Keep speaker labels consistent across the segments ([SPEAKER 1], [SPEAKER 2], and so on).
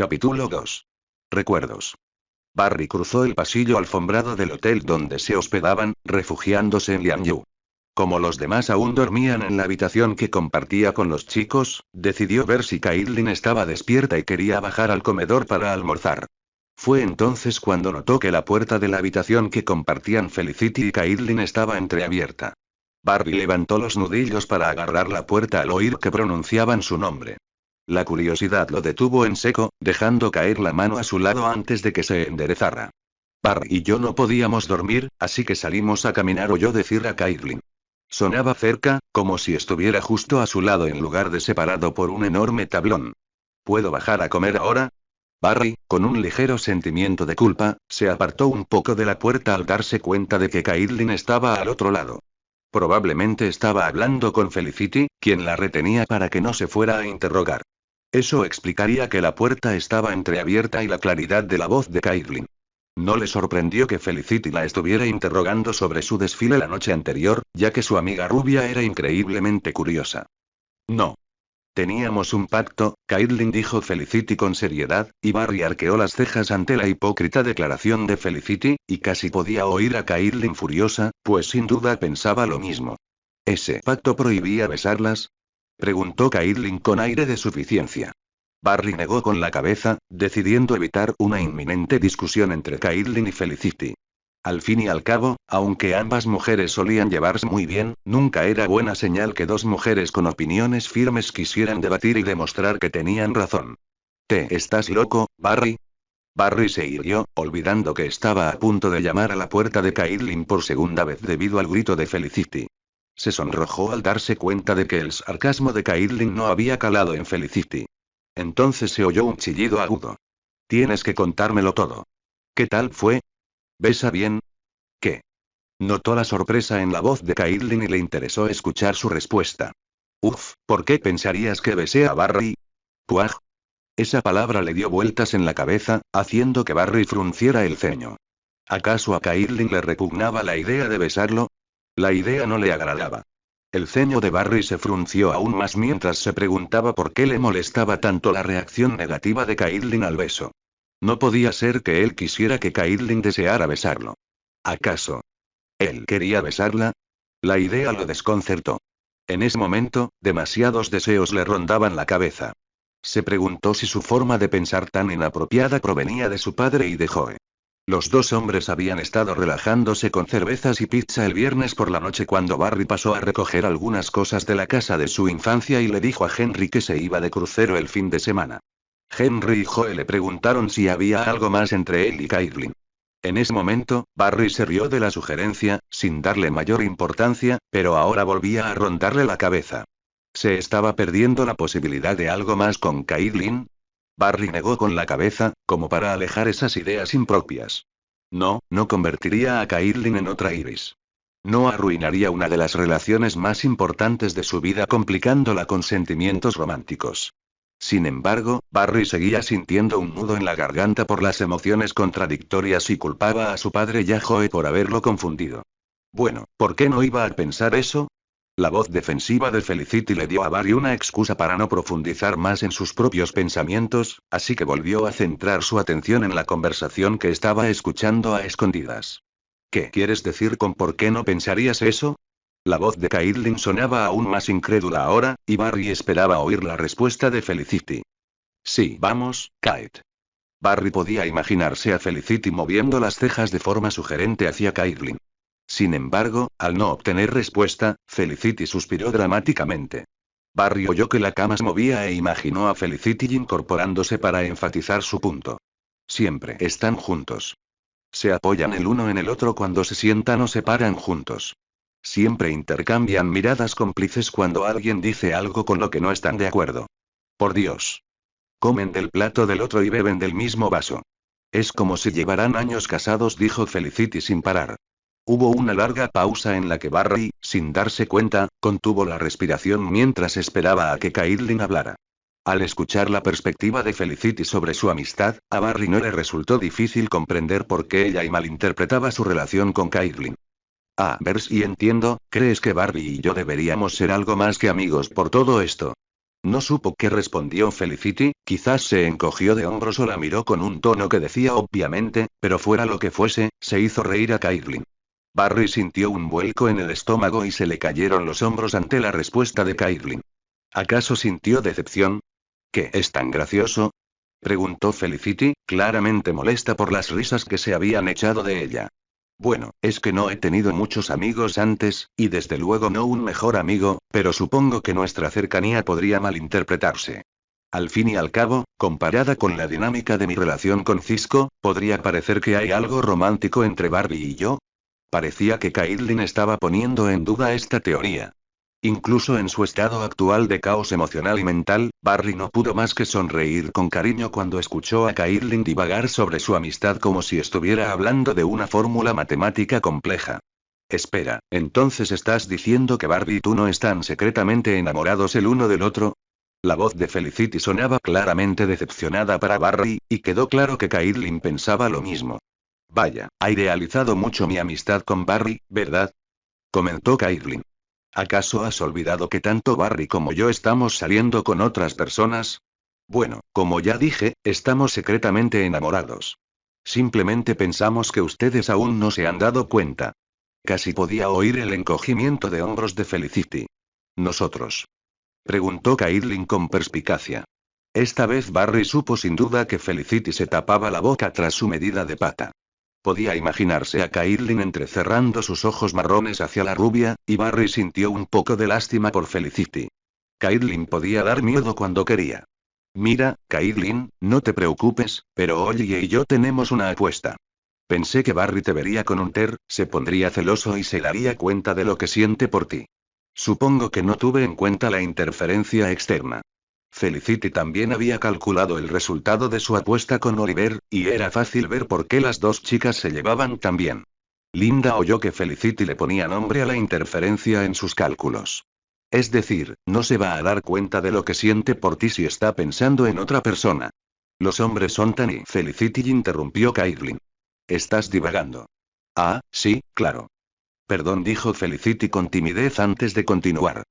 [SPEAKER 1] Capítulo 2. Recuerdos. Barry cruzó el pasillo alfombrado del hotel donde se hospedaban, refugiándose en Lianyu. Como los demás aún dormían en la habitación que compartía con los chicos, decidió ver si Caitlin estaba despierta y quería bajar al comedor para almorzar. Fue entonces cuando notó que la puerta de la habitación que compartían Felicity y Caitlin estaba entreabierta. Barry levantó los nudillos para agarrar la puerta al oír que pronunciaban su nombre. La curiosidad lo detuvo en seco, dejando caer la mano a su lado antes de que se enderezara. Barry y yo no podíamos dormir, así que salimos a caminar, oyó decir a Caitlin. Sonaba cerca, como si estuviera justo a su lado en lugar de separado por un enorme tablón. ¿Puedo bajar a comer ahora? Barry, con un ligero sentimiento de culpa, se apartó un poco de la puerta al darse cuenta de que Caitlin estaba al otro lado. Probablemente estaba hablando con Felicity, quien la retenía para que no se fuera a interrogar. Eso explicaría que la puerta estaba entreabierta y la claridad de la voz de Caitlin. No le sorprendió que Felicity la estuviera interrogando sobre su desfile la noche anterior, ya que su amiga rubia era increíblemente curiosa. No. Teníamos un pacto, Caitlin dijo Felicity con seriedad, y Barry arqueó las cejas ante la hipócrita declaración de Felicity, y casi podía oír a Caitlin furiosa, pues sin duda pensaba lo mismo. ¿Ese pacto prohibía besarlas? Preguntó Caitlin con aire de suficiencia. Barry negó con la cabeza, decidiendo evitar una inminente discusión entre Caitlin y Felicity. Al fin y al cabo, aunque ambas mujeres solían llevarse muy bien, nunca era buena señal que dos mujeres con opiniones firmes quisieran debatir y demostrar que tenían razón. ¿Te estás loco, Barry? Barry se irguió, olvidando que estaba a punto de llamar a la puerta de Caitlin por segunda vez debido al grito de Felicity. Se sonrojó al darse cuenta de que el sarcasmo de Caitlin no había calado en Felicity. Entonces se oyó un chillido agudo. Tienes que contármelo todo. ¿Qué tal fue? ¿Besa bien? ¿Qué? Notó la sorpresa en la voz de Caitlin y le interesó escuchar su respuesta. Uf, ¿por qué pensarías que besé a Barry? Puaj. Esa palabra le dio vueltas en la cabeza, haciendo que Barry frunciera el ceño. ¿Acaso a Caitlin le repugnaba la idea de besarlo? La idea no le agradaba. El ceño de Barry se frunció aún más mientras se preguntaba por qué le molestaba tanto la reacción negativa de Caitlin al beso. No podía ser que él quisiera que Caitlin deseara besarlo. ¿Acaso él quería besarla? La idea lo desconcertó. En ese momento, demasiados deseos le rondaban la cabeza. Se preguntó si su forma de pensar tan inapropiada provenía de su padre y de Joe. Los dos hombres habían estado relajándose con cervezas y pizza el viernes por la noche cuando Barry pasó a recoger algunas cosas de la casa de su infancia y le dijo a Henry que se iba de crucero el fin de semana. Henry y Joe le preguntaron si había algo más entre él y Caitlin. En ese momento, Barry se rió de la sugerencia, sin darle mayor importancia, pero ahora volvía a rondarle la cabeza. ¿Se estaba perdiendo la posibilidad de algo más con Caitlin? Barry negó con la cabeza, como para alejar esas ideas impropias. No convertiría a Caitlin en otra Iris. No arruinaría una de las relaciones más importantes de su vida complicándola con sentimientos románticos. Sin embargo, Barry seguía sintiendo un nudo en la garganta por las emociones contradictorias y culpaba a su padre y a Joe por haberlo confundido. Bueno, ¿por qué no iba a pensar eso? La voz defensiva de Felicity le dio a Barry una excusa para no profundizar más en sus propios pensamientos, así que volvió a centrar su atención en la conversación que estaba escuchando a escondidas. ¿Qué quieres decir con por qué no pensarías eso? La voz de Caitlin sonaba aún más incrédula ahora, y Barry esperaba oír la respuesta de Felicity. Sí, vamos, Kate. Barry podía imaginarse a Felicity moviendo las cejas de forma sugerente hacia Caitlin. Sin embargo, al no obtener respuesta, Felicity suspiró dramáticamente. Barry oyó que la cama se movía e imaginó a Felicity incorporándose para enfatizar su punto. Siempre están juntos. Se apoyan el uno en el otro cuando se sientan o se paran juntos. Siempre intercambian miradas cómplices cuando alguien dice algo con lo que no están de acuerdo. Por Dios. Comen del plato del otro y beben del mismo vaso. Es como si llevaran años casados, dijo Felicity sin parar. Hubo una larga pausa en la que Barry, sin darse cuenta, contuvo la respiración mientras esperaba a que Caitlin hablara. Al escuchar la perspectiva de Felicity sobre su amistad, a Barry no le resultó difícil comprender por qué ella malinterpretaba su relación con Caitlin. A ver si entiendo, ¿crees que Barry y yo deberíamos ser algo más que amigos por todo esto? No supo qué respondió Felicity, quizás se encogió de hombros o la miró con un tono que decía obviamente, pero fuera lo que fuese, se hizo reír a Caitlin. Barry sintió un vuelco en el estómago y se le cayeron los hombros ante la respuesta de Caitlin. ¿Acaso sintió decepción? ¿Qué es tan gracioso? Preguntó Felicity, claramente molesta por las risas que se habían echado de ella. Bueno, es que no he tenido muchos amigos antes, y desde luego no un mejor amigo, pero supongo que nuestra cercanía podría malinterpretarse. Al fin y al cabo, comparada con la dinámica de mi relación con Cisco, podría parecer que hay algo romántico entre Barbie y yo. Parecía que Caitlin estaba poniendo en duda esta teoría. Incluso en su estado actual de caos emocional y mental, Barry no pudo más que sonreír con cariño cuando escuchó a Caitlin divagar sobre su amistad como si estuviera hablando de una fórmula matemática compleja. Espera, ¿entonces estás diciendo que Barbie y tú no están secretamente enamorados el uno del otro? La voz de Felicity sonaba claramente decepcionada para Barry, y quedó claro que Caitlin pensaba lo mismo. Vaya, ha idealizado mucho mi amistad con Barry, ¿verdad? Comentó Caitlin. ¿Acaso has olvidado que tanto Barry como yo estamos saliendo con otras personas? Bueno, como ya dije, estamos secretamente enamorados. Simplemente pensamos que ustedes aún no se han dado cuenta. Casi podía oír el encogimiento de hombros de Felicity. ¿Nosotros? Preguntó Caitlin con perspicacia. Esta vez Barry supo sin duda que Felicity se tapaba la boca tras su medida de pata. Podía imaginarse a Caitlin entrecerrando sus ojos marrones hacia la rubia, y Barry sintió un poco de lástima por Felicity. Caitlin podía dar miedo cuando quería. Mira, Caitlin, no te preocupes, pero Ollie y yo tenemos una apuesta. Pensé que Barry te vería con un se pondría celoso y se daría cuenta de lo que siente por ti. Supongo que no tuve en cuenta la interferencia externa. Felicity también había calculado el resultado de su apuesta con Oliver, y era fácil ver por qué las dos chicas se llevaban tan bien. Linda oyó que Felicity le ponía nombre a la interferencia en sus cálculos. Es decir, no se va a dar cuenta de lo que siente por ti si está pensando en otra persona. Los hombres son tan y Felicity interrumpió Caitlin. Estás divagando. Ah, sí, claro. Perdón, dijo Felicity con timidez antes de continuar.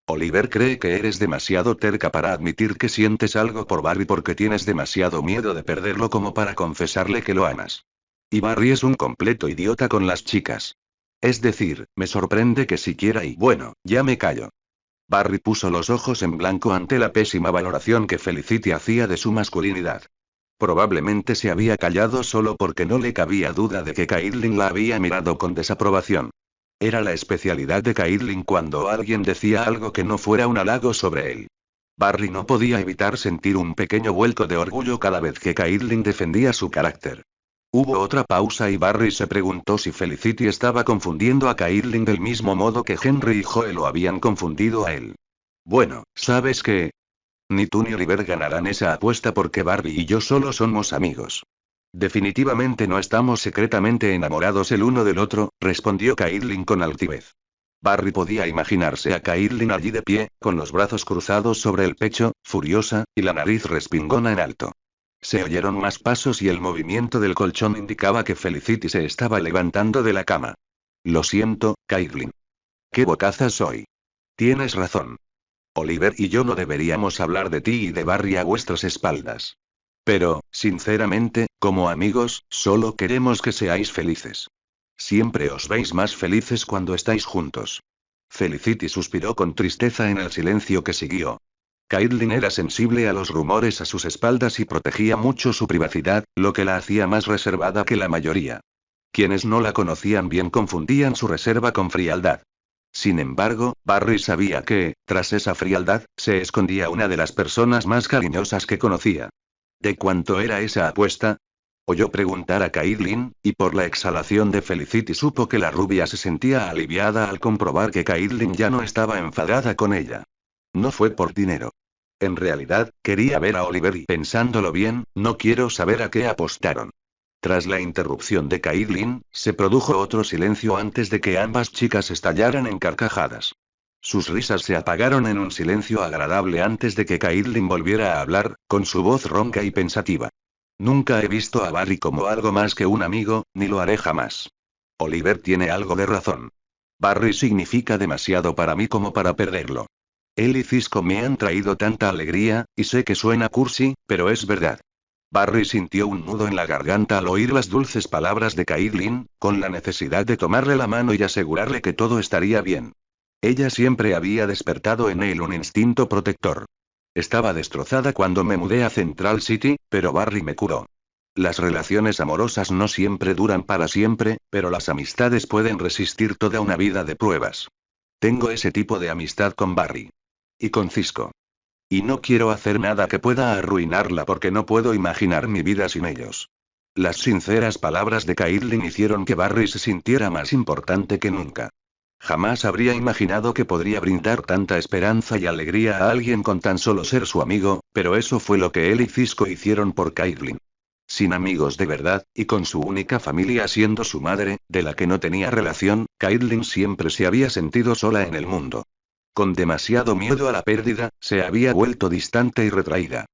[SPEAKER 1] Oliver cree que eres demasiado terca para admitir que sientes algo por Barry porque tienes demasiado miedo de perderlo como para confesarle que lo amas. Y Barry es un completo idiota con las chicas. Es decir, me sorprende que siquiera y bueno, ya me callo. Barry puso los ojos en blanco ante la pésima valoración que Felicity hacía de su masculinidad. Probablemente se había callado solo porque no le cabía duda de que Caitlin la había mirado con desaprobación. Era la especialidad de Caitlin cuando alguien decía algo que no fuera un halago sobre él. Barry no podía evitar sentir un pequeño vuelco de orgullo cada vez que Caitlin defendía su carácter. Hubo otra pausa y Barry se preguntó si Felicity estaba confundiendo a Caitlin del mismo modo que Henry y Joe lo habían confundido a él. Bueno, ¿sabes qué? Ni tú ni Oliver ganarán esa apuesta porque Barbie y yo solo somos amigos. Definitivamente no estamos secretamente enamorados el uno del otro, respondió Caitlin con altivez. Barry podía imaginarse a Caitlin allí de pie, con los brazos cruzados sobre el pecho, furiosa, y la nariz respingona en alto. Se oyeron más pasos y el movimiento del colchón indicaba que Felicity se estaba levantando de la cama. Lo siento, Caitlin. ¿Qué bocaza soy? Tienes razón. Oliver y yo no deberíamos hablar de ti y de Barry a vuestras espaldas. Pero, sinceramente, como amigos, solo queremos que seáis felices. Siempre os veis más felices cuando estáis juntos. Felicity suspiró con tristeza en el silencio que siguió. Caitlin era sensible a los rumores a sus espaldas y protegía mucho su privacidad, lo que la hacía más reservada que la mayoría. Quienes no la conocían bien confundían su reserva con frialdad. Sin embargo, Barry sabía que, tras esa frialdad, se escondía una de las personas más cariñosas que conocía. ¿De cuánto era esa apuesta? Oyó preguntar a Caitlin, y por la exhalación de Felicity supo que la rubia se sentía aliviada al comprobar que Caitlin ya no estaba enfadada con ella. No fue por dinero. En realidad, quería ver a Oliver y pensándolo bien, no quiero saber a qué apostaron. Tras la interrupción de Caitlin, se produjo otro silencio antes de que ambas chicas estallaran en carcajadas. Sus risas se apagaron en un silencio agradable antes de que Caitlin volviera a hablar, con su voz ronca y pensativa. Nunca he visto a Barry como algo más que un amigo, ni lo haré jamás. Oliver tiene algo de razón. Barry significa demasiado para mí como para perderlo. Él y Cisco me han traído tanta alegría, y sé que suena cursi, pero es verdad. Barry sintió un nudo en la garganta al oír las dulces palabras de Caitlin, con la necesidad de tomarle la mano y asegurarle que todo estaría bien. Ella siempre había despertado en él un instinto protector. Estaba destrozada cuando me mudé a Central City, pero Barry me curó. Las relaciones amorosas no siempre duran para siempre, pero las amistades pueden resistir toda una vida de pruebas. Tengo ese tipo de amistad con Barry. Y con Cisco. Y no quiero hacer nada que pueda arruinarla porque no puedo imaginar mi vida sin ellos. Las sinceras palabras de Caitlin hicieron que Barry se sintiera más importante que nunca. Jamás habría imaginado que podría brindar tanta esperanza y alegría a alguien con tan solo ser su amigo, pero eso fue lo que él y Cisco hicieron por Caitlin. Sin amigos de verdad, y con su única familia siendo su madre, de la que no tenía relación, Caitlin siempre se había sentido sola en el mundo. Con demasiado miedo a la pérdida, se había vuelto distante y retraída.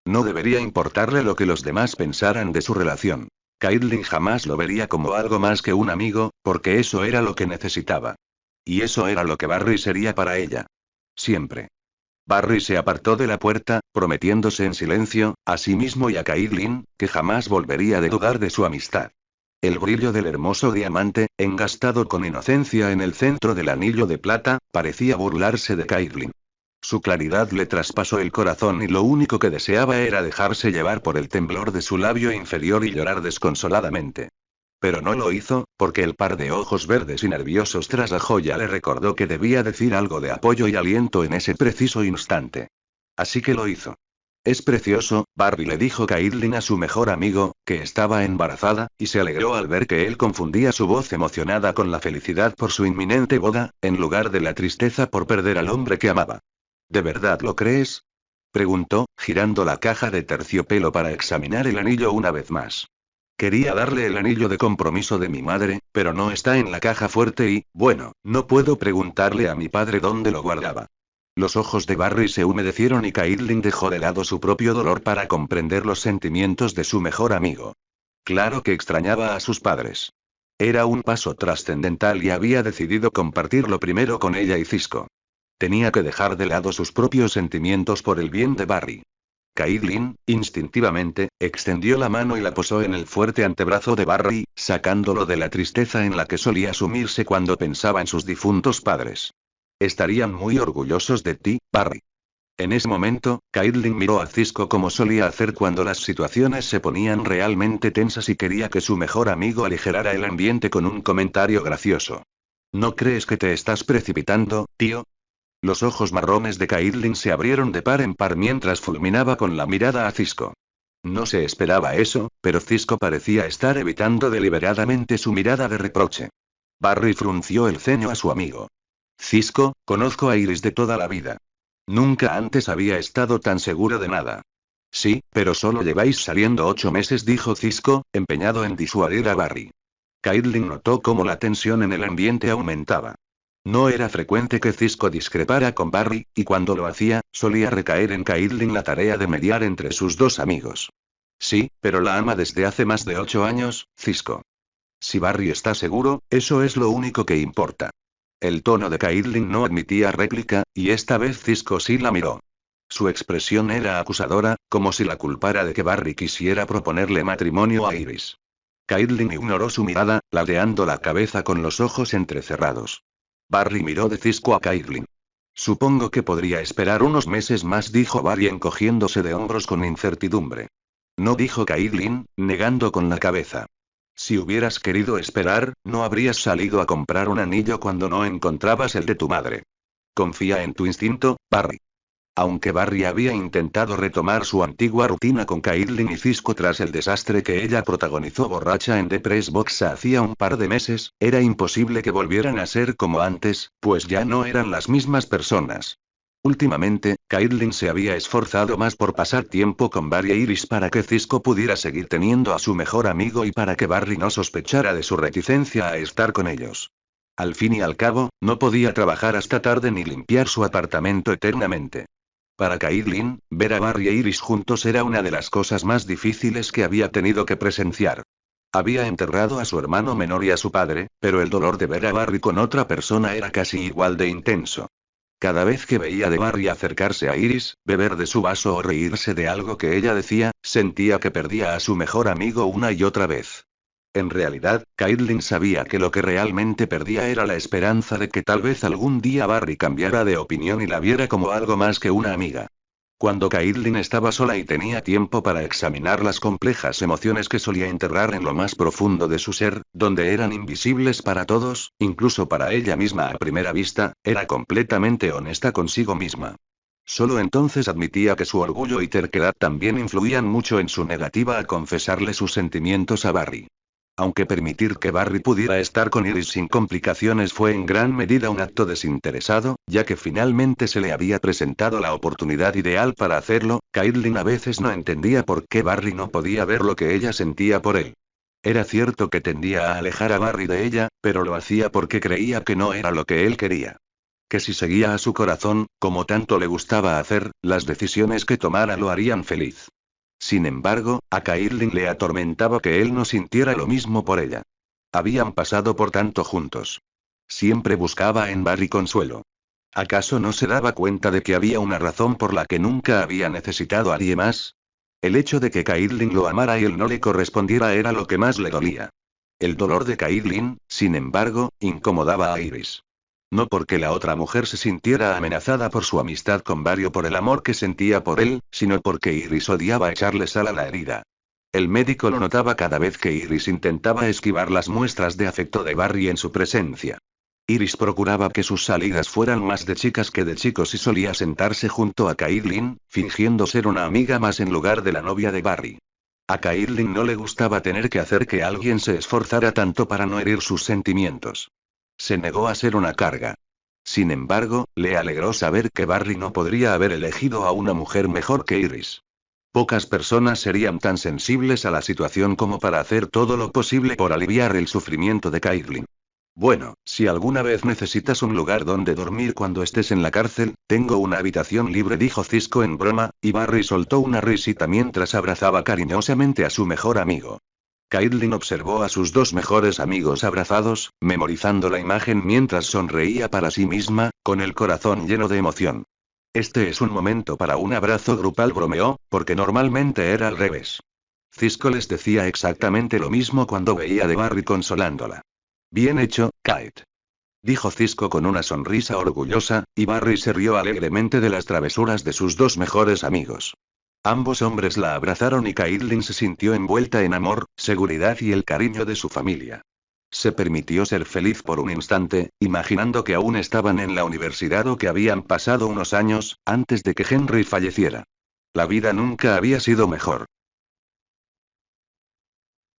[SPEAKER 1] No debería importarle lo que los demás pensaran de su relación. Caitlin jamás lo vería como algo más que un amigo, porque eso era lo que necesitaba. Y eso era lo que Barry sería para ella. Siempre. Barry se apartó de la puerta, prometiéndose en silencio, a sí mismo y a Caitlin, que jamás volvería a dudar de su amistad. El brillo del hermoso diamante, engastado con inocencia en el centro del anillo de plata, parecía burlarse de Caitlin. Su claridad le traspasó el corazón y lo único que deseaba era dejarse llevar por el temblor de su labio inferior y llorar desconsoladamente. Pero no lo hizo, porque el par de ojos verdes y nerviosos tras la joya le recordó que debía decir algo de apoyo y aliento en ese preciso instante. Así que lo hizo. Es precioso, Barry le dijo Caitlin a su mejor amigo, que estaba embarazada, y se alegró al ver que él confundía su voz emocionada con la felicidad por su inminente boda, en lugar de la tristeza por perder al hombre que amaba. ¿De verdad lo crees? Preguntó, girando la caja de terciopelo para examinar el anillo una vez más. Quería darle el anillo de compromiso de mi madre, pero no está en la caja fuerte y, bueno, no puedo preguntarle a mi padre dónde lo guardaba. Los ojos de Barry se humedecieron y Caitlin dejó de lado su propio dolor para comprender los sentimientos de su mejor amigo. Claro que extrañaba a sus padres. Era un paso trascendental y había decidido compartirlo primero con ella y Cisco. Tenía que dejar de lado sus propios sentimientos por el bien de Barry. Caitlin, instintivamente, extendió la mano y la posó en el fuerte antebrazo de Barry, sacándolo de la tristeza en la que solía sumirse cuando pensaba en sus difuntos padres. Estarían muy orgullosos de ti, Barry. En ese momento, Caitlin miró a Cisco como solía hacer cuando las situaciones se ponían realmente tensas y quería que su mejor amigo aligerara el ambiente con un comentario gracioso. ¿No crees que te estás precipitando, tío? Los ojos marrones de Caitlin se abrieron de par en par mientras fulminaba con la mirada a Cisco. No se esperaba eso, pero Cisco parecía estar evitando deliberadamente su mirada de reproche. Barry frunció el ceño a su amigo. Cisco, conozco a Iris de toda la vida. Nunca antes había estado tan seguro de nada. Sí, pero solo lleváis saliendo 8 meses, dijo Cisco, empeñado en disuadir a Barry. Caitlin notó cómo la tensión en el ambiente aumentaba. No era frecuente que Cisco discrepara con Barry, y cuando lo hacía, solía recaer en Caitlin la tarea de mediar entre sus dos amigos. Sí, pero la ama desde hace más de 8 años, Cisco. Si Barry está seguro, eso es lo único que importa. El tono de Caitlin no admitía réplica, y esta vez Cisco sí la miró. Su expresión era acusadora, como si la culpara de que Barry quisiera proponerle matrimonio a Iris. Caitlin ignoró su mirada, ladeando la cabeza con los ojos entrecerrados. Barry miró de Cisco a Caitlin. Supongo que podría esperar unos meses más, dijo Barry encogiéndose de hombros con incertidumbre. No, dijo Caitlin, negando con la cabeza. Si hubieras querido esperar, no habrías salido a comprar un anillo cuando no encontrabas el de tu madre. Confía en tu instinto, Barry. Aunque Barry había intentado retomar su antigua rutina con Caitlin y Cisco tras el desastre que ella protagonizó borracha en The Press Box hacía un par de meses, era imposible que volvieran a ser como antes, pues ya no eran las mismas personas. Últimamente, Caitlin se había esforzado más por pasar tiempo con Barry e Iris para que Cisco pudiera seguir teniendo a su mejor amigo y para que Barry no sospechara de su reticencia a estar con ellos. Al fin y al cabo, no podía trabajar hasta tarde ni limpiar su apartamento eternamente. Para Caitlin, ver a Barry e Iris juntos era una de las cosas más difíciles que había tenido que presenciar. Había enterrado a su hermano menor y a su padre, pero el dolor de ver a Barry con otra persona era casi igual de intenso. Cada vez que veía de Barry acercarse a Iris, beber de su vaso o reírse de algo que ella decía, sentía que perdía a su mejor amigo una y otra vez. En realidad, Caitlin sabía que lo que realmente perdía era la esperanza de que tal vez algún día Barry cambiara de opinión y la viera como algo más que una amiga. Cuando Caitlin estaba sola y tenía tiempo para examinar las complejas emociones que solía enterrar en lo más profundo de su ser, donde eran invisibles para todos, incluso para ella misma a primera vista, era completamente honesta consigo misma. Solo entonces admitía que su orgullo y terquedad también influían mucho en su negativa a confesarle sus sentimientos a Barry. Aunque permitir que Barry pudiera estar con Iris sin complicaciones fue en gran medida un acto desinteresado, ya que finalmente se le había presentado la oportunidad ideal para hacerlo, Caitlin a veces no entendía por qué Barry no podía ver lo que ella sentía por él. Era cierto que tendía a alejar a Barry de ella, pero lo hacía porque creía que no era lo que él quería. Que si seguía a su corazón, como tanto le gustaba hacer, las decisiones que tomara lo harían feliz. Sin embargo, a Caitlin le atormentaba que él no sintiera lo mismo por ella. Habían pasado por tanto juntos. Siempre buscaba en Barry consuelo. ¿Acaso no se daba cuenta de que había una razón por la que nunca había necesitado a nadie más? El hecho de que Caitlin lo amara y él no le correspondiera era lo que más le dolía. El dolor de Caitlin, sin embargo, incomodaba a Iris. No porque la otra mujer se sintiera amenazada por su amistad con Barry o por el amor que sentía por él, sino porque Iris odiaba echarle sal a la herida. El médico lo notaba cada vez que Iris intentaba esquivar las muestras de afecto de Barry en su presencia. Iris procuraba que sus salidas fueran más de chicas que de chicos y solía sentarse junto a Caitlin, fingiendo ser una amiga más en lugar de la novia de Barry. A Caitlin no le gustaba tener que hacer que alguien se esforzara tanto para no herir sus sentimientos. Se negó a ser una carga. Sin embargo, le alegró saber que Barry no podría haber elegido a una mujer mejor que Iris. Pocas personas serían tan sensibles a la situación como para hacer todo lo posible por aliviar el sufrimiento de Caitlin. Bueno, si alguna vez necesitas un lugar donde dormir cuando estés en la cárcel, tengo una habitación libre, dijo Cisco en broma, y Barry soltó una risita mientras abrazaba cariñosamente a su mejor amigo. Caitlin observó a sus dos mejores amigos abrazados, memorizando la imagen mientras sonreía para sí misma, con el corazón lleno de emoción. Este es un momento para un abrazo grupal, bromeó, porque normalmente era al revés. Cisco les decía exactamente lo mismo cuando veía de Barry consolándola. Bien hecho, Kate. Dijo Cisco con una sonrisa orgullosa, y Barry se rió alegremente de las travesuras de sus dos mejores amigos. Ambos hombres la abrazaron y Caitlin se sintió envuelta en amor, seguridad y el cariño de su familia. Se permitió ser feliz por un instante, imaginando que aún estaban en la universidad o que habían pasado unos años, antes de que Henry falleciera. La vida nunca había sido mejor.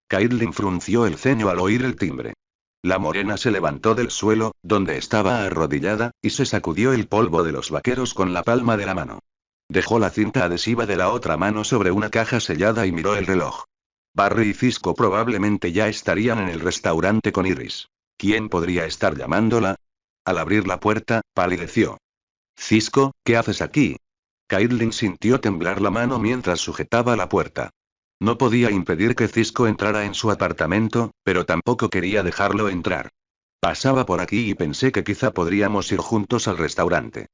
[SPEAKER 1] Caitlin frunció el ceño al oír el timbre. La morena se levantó del suelo, donde estaba arrodillada, y se sacudió el polvo de los vaqueros con la palma de la mano. Dejó la cinta adhesiva de la otra mano sobre una caja sellada y miró el reloj. Barry y Cisco probablemente ya estarían en el restaurante con Iris. ¿Quién podría estar llamándola? Al abrir la puerta, palideció. Cisco, ¿qué haces aquí? Caitlin sintió temblar la mano mientras sujetaba la puerta. No podía impedir que Cisco entrara en su apartamento, pero tampoco quería dejarlo entrar. Pasaba por aquí y pensé que quizá podríamos ir juntos al restaurante.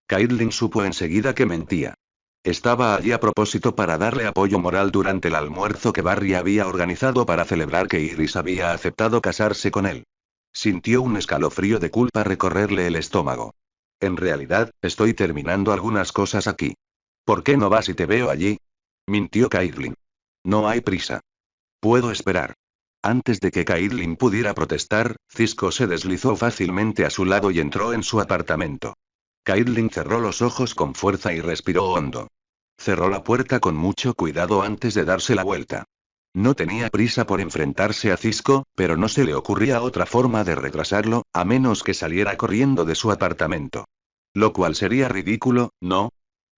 [SPEAKER 1] Caitlin supo enseguida que mentía. Estaba allí a propósito para darle apoyo moral durante el almuerzo que Barry había organizado para celebrar que Iris había aceptado casarse con él. Sintió un escalofrío de culpa recorrerle el estómago. En realidad, estoy terminando algunas cosas aquí. ¿Por qué no vas y te veo allí? Mintió Caitlin. No hay prisa. Puedo esperar. Antes de que Caitlin pudiera protestar, Cisco se deslizó fácilmente a su lado y entró en su apartamento. Caitlin cerró los ojos con fuerza y respiró hondo. Cerró la puerta con mucho cuidado antes de darse la vuelta. No tenía prisa por enfrentarse a Cisco, pero no se le ocurría otra forma de retrasarlo, a menos que saliera corriendo de su apartamento. Lo cual sería ridículo, ¿no?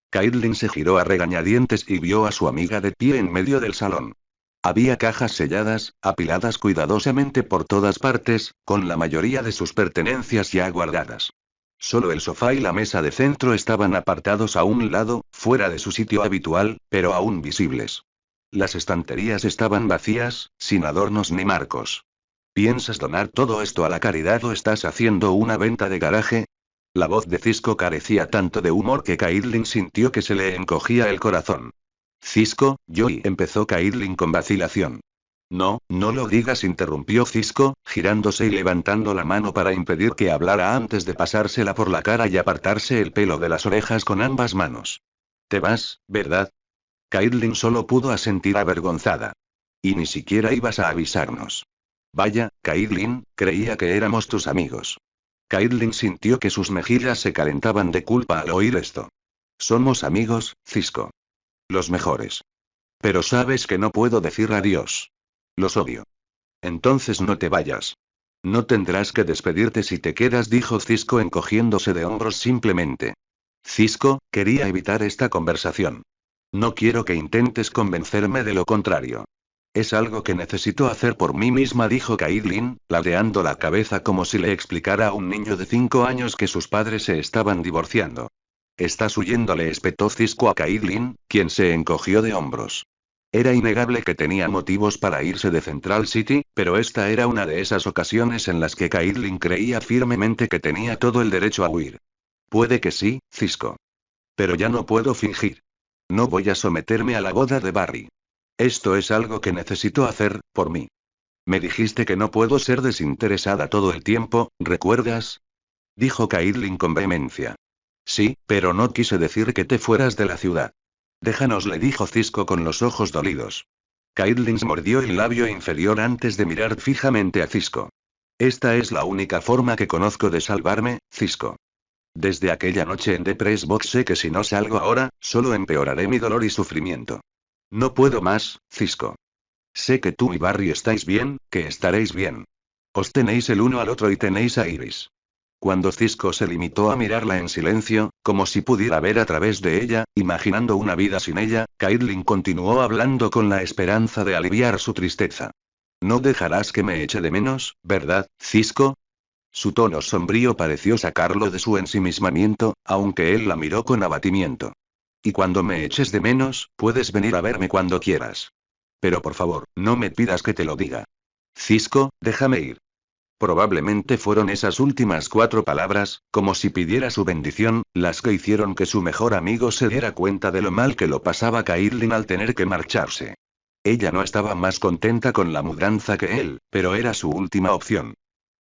[SPEAKER 1] Caitlin se giró a regañadientes y vio a su amiga de pie en medio del salón. Había cajas selladas, apiladas cuidadosamente por todas partes, con la mayoría de sus pertenencias ya guardadas. Solo el sofá y la mesa de centro estaban apartados a un lado, fuera de su sitio habitual, pero aún visibles. Las estanterías estaban vacías, sin adornos ni marcos. ¿Piensas donar todo esto a la caridad o estás haciendo una venta de garaje? La voz de Cisco carecía tanto de humor que Caitlin sintió que se le encogía el corazón. Cisco, Joey, empezó Caitlin con vacilación. No, no lo digas, interrumpió Cisco, girándose y levantando la mano para impedir que hablara antes de pasársela por la cara y apartarse el pelo de las orejas con ambas manos. Te vas, ¿verdad? Caitlin solo pudo asentir avergonzada. Y ni siquiera ibas a avisarnos. Vaya, Caitlin, creía que éramos tus amigos. Caitlin sintió que sus mejillas se calentaban de culpa al oír esto. Somos amigos, Cisco. Los mejores. Pero sabes que no puedo decir adiós. Los odio. Entonces no te vayas. No tendrás que despedirte si te quedas, dijo Cisco encogiéndose de hombros simplemente. Cisco, quería evitar esta conversación. No quiero que intentes convencerme de lo contrario. Es algo que necesito hacer por mí misma, dijo Caitlin, ladeando la cabeza como si le explicara a un niño de 5 años que sus padres se estaban divorciando. Estás huyendo, le espetó Cisco a Caitlin, quien se encogió de hombros. Era innegable que tenía motivos para irse de Central City, pero esta era una de esas ocasiones en las que Caitlin creía firmemente que tenía todo el derecho a huir. Puede que sí, Cisco. Pero ya no puedo fingir. No voy a someterme a la boda de Barry. Esto es algo que necesito hacer, por mí. Me dijiste que no puedo ser desinteresada todo el tiempo, ¿recuerdas? Dijo Caitlin con vehemencia. Sí, pero no quise decir que te fueras de la ciudad. Déjanos, le dijo Cisco con los ojos dolidos. Caitlin mordió el labio inferior antes de mirar fijamente a Cisco. Esta es la única forma que conozco de salvarme, Cisco. Desde aquella noche en The Press Box sé que si no salgo ahora, solo empeoraré mi dolor y sufrimiento. No puedo más, Cisco. Sé que tú y Barry estáis bien, que estaréis bien. Os tenéis el uno al otro y tenéis a Iris. Cuando Cisco se limitó a mirarla en silencio, como si pudiera ver a través de ella, imaginando una vida sin ella, Caitlin continuó hablando con la esperanza de aliviar su tristeza. No dejarás que me eche de menos, ¿verdad, Cisco? Su tono sombrío pareció sacarlo de su ensimismamiento, aunque él la miró con abatimiento. Y cuando me eches de menos, puedes venir a verme cuando quieras. Pero por favor, no me pidas que te lo diga. Cisco, déjame ir. Probablemente fueron esas últimas 4 palabras, como si pidiera su bendición, las que hicieron que su mejor amigo se diera cuenta de lo mal que lo pasaba Caitlin al tener que marcharse. Ella no estaba más contenta con la mudanza que él, pero era su última opción.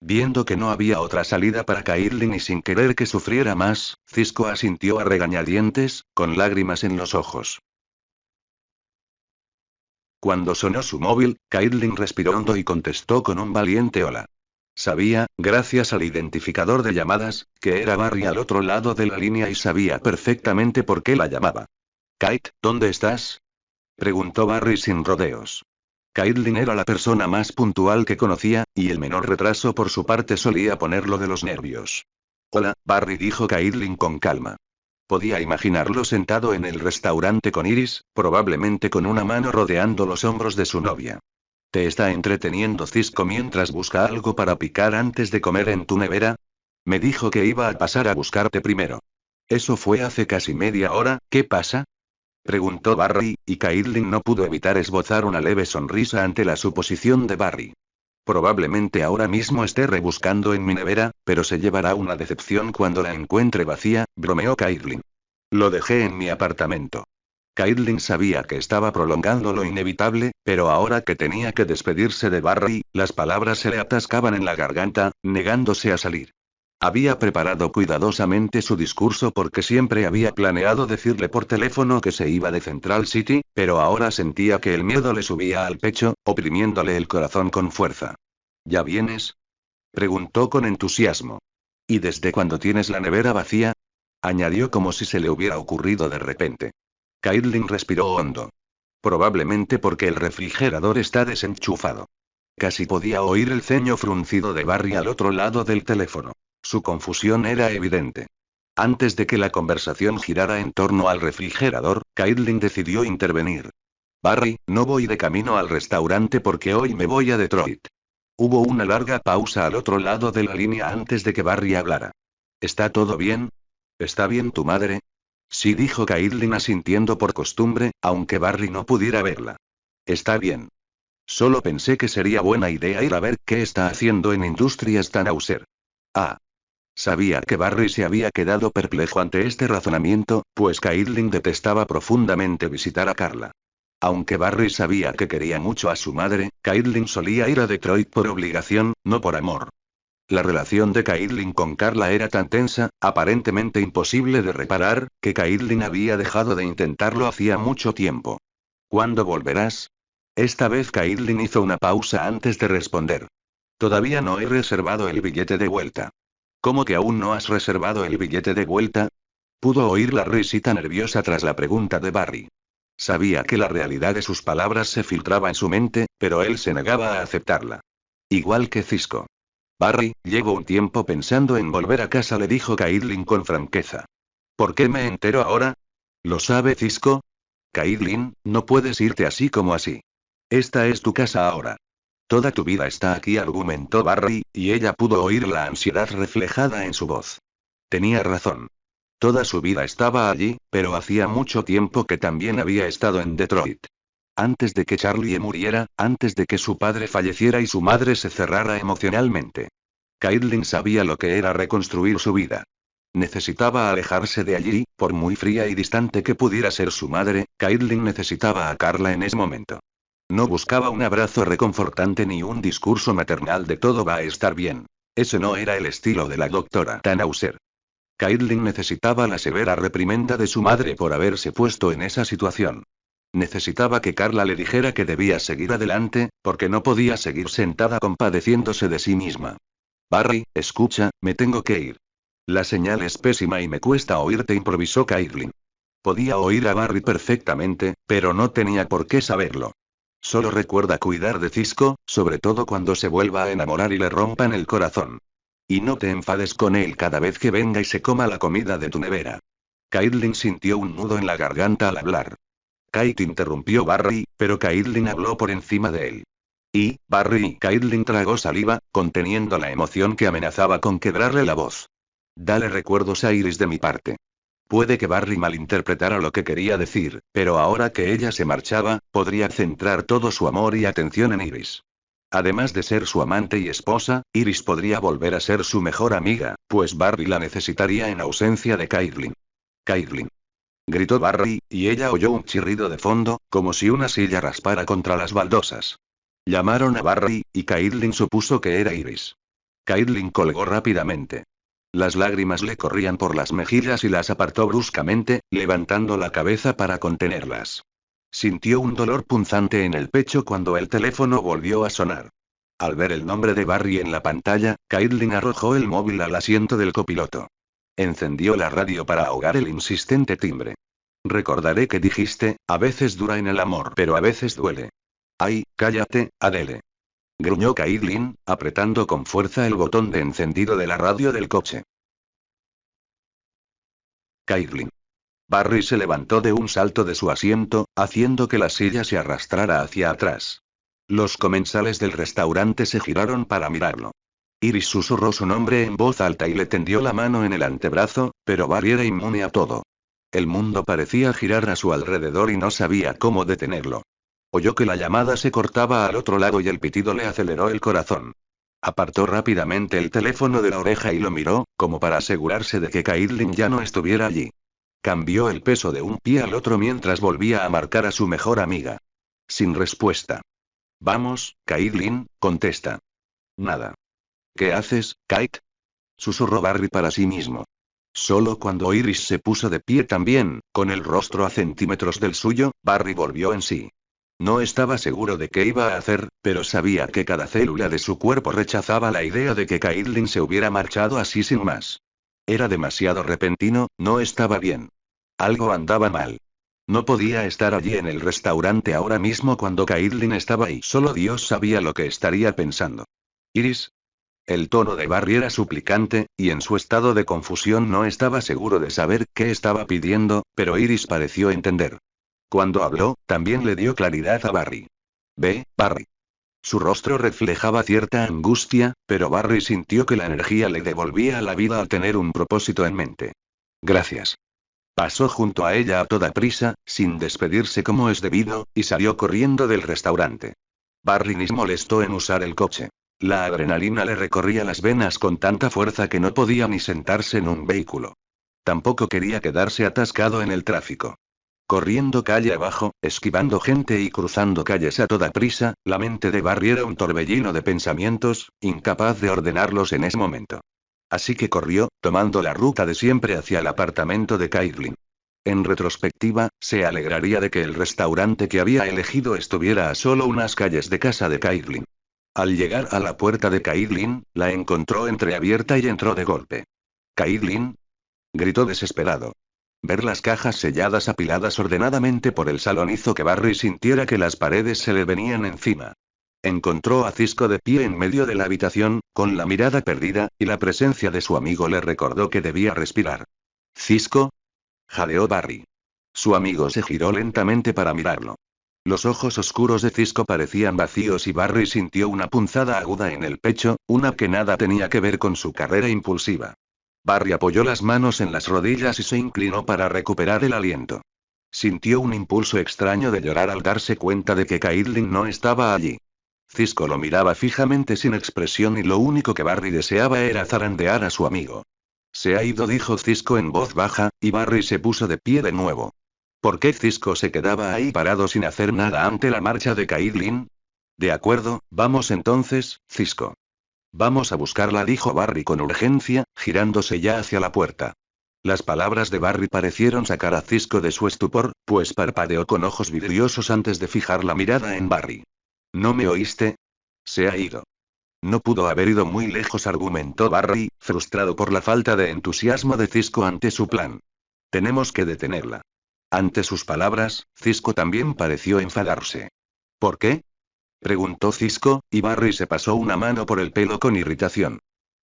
[SPEAKER 1] Viendo que no había otra salida para Caitlin y sin querer que sufriera más, Cisco asintió a regañadientes, con lágrimas en los ojos. Cuando sonó su móvil, Caitlin respiró hondo y contestó con un valiente hola. Sabía, gracias al identificador de llamadas, que era Barry al otro lado de la línea y sabía perfectamente por qué la llamaba. Kate, ¿dónde estás? Preguntó Barry sin rodeos. Caitlin era la persona más puntual que conocía, y el menor retraso por su parte solía ponerlo de los nervios. Hola, Barry, dijo Caitlin con calma. Podía imaginarlo sentado en el restaurante con Iris, probablemente con una mano rodeando los hombros de su novia. ¿Te está entreteniendo Cisco mientras busca algo para picar antes de comer en tu nevera? Me dijo que iba a pasar a buscarte primero. Eso fue hace casi media hora, ¿qué pasa? Preguntó Barry, y Caitlin no pudo evitar esbozar una leve sonrisa ante la suposición de Barry. Probablemente ahora mismo esté rebuscando en mi nevera, pero se llevará una decepción cuando la encuentre vacía, bromeó Caitlin. Lo dejé en mi apartamento. Caitlin sabía que estaba prolongando lo inevitable, pero ahora que tenía que despedirse de Barry, las palabras se le atascaban en la garganta, negándose a salir. Había preparado cuidadosamente su discurso porque siempre había planeado decirle por teléfono que se iba de Central City, pero ahora sentía que el miedo le subía al pecho, oprimiéndole el corazón con fuerza. ¿Ya vienes? Preguntó con entusiasmo. ¿Y desde cuándo tienes la nevera vacía? Añadió como si se le hubiera ocurrido de repente. Caitlin respiró hondo. Probablemente porque el refrigerador está desenchufado. Casi podía oír el ceño fruncido de Barry al otro lado del teléfono. Su confusión era evidente. Antes de que la conversación girara en torno al refrigerador, Caitlin decidió intervenir. Barry, no voy de camino al restaurante porque hoy me voy a Detroit. Hubo una larga pausa al otro lado de la línea antes de que Barry hablara. ¿Está todo bien? ¿Está bien tu madre? Sí, dijo Caitlin asintiendo por costumbre, aunque Barry no pudiera verla. Está bien. Solo pensé que sería buena idea ir a ver qué está haciendo en Industrias Tannhauser. Ah. Sabía que Barry se había quedado perplejo ante este razonamiento, pues Caitlin detestaba profundamente visitar a Carla. Aunque Barry sabía que quería mucho a su madre, Caitlin solía ir a Detroit por obligación, no por amor. La relación de Caitlin con Carla era tan tensa, aparentemente imposible de reparar, que Caitlin había dejado de intentarlo hacía mucho tiempo. ¿Cuándo volverás? Esta vez Caitlin hizo una pausa antes de responder. Todavía no he reservado el billete de vuelta. ¿Cómo que aún no has reservado el billete de vuelta? Pudo oír la risita nerviosa tras la pregunta de Barry. Sabía que la realidad de sus palabras se filtraba en su mente, pero él se negaba a aceptarla. Igual que Cisco. Barry, llevo un tiempo pensando en volver a casa, le dijo Caitlin con franqueza. ¿Por qué me entero ahora? ¿Lo sabe Cisco? Caitlin, no puedes irte así como así. Esta es tu casa ahora. Toda tu vida está aquí, argumentó Barry, y ella pudo oír la ansiedad reflejada en su voz. Tenía razón. Toda su vida estaba allí, pero hacía mucho tiempo que también había estado en Detroit. Antes de que Charlie muriera, antes de que su padre falleciera y su madre se cerrara emocionalmente. Caitlin sabía lo que era reconstruir su vida. Necesitaba alejarse de allí, por muy fría y distante que pudiera ser su madre, Caitlin necesitaba a Carla en ese momento. No buscaba un abrazo reconfortante ni un discurso maternal de todo va a estar bien. Ese no era el estilo de la doctora Tannhauser. Caitlin necesitaba la severa reprimenda de su madre por haberse puesto en esa situación. Necesitaba que Carla le dijera que debía seguir adelante, porque no podía seguir sentada compadeciéndose de sí misma. Barry, escucha, me tengo que ir. La señal es pésima y me cuesta oírte, improvisó Caitlin. Podía oír a Barry perfectamente, pero no tenía por qué saberlo. Solo recuerda cuidar de Cisco, sobre todo cuando se vuelva a enamorar y le rompan el corazón. Y no te enfades con él cada vez que venga y se coma la comida de tu nevera. Caitlin sintió un nudo en la garganta al hablar. Kate interrumpió Barry, pero Caitlin habló por encima de él. Barry, Caitlin tragó saliva, conteniendo la emoción que amenazaba con quebrarle la voz. Dale recuerdos a Iris de mi parte. Puede que Barry malinterpretara lo que quería decir, pero ahora que ella se marchaba, podría centrar todo su amor y atención en Iris. Además de ser su amante y esposa, Iris podría volver a ser su mejor amiga, pues Barry la necesitaría en ausencia de Caitlin. Caitlin. Gritó Barry, y ella oyó un chirrido de fondo, como si una silla raspara contra las baldosas. Llamaron a Barry, y Caitlin supuso que era Iris. Caitlin colgó rápidamente. Las lágrimas le corrían por las mejillas y las apartó bruscamente, levantando la cabeza para contenerlas. Sintió un dolor punzante en el pecho cuando el teléfono volvió a sonar. Al ver el nombre de Barry en la pantalla, Caitlin arrojó el móvil al asiento del copiloto. Encendió la radio para ahogar el insistente timbre. Recordaré que dijiste, a veces dura en el amor, pero a veces duele. Ay, cállate, Adele. Gruñó Caitlin, apretando con fuerza el botón de encendido de la radio del coche. Caitlin. Barry se levantó de un salto de su asiento, haciendo que la silla se arrastrara hacia atrás. Los comensales del restaurante se giraron para mirarlo. Iris susurró su nombre en voz alta y le tendió la mano en el antebrazo, pero Barry era inmune a todo. El mundo parecía girar a su alrededor y no sabía cómo detenerlo. Oyó que la llamada se cortaba al otro lado y el pitido le aceleró el corazón. Apartó rápidamente el teléfono de la oreja y lo miró, como para asegurarse de que Caitlin ya no estuviera allí. Cambió el peso de un pie al otro mientras volvía a marcar a su mejor amiga. Sin respuesta. Vamos, Caitlin, contesta. Nada. ¿Qué haces, Kate? Susurró Barry para sí mismo. Solo cuando Iris se puso de pie también, con el rostro a centímetros del suyo, Barry volvió en sí. No estaba seguro de qué iba a hacer, pero sabía que cada célula de su cuerpo rechazaba la idea de que Caitlin se hubiera marchado así sin más. Era demasiado repentino, no estaba bien. Algo andaba mal. No podía estar allí en el restaurante ahora mismo cuando Caitlin estaba ahí. Solo Dios sabía lo que estaría pensando. Iris. El tono de Barry era suplicante, y en su estado de confusión no estaba seguro de saber qué estaba pidiendo, pero Iris pareció entender. Cuando habló, también le dio claridad a Barry. Ve, Barry. Su rostro reflejaba cierta angustia, pero Barry sintió que la energía le devolvía a la vida al tener un propósito en mente. Gracias. Pasó junto a ella a toda prisa, sin despedirse como es debido, y salió corriendo del restaurante. Barry ni se molestó en usar el coche. La adrenalina le recorría las venas con tanta fuerza que no podía ni sentarse en un vehículo. Tampoco quería quedarse atascado en el tráfico. Corriendo calle abajo, esquivando gente y cruzando calles a toda prisa, la mente de Barry era un torbellino de pensamientos, incapaz de ordenarlos en ese momento. Así que corrió, tomando la ruta de siempre hacia el apartamento de Caitlin. En retrospectiva, se alegraría de que el restaurante que había elegido estuviera a solo unas calles de casa de Caitlin. Al llegar a la puerta de Caitlin, la encontró entreabierta y entró de golpe. «¿Caitlin?», gritó desesperado. Ver las cajas selladas apiladas ordenadamente por el salón hizo que Barry sintiera que las paredes se le venían encima. Encontró a Cisco de pie en medio de la habitación, con la mirada perdida, y la presencia de su amigo le recordó que debía respirar. «¿Cisco?», jadeó Barry. Su amigo se giró lentamente para mirarlo. Los ojos oscuros de Cisco parecían vacíos y Barry sintió una punzada aguda en el pecho, una que nada tenía que ver con su carrera impulsiva. Barry apoyó las manos en las rodillas y se inclinó para recuperar el aliento. Sintió un impulso extraño de llorar al darse cuenta de que Caitlin no estaba allí. Cisco lo miraba fijamente sin expresión y lo único que Barry deseaba era zarandear a su amigo. «Se ha ido», dijo Cisco en voz baja, y Barry se puso de pie de nuevo. ¿Por qué Cisco se quedaba ahí parado sin hacer nada ante la marcha de Caitlin? «De acuerdo, vamos entonces, Cisco. Vamos a buscarla», dijo Barry con urgencia, girándose ya hacia la puerta. Las palabras de Barry parecieron sacar a Cisco de su estupor, pues parpadeó con ojos vidriosos antes de fijar la mirada en Barry. «¿No me oíste? Se ha ido». «No pudo haber ido muy lejos», argumentó Barry, frustrado por la falta de entusiasmo de Cisco ante su plan. «Tenemos que detenerla». Ante sus palabras, Cisco también pareció enfadarse. «¿Por qué?», preguntó Cisco, y Barry se pasó una mano por el pelo con irritación.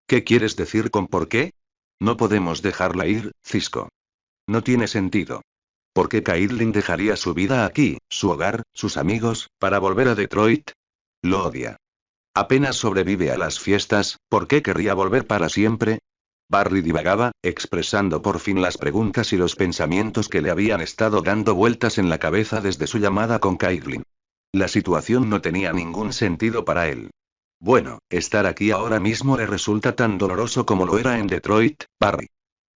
[SPEAKER 1] «¿Qué quieres decir con por qué? No podemos dejarla ir, Cisco. No tiene sentido. ¿Por qué Caitlin dejaría su vida aquí, su hogar, sus amigos, para volver a Detroit? Lo odia. Apenas sobrevive a las fiestas, ¿por qué querría volver para siempre?». Barry divagaba, expresando por fin las preguntas y los pensamientos que le habían estado dando vueltas en la cabeza desde su llamada con Caitlin. La situación no tenía ningún sentido para él. Bueno, estar aquí ahora mismo le resulta tan doloroso como lo era en Detroit, Barry.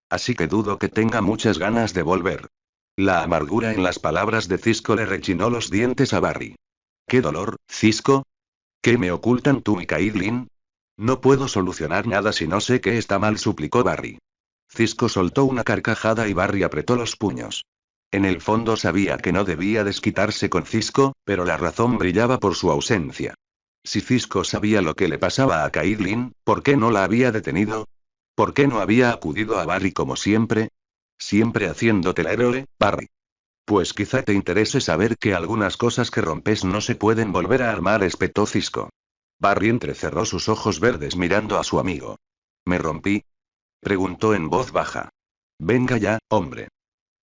[SPEAKER 1] Así que dudo que tenga muchas ganas de volver. La amargura en las palabras de Cisco le rechinó los dientes a Barry. «¿Qué dolor, Cisco? ¿Qué me ocultan tú y Caitlin? No puedo solucionar nada si no sé qué está mal», suplicó Barry. Cisco soltó una carcajada y Barry apretó los puños. En el fondo sabía que no debía desquitarse con Cisco, pero la razón brillaba por su ausencia. Si Cisco sabía lo que le pasaba a Caitlin, ¿por qué no la había detenido? ¿Por qué no había acudido a Barry como siempre? Siempre haciéndote el héroe, Barry. Pues quizá te interese saber que algunas cosas que rompes no se pueden volver a armar, espetó Cisco. Barry entrecerró sus ojos verdes mirando a su amigo. «¿Me rompí?», preguntó en voz baja. «Venga ya, hombre».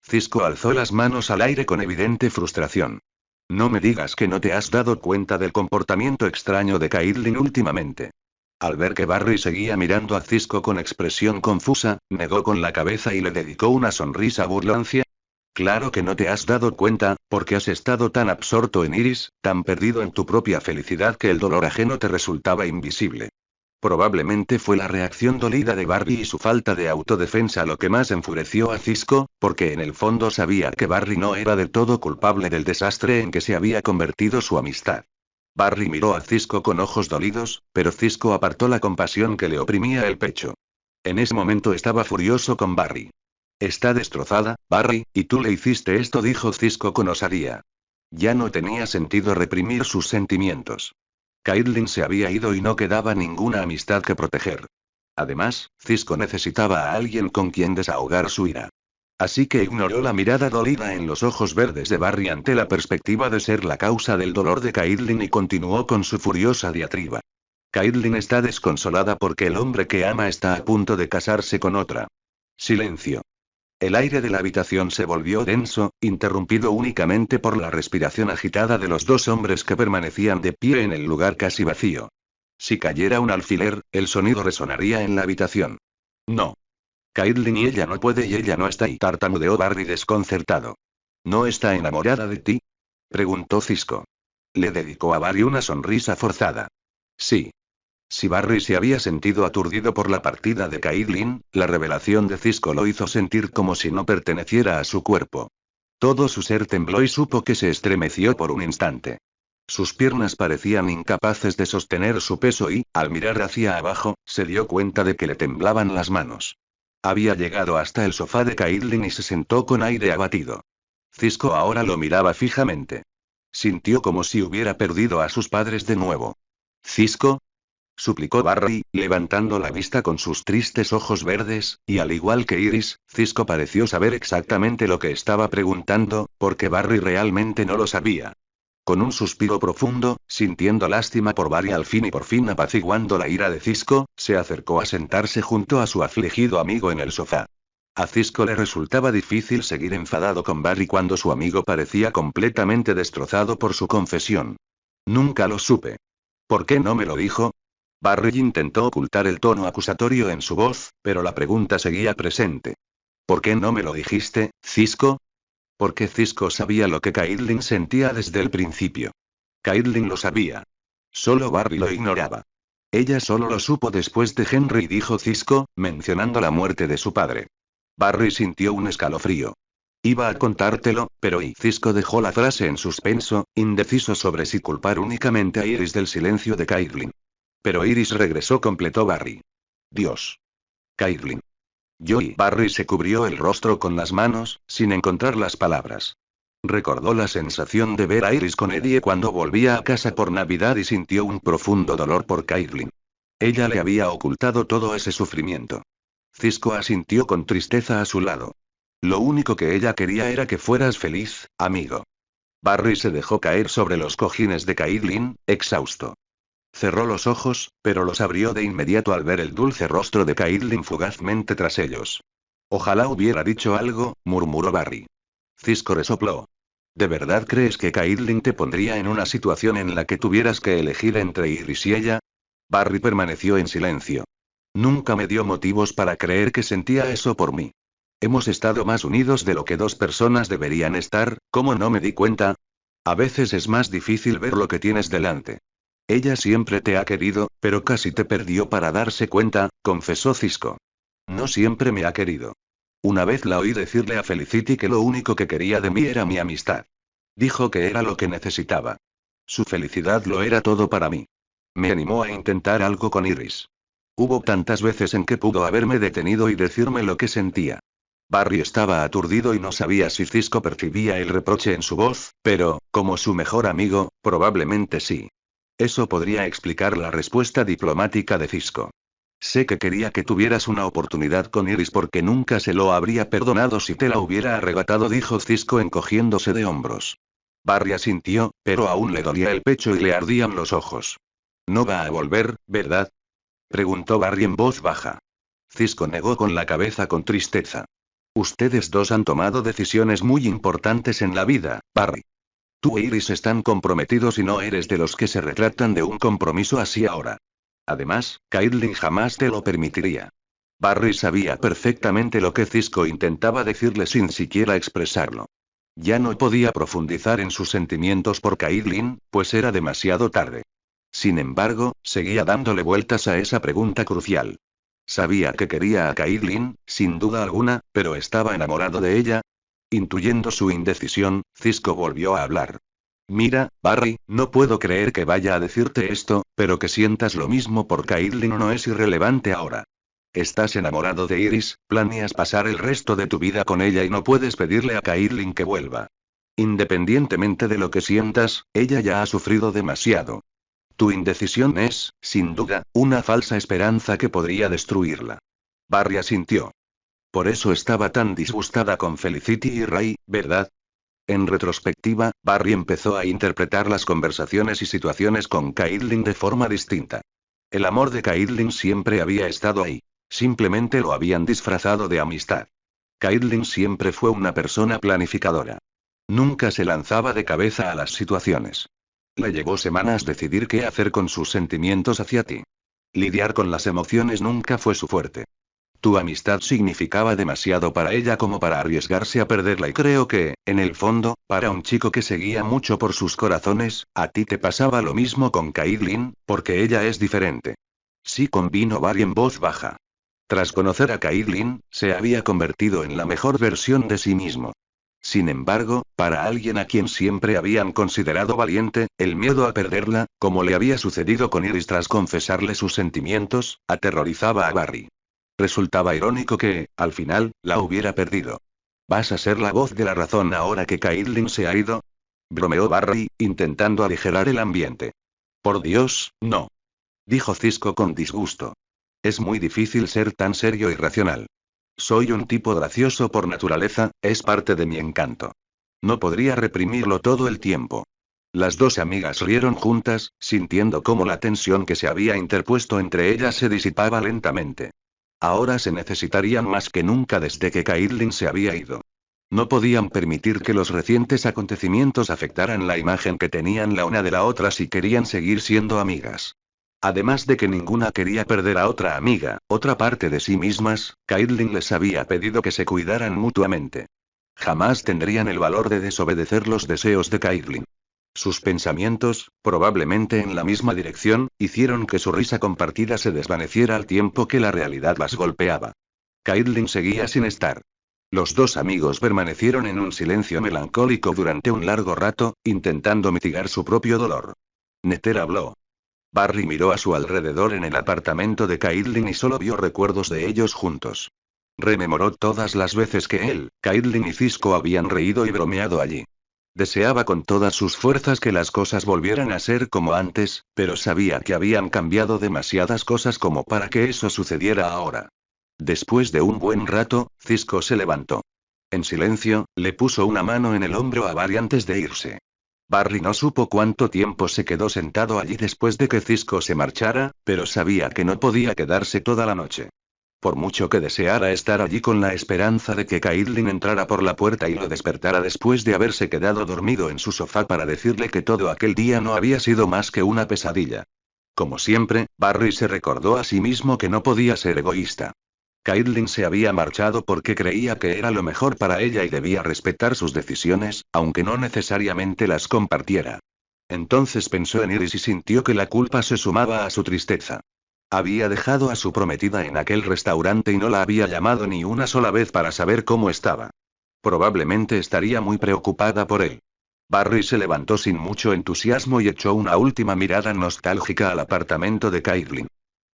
[SPEAKER 1] Cisco alzó las manos al aire con evidente frustración. «No me digas que no te has dado cuenta del comportamiento extraño de Caitlin últimamente». Al ver que Barry seguía mirando a Cisco con expresión confusa, negó con la cabeza y le dedicó una sonrisa burloncia. «Claro que no te has dado cuenta, porque has estado tan absorto en Iris, tan perdido en tu propia felicidad que el dolor ajeno te resultaba invisible». Probablemente fue la reacción dolida de Barry y su falta de autodefensa lo que más enfureció a Cisco, porque en el fondo sabía que Barry no era del todo culpable del desastre en que se había convertido su amistad. Barry miró a Cisco con ojos dolidos, pero Cisco apartó la compasión que le oprimía el pecho. En ese momento estaba furioso con Barry. «Está destrozada, Barry, y tú le hiciste esto», dijo Cisco con osadía. Ya no tenía sentido reprimir sus sentimientos. Caitlin se había ido y no quedaba ninguna amistad que proteger. Además, Cisco necesitaba a alguien con quien desahogar su ira. Así que ignoró la mirada dolida en los ojos verdes de Barry ante la perspectiva de ser la causa del dolor de Caitlin y continuó con su furiosa diatriba. «Caitlin está desconsolada porque el hombre que ama está a punto de casarse con otra». Silencio. El aire de la habitación se volvió denso, interrumpido únicamente por la respiración agitada de los dos hombres que permanecían de pie en el lugar casi vacío. Si cayera un alfiler, el sonido resonaría en la habitación. «No. Caitlin y ella no puede y ella no está ahí», tartamudeó Barry desconcertado. «¿No está enamorada de ti?», preguntó Cisco. Le dedicó a Barry una sonrisa forzada. «Sí. Si Barry se había sentido aturdido por la partida de Caitlyn, la revelación de Cisco lo hizo sentir como si no perteneciera a su cuerpo. Todo su ser tembló y supo que se estremeció por un instante. Sus piernas parecían incapaces de sostener su peso y, al mirar hacia abajo, se dio cuenta de que le temblaban las manos. Había llegado hasta el sofá de Caitlyn y se sentó con aire abatido. Cisco ahora lo miraba fijamente. Sintió como si hubiera perdido a sus padres de nuevo. ¿Cisco?, suplicó Barry, levantando la vista con sus tristes ojos verdes, y al igual que Iris, Cisco pareció saber exactamente lo que estaba preguntando, porque Barry realmente no lo sabía. Con un suspiro profundo, sintiendo lástima por Barry al fin y por fin apaciguando la ira de Cisco, se acercó a sentarse junto a su afligido amigo en el sofá. A Cisco le resultaba difícil seguir enfadado con Barry cuando su amigo parecía completamente destrozado por su confesión. Nunca lo supe. ¿Por qué no me lo dijo? Barry intentó ocultar el tono acusatorio en su voz, pero la pregunta seguía presente. ¿Por qué no me lo dijiste, Cisco? Porque Cisco sabía lo que Caitlyn sentía desde el principio. Caitlyn lo sabía. Solo Barry lo ignoraba. Ella solo lo supo después de Henry, dijo Cisco, mencionando la muerte de su padre. Barry sintió un escalofrío. Iba a contártelo, pero Cisco dejó la frase en suspenso, indeciso sobre si culpar únicamente a Iris del silencio de Caitlyn. Pero Iris regresó, completó Barry. Dios. Caitlyn. Barry se cubrió el rostro con las manos, sin encontrar las palabras. Recordó la sensación de ver a Iris con Eddie cuando volvía a casa por Navidad y sintió un profundo dolor por Caitlyn. Ella le había ocultado todo ese sufrimiento. Cisco asintió con tristeza a su lado. Lo único que ella quería era que fueras feliz, amigo. Barry se dejó caer sobre los cojines de Caitlyn, exhausto. Cerró los ojos, pero los abrió de inmediato al ver el dulce rostro de Caitlyn fugazmente tras ellos. Ojalá hubiera dicho algo, murmuró Barry. Cisco resopló. ¿De verdad crees que Caitlyn te pondría en una situación en la que tuvieras que elegir entre Iris y ella? Barry permaneció en silencio. Nunca me dio motivos para creer que sentía eso por mí. Hemos estado más unidos de lo que dos personas deberían estar, ¿cómo no me di cuenta? A veces es más difícil ver lo que tienes delante. Ella siempre te ha querido, pero casi te perdió para darse cuenta, confesó Cisco. No siempre me ha querido. Una vez la oí decirle a Felicity que lo único que quería de mí era mi amistad. Dijo que era lo que necesitaba. Su felicidad lo era todo para mí. Me animó a intentar algo con Iris. Hubo tantas veces en que pudo haberme detenido y decirme lo que sentía. Barry estaba aturdido y no sabía si Cisco percibía el reproche en su voz, pero, como su mejor amigo, probablemente sí. Eso podría explicar la respuesta diplomática de Cisco. Sé que quería que tuvieras una oportunidad con Iris porque nunca se lo habría perdonado si te la hubiera arrebatado, dijo Cisco encogiéndose de hombros. Barry asintió, pero aún le dolía el pecho y le ardían los ojos. ¿No va a volver, verdad?, preguntó Barry en voz baja. Cisco negó con la cabeza con tristeza. Ustedes dos han tomado decisiones muy importantes en la vida, Barry. Tú e Iris están comprometidos y no eres de los que se retractan de un compromiso así ahora. Además, Caitlyn jamás te lo permitiría. Barry sabía perfectamente lo que Cisco intentaba decirle sin siquiera expresarlo. Ya no podía profundizar en sus sentimientos por Caitlyn, pues era demasiado tarde. Sin embargo, seguía dándole vueltas a esa pregunta crucial. Sabía que quería a Caitlyn, sin duda alguna, pero ¿estaba enamorado de ella? Intuyendo su indecisión, Cisco volvió a hablar. Mira, Barry, no puedo creer que vaya a decirte esto, pero que sientas lo mismo por Caitlyn no es irrelevante ahora. Estás enamorado de Iris, planeas pasar el resto de tu vida con ella y no puedes pedirle a Caitlyn que vuelva. Independientemente de lo que sientas, ella ya ha sufrido demasiado. Tu indecisión es, sin duda, una falsa esperanza que podría destruirla. Barry asintió. Por eso estaba tan disgustada con Felicity y Ray, ¿verdad? En retrospectiva, Barry empezó a interpretar las conversaciones y situaciones con Caitlyn de forma distinta. El amor de Caitlyn siempre había estado ahí. Simplemente lo habían disfrazado de amistad. Caitlyn siempre fue una persona planificadora. Nunca se lanzaba de cabeza a las situaciones. Le llevó semanas decidir qué hacer con sus sentimientos hacia ti. Lidiar con las emociones nunca fue su fuerte. Tu amistad significaba demasiado para ella como para arriesgarse a perderla y creo que, en el fondo, para un chico que seguía mucho por sus corazones, a ti te pasaba lo mismo con Caitlyn, porque ella es diferente. Sí, convino Barry en voz baja. Tras conocer a Caitlyn, se había convertido en la mejor versión de sí mismo. Sin embargo, para alguien a quien siempre habían considerado valiente, el miedo a perderla, como le había sucedido con Iris tras confesarle sus sentimientos, aterrorizaba a Barry. Resultaba irónico que, al final, la hubiera perdido. ¿Vas a ser la voz de la razón ahora que Caitlyn se ha ido? Bromeó Barry, intentando aligerar el ambiente. Por Dios, no. Dijo Cisco con disgusto. Es muy difícil ser tan serio y racional. Soy un tipo gracioso por naturaleza, es parte de mi encanto. No podría reprimirlo todo el tiempo. Las dos amigas rieron juntas, sintiendo cómo la tensión que se había interpuesto entre ellas se disipaba lentamente. Ahora se necesitarían más que nunca desde que Caitlyn se había ido. No podían permitir que los recientes acontecimientos afectaran la imagen que tenían la una de la otra si querían seguir siendo amigas. Además de que ninguna quería perder a otra amiga, otra parte de sí mismas, Caitlyn les había pedido que se cuidaran mutuamente. Jamás tendrían el valor de desobedecer los deseos de Caitlyn. Sus pensamientos, probablemente en la misma dirección, hicieron que su risa compartida se desvaneciera al tiempo que la realidad las golpeaba. Caitlyn seguía sin estar. Los dos amigos permanecieron en un silencio melancólico durante un largo rato, intentando mitigar su propio dolor. Nether habló. Barry miró a su alrededor en el apartamento de Caitlyn y solo vio recuerdos de ellos juntos. Rememoró todas las veces que él, Caitlyn y Cisco habían reído y bromeado allí. Deseaba con todas sus fuerzas que las cosas volvieran a ser como antes, pero sabía que habían cambiado demasiadas cosas como para que eso sucediera ahora. Después de un buen rato, Cisco se levantó. En silencio, le puso una mano en el hombro a Barry antes de irse. Barry no supo cuánto tiempo se quedó sentado allí después de que Cisco se marchara, pero sabía que no podía quedarse toda la noche. Por mucho que deseara estar allí con la esperanza de que Caitlyn entrara por la puerta y lo despertara después de haberse quedado dormido en su sofá para decirle que todo aquel día no había sido más que una pesadilla. Como siempre, Barry se recordó a sí mismo que no podía ser egoísta. Caitlyn se había marchado porque creía que era lo mejor para ella y debía respetar sus decisiones, aunque no necesariamente las compartiera. Entonces pensó en Iris y sintió que la culpa se sumaba a su tristeza. Había dejado a su prometida en aquel restaurante y no la había llamado ni una sola vez para saber cómo estaba. Probablemente estaría muy preocupada por él. Barry se levantó sin mucho entusiasmo y echó una última mirada nostálgica al apartamento de Caitlyn.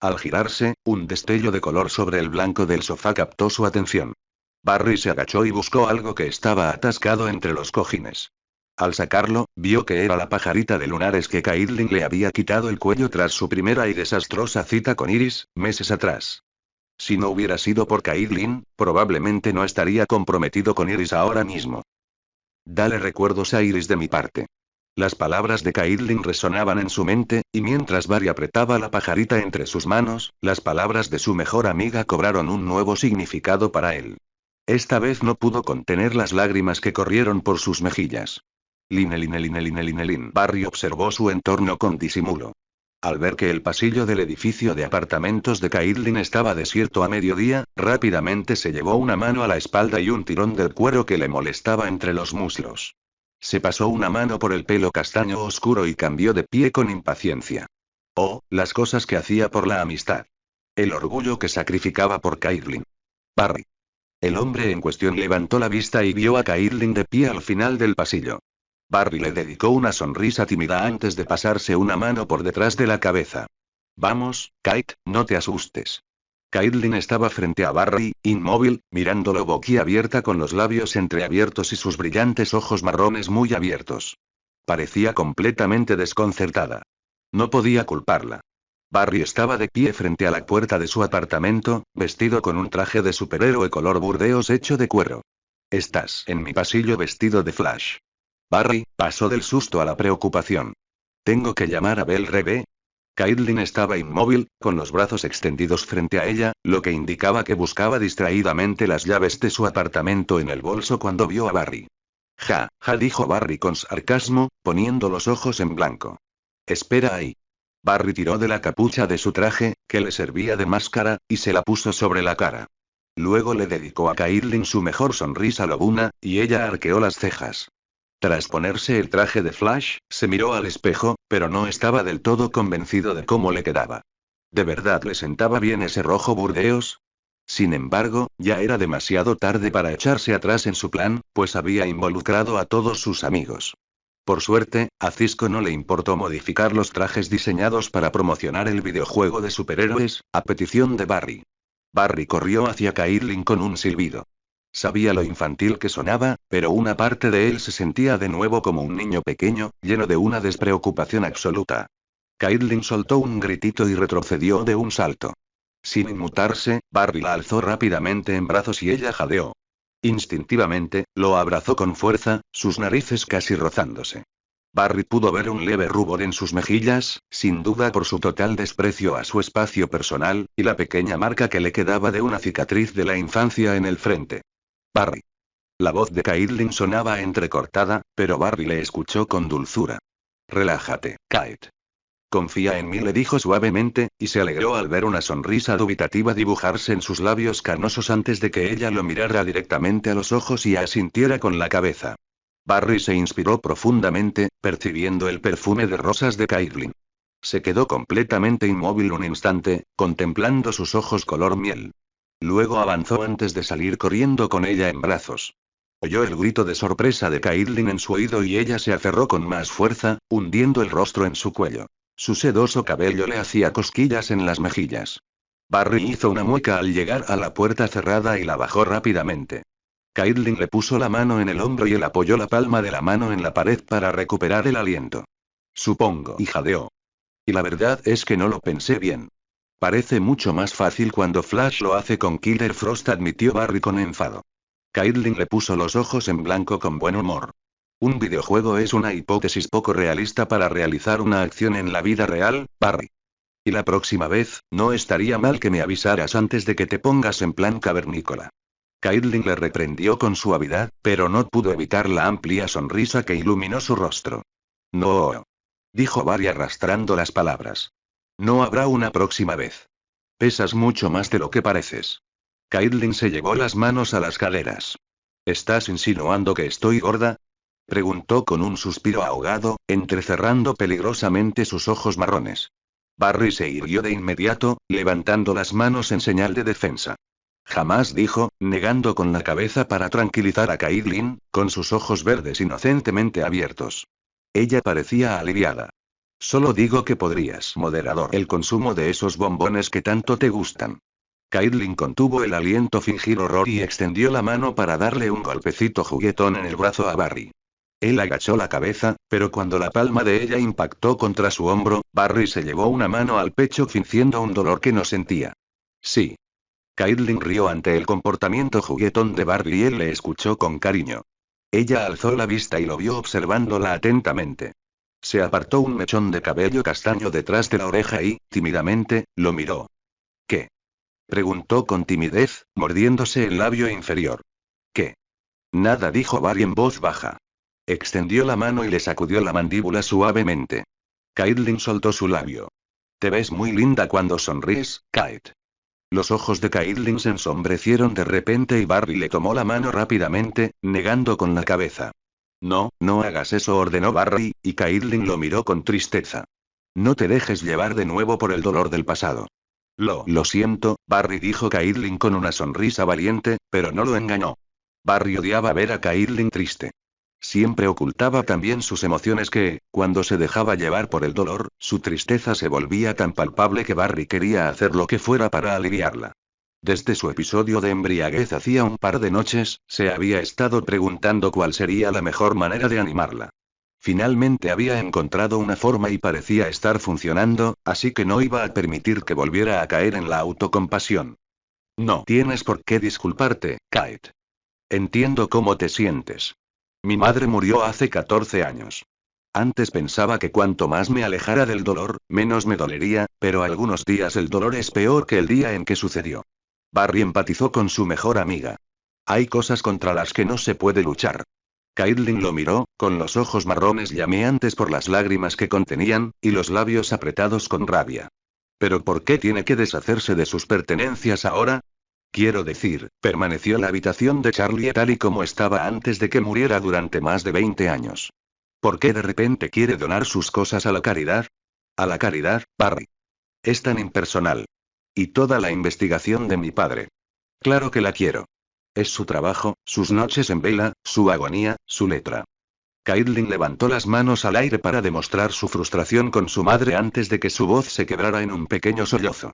[SPEAKER 1] Al girarse, un destello de color sobre el blanco del sofá captó su atención. Barry se agachó y buscó algo que estaba atascado entre los cojines. Al sacarlo, vio que era la pajarita de lunares que Caitlyn le había quitado el cuello tras su primera y desastrosa cita con Iris, meses atrás. Si no hubiera sido por Caitlyn, probablemente no estaría comprometido con Iris ahora mismo. Dale recuerdos a Iris de mi parte. Las palabras de Caitlyn resonaban en su mente, y mientras Barry apretaba la pajarita entre sus manos, las palabras de su mejor amiga cobraron un nuevo significado para él. Esta vez no pudo contener las lágrimas que corrieron por sus mejillas. Lin. Barry observó su entorno con disimulo. Al ver que el pasillo del edificio de apartamentos de Caitlyn estaba desierto a mediodía, rápidamente se llevó una mano a la espalda y un tirón del cuero que le molestaba entre los muslos. Se pasó una mano por el pelo castaño oscuro y cambió de pie con impaciencia. Oh, las cosas que hacía por la amistad. El orgullo que sacrificaba por Caitlyn. Barry. El hombre en cuestión levantó la vista y vio a Caitlyn de pie al final del pasillo. Barry le dedicó una sonrisa tímida antes de pasarse una mano por detrás de la cabeza. Vamos, Kate, no te asustes. Caitlyn estaba frente a Barry, inmóvil, mirándolo boquiabierta con los labios entreabiertos y sus brillantes ojos marrones muy abiertos. Parecía completamente desconcertada. No podía culparla. Barry estaba de pie frente a la puerta de su apartamento, vestido con un traje de superhéroe color burdeos hecho de cuero. Estás en mi pasillo vestido de Flash. Barry pasó del susto a la preocupación. ¿Tengo que llamar a Belle Reve? Caitlyn estaba inmóvil, con los brazos extendidos frente a ella, lo que indicaba que buscaba distraídamente las llaves de su apartamento en el bolso cuando vio a Barry. Ja, dijo Barry con sarcasmo, poniendo los ojos en blanco. Espera ahí. Barry tiró de la capucha de su traje, que le servía de máscara, y se la puso sobre la cara. Luego le dedicó a Caitlyn su mejor sonrisa lobuna, y ella arqueó las cejas. Tras ponerse el traje de Flash, se miró al espejo, pero no estaba del todo convencido de cómo le quedaba. ¿De verdad le sentaba bien ese rojo burdeos? Sin embargo, ya era demasiado tarde para echarse atrás en su plan, pues había involucrado a todos sus amigos. Por suerte, a Cisco no le importó modificar los trajes diseñados para promocionar el videojuego de superhéroes, a petición de Barry. Barry corrió hacia Caitlin con un silbido. Sabía lo infantil que sonaba, pero una parte de él se sentía de nuevo como un niño pequeño, lleno de una despreocupación absoluta. Caitlin soltó un gritito y retrocedió de un salto. Sin inmutarse, Barry la alzó rápidamente en brazos y ella jadeó. Instintivamente, lo abrazó con fuerza, sus narices casi rozándose. Barry pudo ver un leve rubor en sus mejillas, sin duda por su total desprecio a su espacio personal, y la pequeña marca que le quedaba de una cicatriz de la infancia en el frente. Barry. La voz de Caitlin sonaba entrecortada, pero Barry le escuchó con dulzura. Relájate, Kate. Confía en mí, le dijo suavemente, y se alegró al ver una sonrisa dubitativa dibujarse en sus labios carnosos antes de que ella lo mirara directamente a los ojos y asintiera con la cabeza. Barry se inspiró profundamente, percibiendo el perfume de rosas de Caitlin. Se quedó completamente inmóvil un instante, contemplando sus ojos color miel. Luego avanzó antes de salir corriendo con ella en brazos. Oyó el grito de sorpresa de Caitlin en su oído y ella se aferró con más fuerza, hundiendo el rostro en su cuello. Su sedoso cabello le hacía cosquillas en las mejillas. Barry hizo una mueca al llegar a la puerta cerrada y la bajó rápidamente. Caitlin le puso la mano en el hombro y él apoyó la palma de la mano en la pared para recuperar el aliento. Supongo, y jadeó. Y la verdad es que no lo pensé bien. Parece mucho más fácil cuando Flash lo hace con Killer Frost, admitió Barry con enfado. Caitlin le puso los ojos en blanco con buen humor. Un videojuego es una hipótesis poco realista para realizar una acción en la vida real, Barry. Y la próxima vez, no estaría mal que me avisaras antes de que te pongas en plan cavernícola. Caitlin le reprendió con suavidad, pero no pudo evitar la amplia sonrisa que iluminó su rostro. No, dijo Barry arrastrando las palabras. No habrá una próxima vez. Pesas mucho más de lo que pareces. Caitlin se llevó las manos a las caderas. ¿Estás insinuando que estoy gorda? Preguntó con un suspiro ahogado, entrecerrando peligrosamente sus ojos marrones. Barry se irguió de inmediato, levantando las manos en señal de defensa. Jamás, dijo, negando con la cabeza para tranquilizar a Caitlin, con sus ojos verdes inocentemente abiertos. Ella parecía aliviada. Solo digo que podrías moderar el consumo de esos bombones que tanto te gustan. Caitlin contuvo el aliento, fingir horror y extendió la mano para darle un golpecito juguetón en el brazo a Barry. Él agachó la cabeza, pero cuando la palma de ella impactó contra su hombro, Barry se llevó una mano al pecho fingiendo un dolor que no sentía. Sí. Caitlin rió ante el comportamiento juguetón de Barry y él le escuchó con cariño. Ella alzó la vista y lo vio observándola atentamente. Se apartó un mechón de cabello castaño detrás de la oreja y, tímidamente, lo miró. ¿Qué? Preguntó con timidez, mordiéndose el labio inferior. ¿Qué? Nada, dijo Barry en voz baja. Extendió la mano y le sacudió la mandíbula suavemente. Caitlin soltó su labio. Te ves muy linda cuando sonríes, Kate. Los ojos de Caitlin se ensombrecieron de repente y Barry le tomó la mano rápidamente, negando con la cabeza. No, no hagas eso, ordenó Barry, y Caitlin lo miró con tristeza. No te dejes llevar de nuevo por el dolor del pasado. Lo siento, Barry, dijo Caitlin con una sonrisa valiente, pero no lo engañó. Barry odiaba ver a Caitlin triste. Siempre ocultaba también sus emociones que, cuando se dejaba llevar por el dolor, su tristeza se volvía tan palpable que Barry quería hacer lo que fuera para aliviarla. Desde su episodio de embriaguez hacía un par de noches, se había estado preguntando cuál sería la mejor manera de animarla. Finalmente había encontrado una forma y parecía estar funcionando, así que no iba a permitir que volviera a caer en la autocompasión. No tienes por qué disculparte, Kate. Entiendo cómo te sientes. Mi madre murió hace 14 años. Antes pensaba que cuanto más me alejara del dolor, menos me dolería, pero algunos días el dolor es peor que el día en que sucedió. Barry empatizó con su mejor amiga. Hay cosas contra las que no se puede luchar. Caitlin lo miró, con los ojos marrones llameantes por las lágrimas que contenían, y los labios apretados con rabia. ¿Pero por qué tiene que deshacerse de sus pertenencias ahora? Quiero decir, permaneció la habitación de Charlie tal y como estaba antes de que muriera durante más de 20 años. ¿Por qué de repente quiere donar sus cosas a la caridad? ¿A la caridad, Barry? Es tan impersonal. Y toda la investigación de mi padre. Claro que la quiero. Es su trabajo, sus noches en vela, su agonía, su letra. Caitlin levantó las manos al aire para demostrar su frustración con su madre antes de que su voz se quebrara en un pequeño sollozo.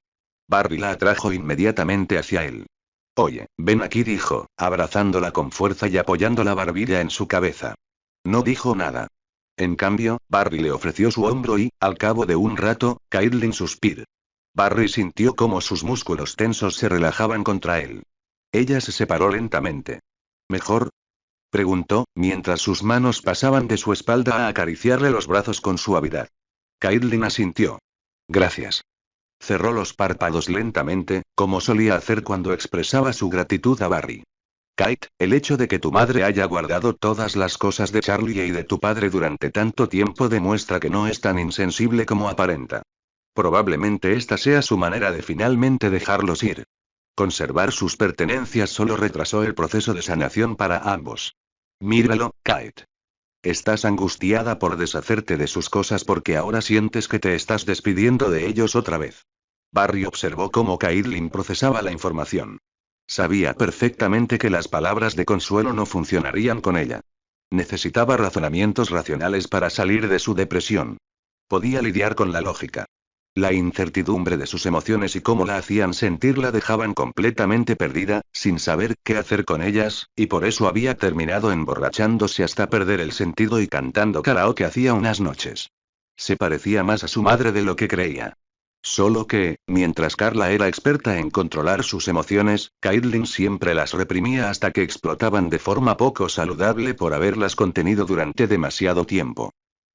[SPEAKER 1] Barry la atrajo inmediatamente hacia él. Oye, ven aquí, dijo, abrazándola con fuerza y apoyando la barbilla en su cabeza. No dijo nada. En cambio, Barry le ofreció su hombro y, al cabo de un rato, Caitlin suspiró. Barry sintió cómo sus músculos tensos se relajaban contra él. Ella se separó lentamente. ¿Mejor? Preguntó, mientras sus manos pasaban de su espalda a acariciarle los brazos con suavidad. Caitlin asintió. Gracias. Cerró los párpados lentamente, como solía hacer cuando expresaba su gratitud a Barry. Kate, el hecho de que tu madre haya guardado todas las cosas de Charlie y de tu padre durante tanto tiempo demuestra que no es tan insensible como aparenta. Probablemente esta sea su manera de finalmente dejarlos ir. Conservar sus pertenencias solo retrasó el proceso de sanación para ambos. Míralo, Kate. Estás angustiada por deshacerte de sus cosas porque ahora sientes que te estás despidiendo de ellos otra vez. Barry observó cómo Caitlin procesaba la información. Sabía perfectamente que las palabras de consuelo no funcionarían con ella. Necesitaba razonamientos racionales para salir de su depresión. Podía lidiar con la lógica. La incertidumbre de sus emociones y cómo la hacían sentir la dejaban completamente perdida, sin saber qué hacer con ellas, y por eso había terminado emborrachándose hasta perder el sentido y cantando karaoke hacía unas noches. Se parecía más a su madre de lo que creía. Solo que, mientras Carla era experta en controlar sus emociones, Caitlin siempre las reprimía hasta que explotaban de forma poco saludable por haberlas contenido durante demasiado tiempo.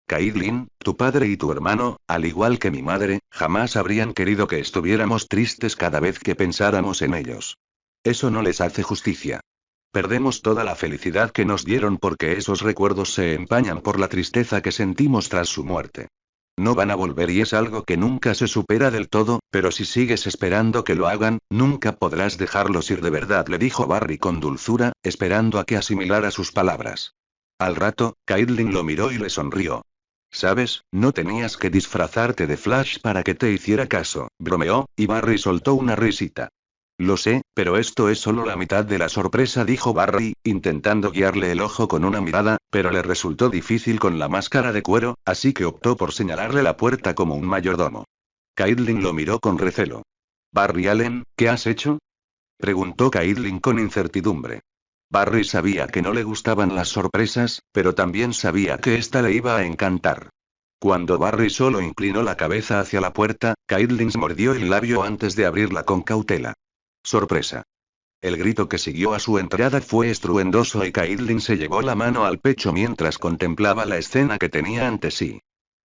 [SPEAKER 1] Caitlin, tu padre y tu hermano, al igual que mi madre, jamás habrían querido que estuviéramos tristes cada vez que pensáramos en ellos. Eso no les hace justicia. Perdemos toda la felicidad que nos dieron porque esos recuerdos se empañan por la tristeza que sentimos tras su muerte. No van a volver y es algo que nunca se supera del todo, pero si sigues esperando que lo hagan, nunca podrás dejarlos ir de verdad, le dijo Barry con dulzura, esperando a que asimilara sus palabras. Al rato, Caitlin lo miró y le sonrió. ¿Sabes? No tenías que disfrazarte de Flash para que te hiciera caso, bromeó, y Barry soltó una risita. Lo sé, pero esto es solo la mitad de la sorpresa, dijo Barry, intentando guiarle el ojo con una mirada, pero le resultó difícil con la máscara de cuero, así que optó por señalarle la puerta como un mayordomo. Caitlin lo miró con recelo. Barry Allen, ¿qué has hecho? Preguntó Caitlin con incertidumbre. Barry sabía que no le gustaban las sorpresas, pero también sabía que esta le iba a encantar. Cuando Barry solo inclinó la cabeza hacia la puerta, Caitlin mordió el labio antes de abrirla con cautela. Sorpresa. El grito que siguió a su entrada fue estruendoso y Caitlin se llevó la mano al pecho mientras contemplaba la escena que tenía ante sí.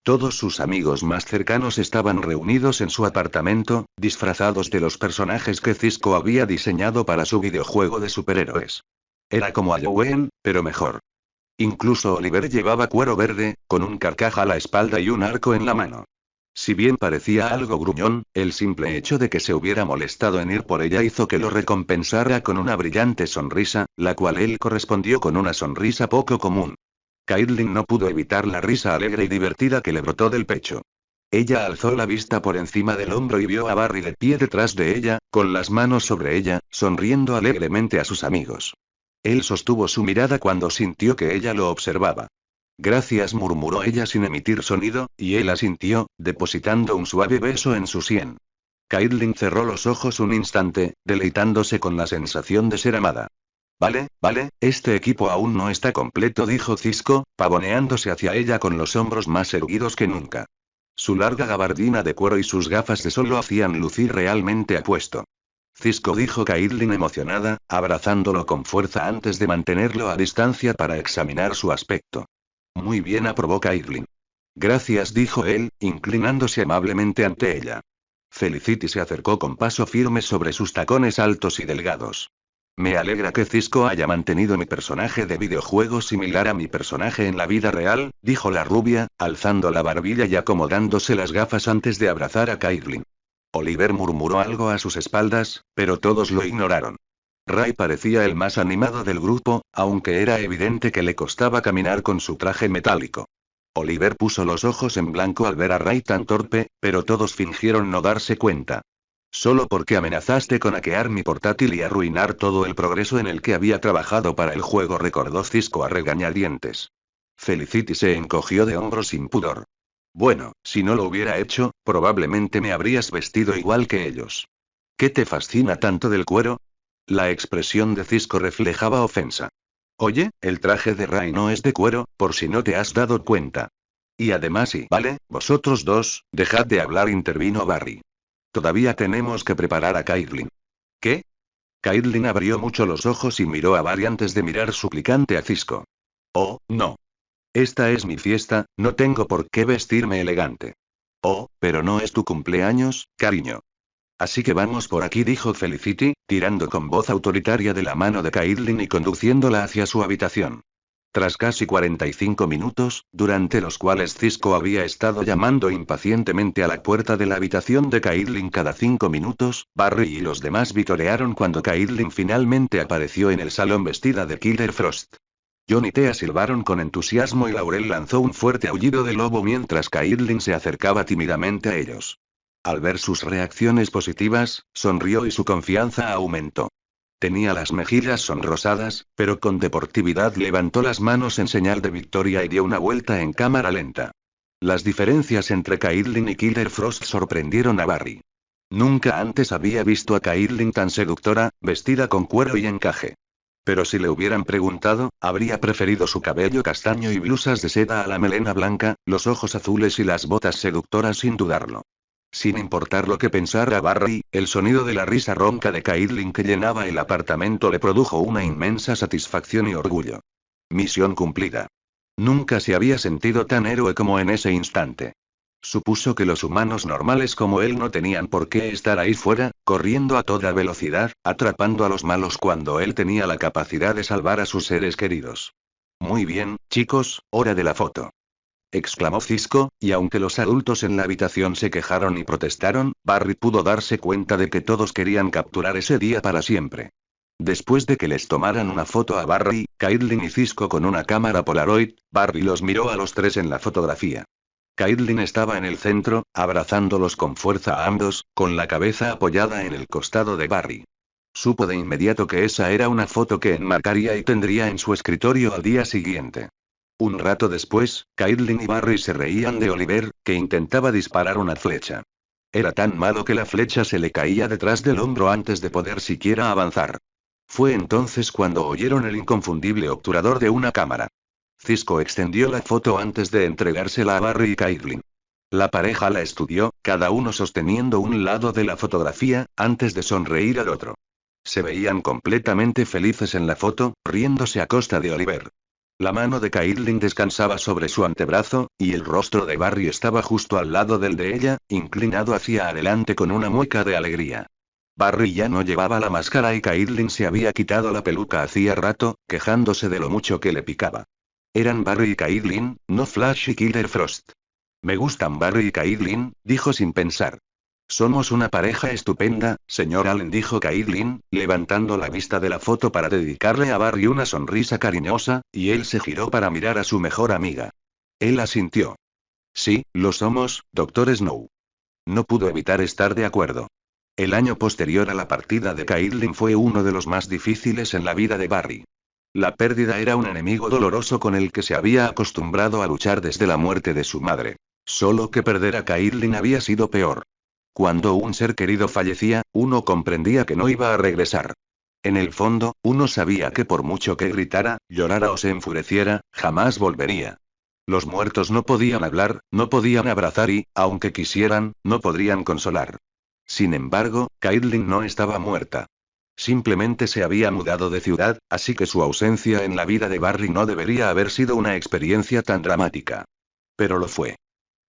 [SPEAKER 1] Todos sus amigos más cercanos estaban reunidos en su apartamento, disfrazados de los personajes que Cisco había diseñado para su videojuego de superhéroes. Era como Halloween, pero mejor. Incluso Oliver llevaba cuero verde, con un carcaj a la espalda y un arco en la mano. Si bien parecía algo gruñón, el simple hecho de que se hubiera molestado en ir por ella hizo que lo recompensara con una brillante sonrisa, la cual él correspondió con una sonrisa poco común. Caitlin no pudo evitar la risa alegre y divertida que le brotó del pecho. Ella alzó la vista por encima del hombro y vio a Barry de pie detrás de ella, con las manos sobre ella, sonriendo alegremente a sus amigos. Él sostuvo su mirada cuando sintió que ella lo observaba. Gracias, murmuró ella sin emitir sonido, y él asintió, depositando un suave beso en su sien. Caitlin cerró los ojos un instante, deleitándose con la sensación de ser amada. Vale, este equipo aún no está completo, dijo Cisco, pavoneándose hacia ella con los hombros más erguidos que nunca. Su larga gabardina de cuero y sus gafas de sol lo hacían lucir realmente apuesto. Cisco, dijo Caitlin emocionada, abrazándolo con fuerza antes de mantenerlo a distancia para examinar su aspecto. Muy bien, aprobó Caitlin. Gracias, dijo él, inclinándose amablemente ante ella. Felicity se acercó con paso firme sobre sus tacones altos y delgados. Me alegra que Cisco haya mantenido mi personaje de videojuego similar a mi personaje en la vida real, dijo la rubia, alzando la barbilla y acomodándose las gafas antes de abrazar a Caitlin. Oliver murmuró algo a sus espaldas, pero todos lo ignoraron. Ray parecía el más animado del grupo, aunque era evidente que le costaba caminar con su traje metálico. Oliver puso los ojos en blanco al ver a Ray tan torpe, pero todos fingieron no darse cuenta. Solo porque amenazaste con hackear mi portátil y arruinar todo el progreso en el que había trabajado para el juego, recordó Cisco a regañadientes. Felicity se encogió de hombros sin pudor. Bueno, si no lo hubiera hecho, probablemente me habrías vestido igual que ellos. ¿Qué te fascina tanto del cuero? La expresión de Cisco reflejaba ofensa. Oye, el traje de Ray no es de cuero, por si no te has dado cuenta. Y además vale, vosotros dos, dejad de hablar, intervino Barry. Todavía tenemos que preparar a Caitlin. ¿Qué? Caitlin abrió mucho los ojos y miró a Barry antes de mirar suplicante a Cisco. Oh, no. Esta es mi fiesta, no tengo por qué vestirme elegante. Oh, pero no es tu cumpleaños, cariño. Así que vamos por aquí, dijo Felicity, tirando con voz autoritaria de la mano de Caitlin y conduciéndola hacia su habitación. Tras casi 45 minutos, durante los cuales Cisco había estado llamando impacientemente a la puerta de la habitación de Caitlin cada 5 minutos, Barry y los demás vitorearon cuando Caitlin finalmente apareció en el salón vestida de Killer Frost. John y Thea silbaron con entusiasmo y Laurel lanzó un fuerte aullido de lobo mientras Caitlin se acercaba tímidamente a ellos. Al ver sus reacciones positivas, sonrió y su confianza aumentó. Tenía las mejillas sonrosadas, pero con deportividad levantó las manos en señal de victoria y dio una vuelta en cámara lenta. Las diferencias entre Caitlin y Killer Frost sorprendieron a Barry. Nunca antes había visto a Caitlin tan seductora, vestida con cuero y encaje. Pero si le hubieran preguntado, habría preferido su cabello castaño y blusas de seda a la melena blanca, los ojos azules y las botas seductoras sin dudarlo. Sin importar lo que pensara Barry, el sonido de la risa ronca de Caitlin que llenaba el apartamento le produjo una inmensa satisfacción y orgullo. Misión cumplida. Nunca se había sentido tan héroe como en ese instante. Supuso que los humanos normales como él no tenían por qué estar ahí fuera, corriendo a toda velocidad, atrapando a los malos cuando él tenía la capacidad de salvar a sus seres queridos. Muy bien, chicos, hora de la foto. Exclamó Cisco, y aunque los adultos en la habitación se quejaron y protestaron, Barry pudo darse cuenta de que todos querían capturar ese día para siempre. Después de que les tomaran una foto a Barry, Caitlin y Cisco con una cámara Polaroid, Barry los miró a los tres en la fotografía. Caitlin estaba en el centro, abrazándolos con fuerza a ambos, con la cabeza apoyada en el costado de Barry. Supo de inmediato que esa era una foto que enmarcaría y tendría en su escritorio al día siguiente. Un rato después, Caitlin y Barry se reían de Oliver, que intentaba disparar una flecha. Era tan malo que la flecha se le caía detrás del hombro antes de poder siquiera avanzar. Fue entonces cuando oyeron el inconfundible obturador de una cámara. Cisco extendió la foto antes de entregársela a Barry y Caitlin. La pareja la estudió, cada uno sosteniendo un lado de la fotografía, antes de sonreír al otro. Se veían completamente felices en la foto, riéndose a costa de Oliver. La mano de Caitlin descansaba sobre su antebrazo, y el rostro de Barry estaba justo al lado del de ella, inclinado hacia adelante con una mueca de alegría. Barry ya no llevaba la máscara y Caitlin se había quitado la peluca hacía rato, quejándose de lo mucho que le picaba. Eran Barry y Caitlin, no Flash y Killer Frost. Me gustan Barry y Caitlin, dijo sin pensar. Somos una pareja estupenda, señor Allen, dijo Caitlin, levantando la vista de la foto para dedicarle a Barry una sonrisa cariñosa, y él se giró para mirar a su mejor amiga. Él asintió. Sí, lo somos, Dr. Snow. No pudo evitar estar de acuerdo. El año posterior a la partida de Caitlin fue uno de los más difíciles en la vida de Barry. La pérdida era un enemigo doloroso con el que se había acostumbrado a luchar desde la muerte de su madre. Solo que perder a Caitlin había sido peor. Cuando un ser querido fallecía, uno comprendía que no iba a regresar. En el fondo, uno sabía que por mucho que gritara, llorara o se enfureciera, jamás volvería. Los muertos no podían hablar, no podían abrazar y, aunque quisieran, no podrían consolar. Sin embargo, Caitlin no estaba muerta. Simplemente se había mudado de ciudad, así que su ausencia en la vida de Barry no debería haber sido una experiencia tan dramática. Pero lo fue.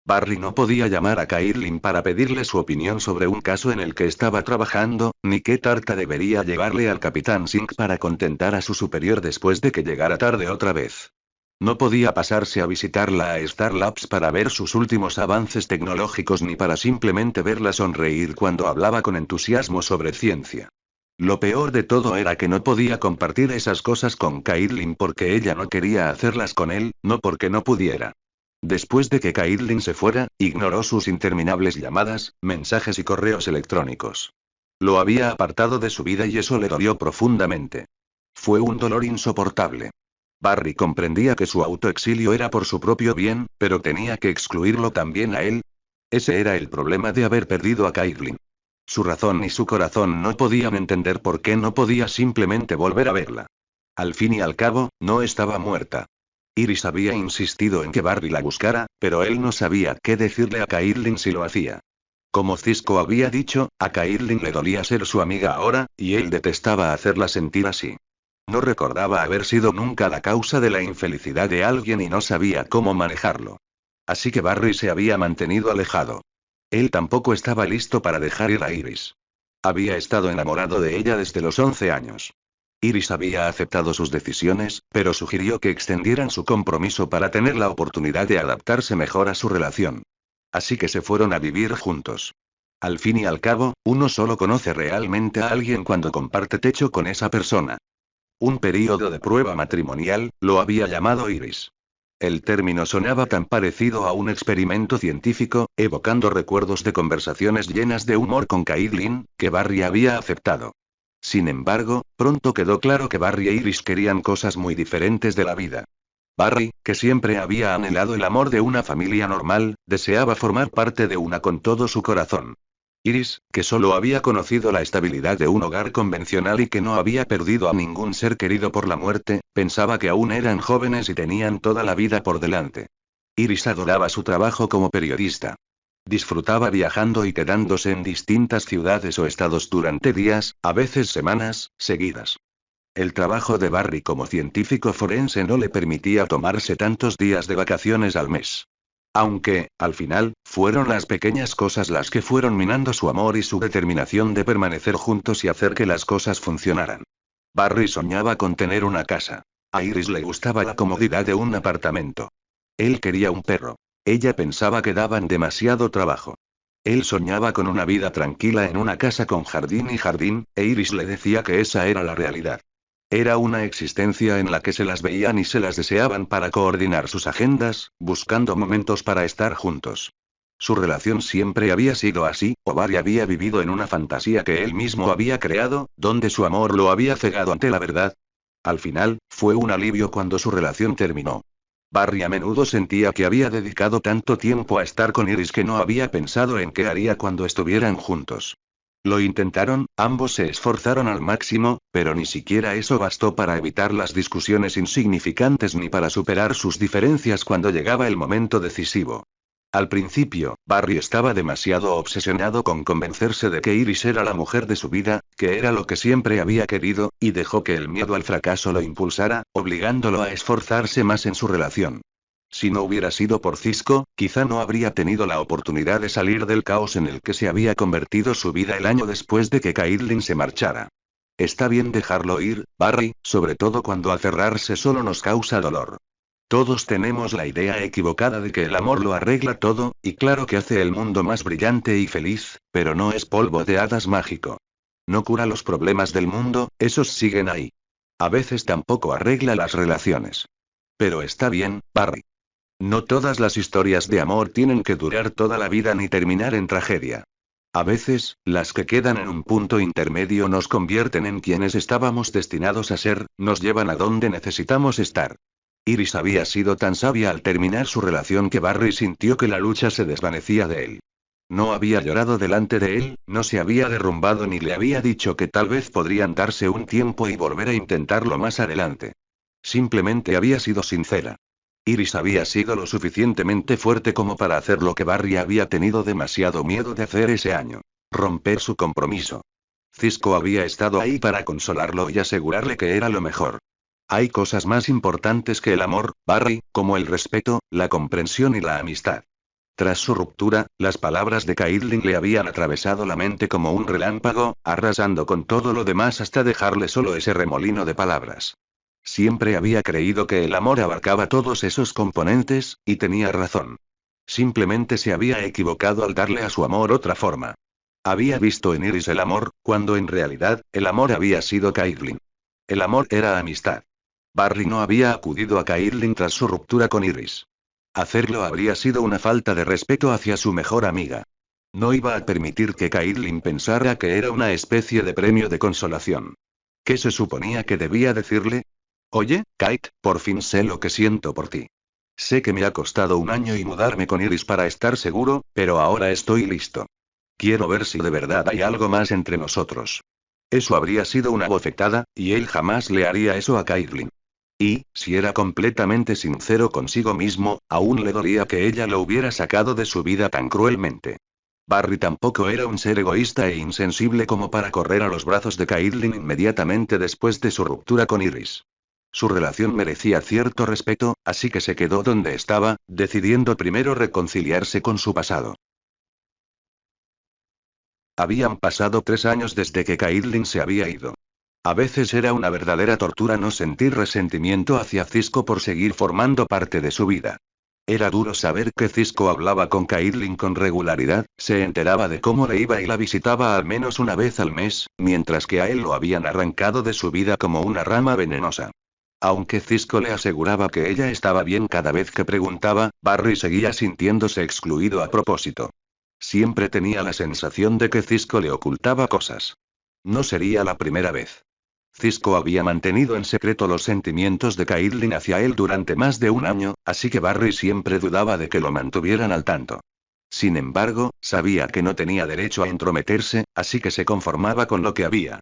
[SPEAKER 1] Barry no podía llamar a Caitlin para pedirle su opinión sobre un caso en el que estaba trabajando, ni qué tarta debería llevarle al Capitán Sink para contentar a su superior después de que llegara tarde otra vez. No podía pasarse a visitarla a Star Labs para ver sus últimos avances tecnológicos ni para simplemente verla sonreír cuando hablaba con entusiasmo sobre ciencia. Lo peor de todo era que no podía compartir esas cosas con Caitlin porque ella no quería hacerlas con él, no porque no pudiera. Después de que Caitlyn se fuera, ignoró sus interminables llamadas, mensajes y correos electrónicos. Lo había apartado de su vida y eso le dolió profundamente. Fue un dolor insoportable. Barry comprendía que su autoexilio era por su propio bien, pero tenía que excluirlo también a él. Ese era el problema de haber perdido a Caitlyn. Su razón y su corazón no podían entender por qué no podía simplemente volver a verla. Al fin y al cabo, no estaba muerta. Iris había insistido en que Barry la buscara, pero él no sabía qué decirle a Caitlyn si lo hacía. Como Cisco había dicho, a Caitlyn le dolía ser su amiga ahora, y él detestaba hacerla sentir así. No recordaba haber sido nunca la causa de la infelicidad de alguien y no sabía cómo manejarlo. Así que Barry se había mantenido alejado. Él tampoco estaba listo para dejar ir a Iris. Había estado enamorado de ella desde los 11 años. Iris había aceptado sus decisiones, pero sugirió que extendieran su compromiso para tener la oportunidad de adaptarse mejor a su relación. Así que se fueron a vivir juntos. Al fin y al cabo, uno solo conoce realmente a alguien cuando comparte techo con esa persona. Un período de prueba matrimonial, lo había llamado Iris. El término sonaba tan parecido a un experimento científico, evocando recuerdos de conversaciones llenas de humor con Caitlyn, que Barry había aceptado. Sin embargo, pronto quedó claro que Barry e Iris querían cosas muy diferentes de la vida. Barry, que siempre había anhelado el amor de una familia normal, deseaba formar parte de una con todo su corazón. Iris, que solo había conocido la estabilidad de un hogar convencional y que no había perdido a ningún ser querido por la muerte, pensaba que aún eran jóvenes y tenían toda la vida por delante. Iris adoraba su trabajo como periodista. Disfrutaba viajando y quedándose en distintas ciudades o estados durante días, a veces semanas, seguidas. El trabajo de Barry como científico forense no le permitía tomarse tantos días de vacaciones al mes. Aunque, al final, fueron las pequeñas cosas las que fueron minando su amor y su determinación de permanecer juntos y hacer que las cosas funcionaran. Barry soñaba con tener una casa. A Iris le gustaba la comodidad de un apartamento. Él quería un perro. Ella pensaba que daban demasiado trabajo. Él soñaba con una vida tranquila en una casa con jardín y jardín, e Iris le decía que esa era la realidad. Era una existencia en la que se las veían y se las deseaban para coordinar sus agendas, buscando momentos para estar juntos. Su relación siempre había sido así, o Barry había vivido en una fantasía que él mismo había creado, donde su amor lo había cegado ante la verdad. Al final, fue un alivio cuando su relación terminó. Barry a menudo sentía que había dedicado tanto tiempo a estar con Iris que no había pensado en qué haría cuando estuvieran juntos. Lo intentaron, ambos se esforzaron al máximo, pero ni siquiera eso bastó para evitar las discusiones insignificantes ni para superar sus diferencias cuando llegaba el momento decisivo. Al principio, Barry estaba demasiado obsesionado con convencerse de que Iris era la mujer de su vida, que era lo que siempre había querido, y dejó que el miedo al fracaso lo impulsara, obligándolo a esforzarse más en su relación. Si no hubiera sido por Cisco, quizá no habría tenido la oportunidad de salir del caos en el que se había convertido su vida el año después de que Caitlyn se marchara. Está bien dejarlo ir, Barry, sobre todo cuando aferrarse solo nos causa dolor. Todos tenemos la idea equivocada de que el amor lo arregla todo, y claro que hace el mundo más brillante y feliz, pero no es polvo de hadas mágico. No cura los problemas del mundo, esos siguen ahí. A veces tampoco arregla las relaciones. Pero está bien, Barry. No todas las historias de amor tienen que durar toda la vida ni terminar en tragedia. A veces, las que quedan en un punto intermedio nos convierten en quienes estábamos destinados a ser, nos llevan a donde necesitamos estar. Iris había sido tan sabia al terminar su relación que Barry sintió que la lucha se desvanecía de él. No había llorado delante de él, no se había derrumbado ni le había dicho que tal vez podrían darse un tiempo y volver a intentarlo más adelante. Simplemente había sido sincera. Iris había sido lo suficientemente fuerte como para hacer lo que Barry había tenido demasiado miedo de hacer ese año: romper su compromiso. Cisco había estado ahí para consolarlo y asegurarle que era lo mejor. Hay cosas más importantes que el amor, Barry, como el respeto, la comprensión y la amistad. Tras su ruptura, las palabras de Caitlyn le habían atravesado la mente como un relámpago, arrasando con todo lo demás hasta dejarle solo ese remolino de palabras. Siempre había creído que el amor abarcaba todos esos componentes, y tenía razón. Simplemente se había equivocado al darle a su amor otra forma. Había visto en Iris el amor, cuando en realidad, el amor había sido Caitlyn. El amor era amistad. Barry no había acudido a Caitlyn tras su ruptura con Iris. Hacerlo habría sido una falta de respeto hacia su mejor amiga. No iba a permitir que Caitlyn pensara que era una especie de premio de consolación. ¿Qué se suponía que debía decirle? Oye, Kate, por fin sé lo que siento por ti. Sé que me ha costado un año y mudarme con Iris para estar seguro, pero ahora estoy listo. Quiero ver si de verdad hay algo más entre nosotros. Eso habría sido una bofetada, y él jamás le haría eso a Caitlyn. Y, si era completamente sincero consigo mismo, aún le dolía que ella lo hubiera sacado de su vida tan cruelmente. Barry tampoco era un ser egoísta e insensible como para correr a los brazos de Caitlyn inmediatamente después de su ruptura con Iris. Su relación merecía cierto respeto, así que se quedó donde estaba, decidiendo primero reconciliarse con su pasado. Habían pasado 3 años desde que Caitlyn se había ido. A veces era una verdadera tortura no sentir resentimiento hacia Cisco por seguir formando parte de su vida. Era duro saber que Cisco hablaba con Caitlyn con regularidad, se enteraba de cómo le iba y la visitaba al menos una vez al mes, mientras que a él lo habían arrancado de su vida como una rama venenosa. Aunque Cisco le aseguraba que ella estaba bien cada vez que preguntaba, Barry seguía sintiéndose excluido a propósito. Siempre tenía la sensación de que Cisco le ocultaba cosas. No sería la primera vez. Cisco había mantenido en secreto los sentimientos de Caitlyn hacia él durante más de un año, así que Barry siempre dudaba de que lo mantuvieran al tanto. Sin embargo, sabía que no tenía derecho a entrometerse, así que se conformaba con lo que había.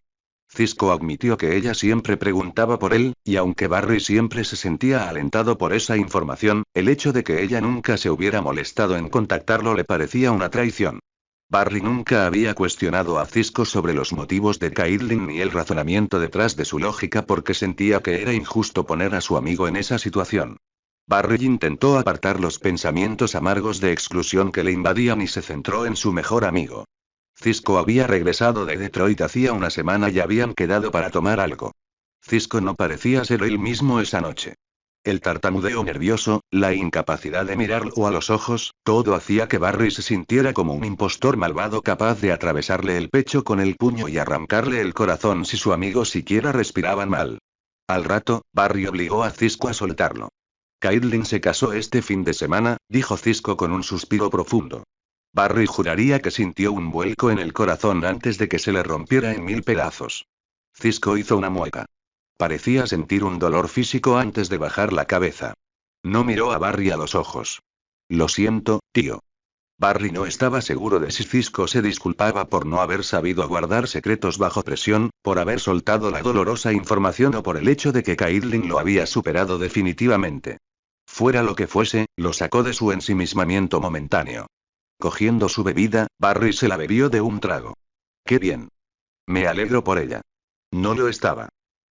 [SPEAKER 1] Cisco admitió que ella siempre preguntaba por él, y aunque Barry siempre se sentía alentado por esa información, el hecho de que ella nunca se hubiera molestado en contactarlo le parecía una traición. Barry nunca había cuestionado a Cisco sobre los motivos de Caitlyn ni el razonamiento detrás de su lógica porque sentía que era injusto poner a su amigo en esa situación. Barry intentó apartar los pensamientos amargos de exclusión que le invadían y se centró en su mejor amigo. Cisco había regresado de Detroit hacía una semana y habían quedado para tomar algo. Cisco no parecía ser él mismo esa noche. El tartamudeo nervioso, la incapacidad de mirarlo a los ojos, todo hacía que Barry se sintiera como un impostor malvado capaz de atravesarle el pecho con el puño y arrancarle el corazón si su amigo siquiera respiraba mal. Al rato, Barry obligó a Cisco a soltarlo. Caitlyn se casó este fin de semana, dijo Cisco con un suspiro profundo. Barry juraría que sintió un vuelco en el corazón antes de que se le rompiera en 1000 pedazos. Cisco hizo una mueca. Parecía sentir un dolor físico antes de bajar la cabeza. No miró a Barry a los ojos. Lo siento, tío. Barry no estaba seguro de si Cisco se disculpaba por no haber sabido guardar secretos bajo presión, por haber soltado la dolorosa información o por el hecho de que Caitlyn lo había superado definitivamente. Fuera lo que fuese, lo sacó de su ensimismamiento momentáneo. Cogiendo su bebida, Barry se la bebió de un trago. ¡Qué bien! Me alegro por ella. No lo estaba.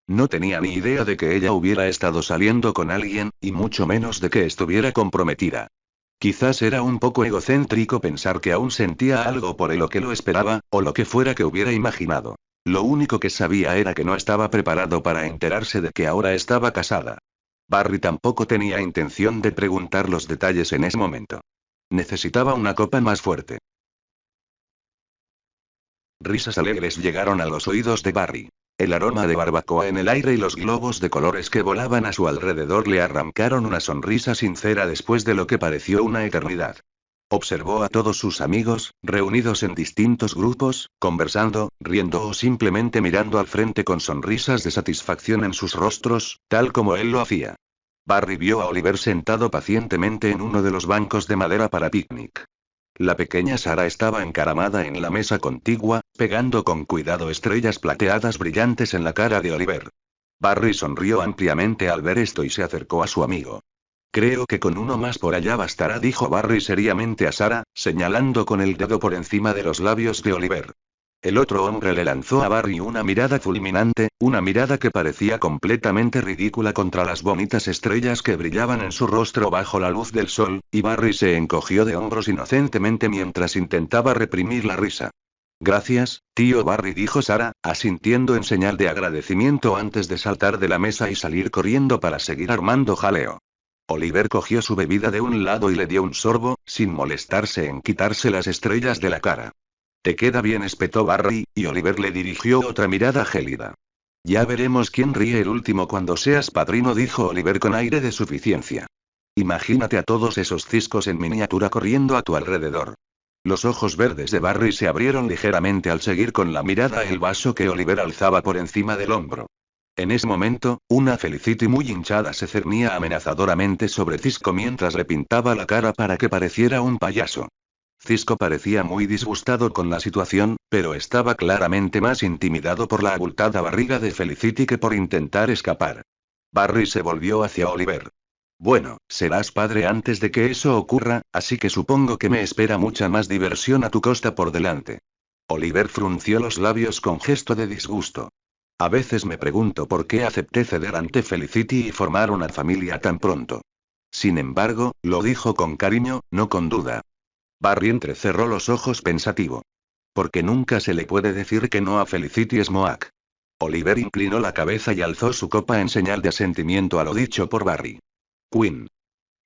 [SPEAKER 1] No tenía ni idea de que ella hubiera estado saliendo con alguien, y mucho menos de que estuviera comprometida. Quizás era un poco egocéntrico pensar que aún sentía algo por él o que lo esperaba, o lo que fuera que hubiera imaginado. Lo único que sabía era que no estaba preparado para enterarse de que ahora estaba casada. Barry tampoco tenía intención de preguntar los detalles en ese momento. Necesitaba una copa más fuerte. Risas alegres llegaron a los oídos de Barry. El aroma de barbacoa en el aire y los globos de colores que volaban a su alrededor le arrancaron una sonrisa sincera después de lo que pareció una eternidad. Observó a todos sus amigos, reunidos en distintos grupos, conversando, riendo o simplemente mirando al frente con sonrisas de satisfacción en sus rostros, tal como él lo hacía. Barry vio a Oliver sentado pacientemente en uno de los bancos de madera para picnic. La pequeña Sara estaba encaramada en la mesa contigua, pegando con cuidado estrellas plateadas brillantes en la cara de Oliver. Barry sonrió ampliamente al ver esto y se acercó a su amigo. Creo que con uno más por allá bastará, dijo Barry seriamente a Sara, señalando con el dedo por encima de los labios de Oliver. El otro hombre le lanzó a Barry una mirada fulminante, una mirada que parecía completamente ridícula contra las bonitas estrellas que brillaban en su rostro bajo la luz del sol, y Barry se encogió de hombros inocentemente mientras intentaba reprimir la risa. Gracias, tío Barry, dijo Sara, asintiendo en señal de agradecimiento antes de saltar de la mesa y salir corriendo para seguir armando jaleo. Oliver cogió su bebida de un lado y le dio un sorbo, sin molestarse en quitarse las estrellas de la cara. Te queda bien, espetó Barry, y Oliver le dirigió otra mirada gélida. Ya veremos quién ríe el último cuando seas padrino, dijo Oliver con aire de suficiencia. Imagínate a todos esos ciscos en miniatura corriendo a tu alrededor. Los ojos verdes de Barry se abrieron ligeramente al seguir con la mirada el vaso que Oliver alzaba por encima del hombro. En ese momento, una Felicity muy hinchada se cernía amenazadoramente sobre Cisco mientras le pintaba la cara para que pareciera un payaso. Cisco parecía muy disgustado con la situación, pero estaba claramente más intimidado por la abultada barriga de Felicity que por intentar escapar. Barry se volvió hacia Oliver. Bueno, serás padre antes de que eso ocurra, así que supongo que me espera mucha más diversión a tu costa por delante. Oliver frunció los labios con gesto de disgusto. A veces me pregunto por qué acepté ceder ante Felicity y formar una familia tan pronto. Sin embargo, lo dijo con cariño, no con duda. Barry entrecerró los ojos pensativo. Porque nunca se le puede decir que no a Felicity Smoak. Oliver inclinó la cabeza y alzó su copa en señal de asentimiento a lo dicho por Barry. Queen.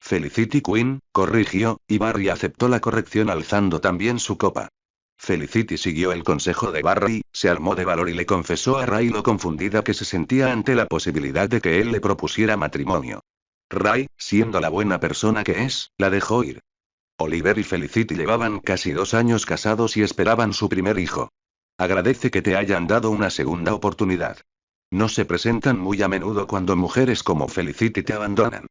[SPEAKER 1] Felicity Queen, corrigió, y Barry aceptó la corrección alzando también su copa. Felicity siguió el consejo de Barry, se armó de valor y le confesó a Ray lo confundida que se sentía ante la posibilidad de que él le propusiera matrimonio. Ray, siendo la buena persona que es, la dejó ir. Oliver y Felicity llevaban casi 2 años casados y esperaban su primer hijo. Agradece que te hayan dado una segunda oportunidad. No se presentan muy a menudo cuando mujeres como Felicity te abandonan.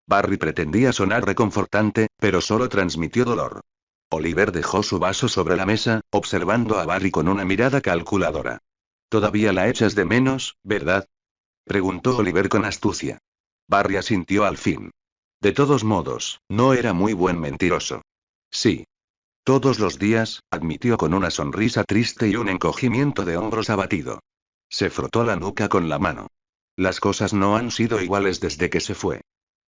[SPEAKER 1] Barry pretendía sonar reconfortante, pero solo transmitió dolor. Oliver dejó su vaso sobre la mesa, observando a Barry con una mirada calculadora. ¿Todavía la echas de menos, verdad? Preguntó Oliver con astucia. Barry asintió al fin. De todos modos, no era muy buen mentiroso. Sí. Todos los días, admitió con una sonrisa triste y un encogimiento de hombros abatido. Se frotó la nuca con la mano. Las cosas no han sido iguales desde que se fue.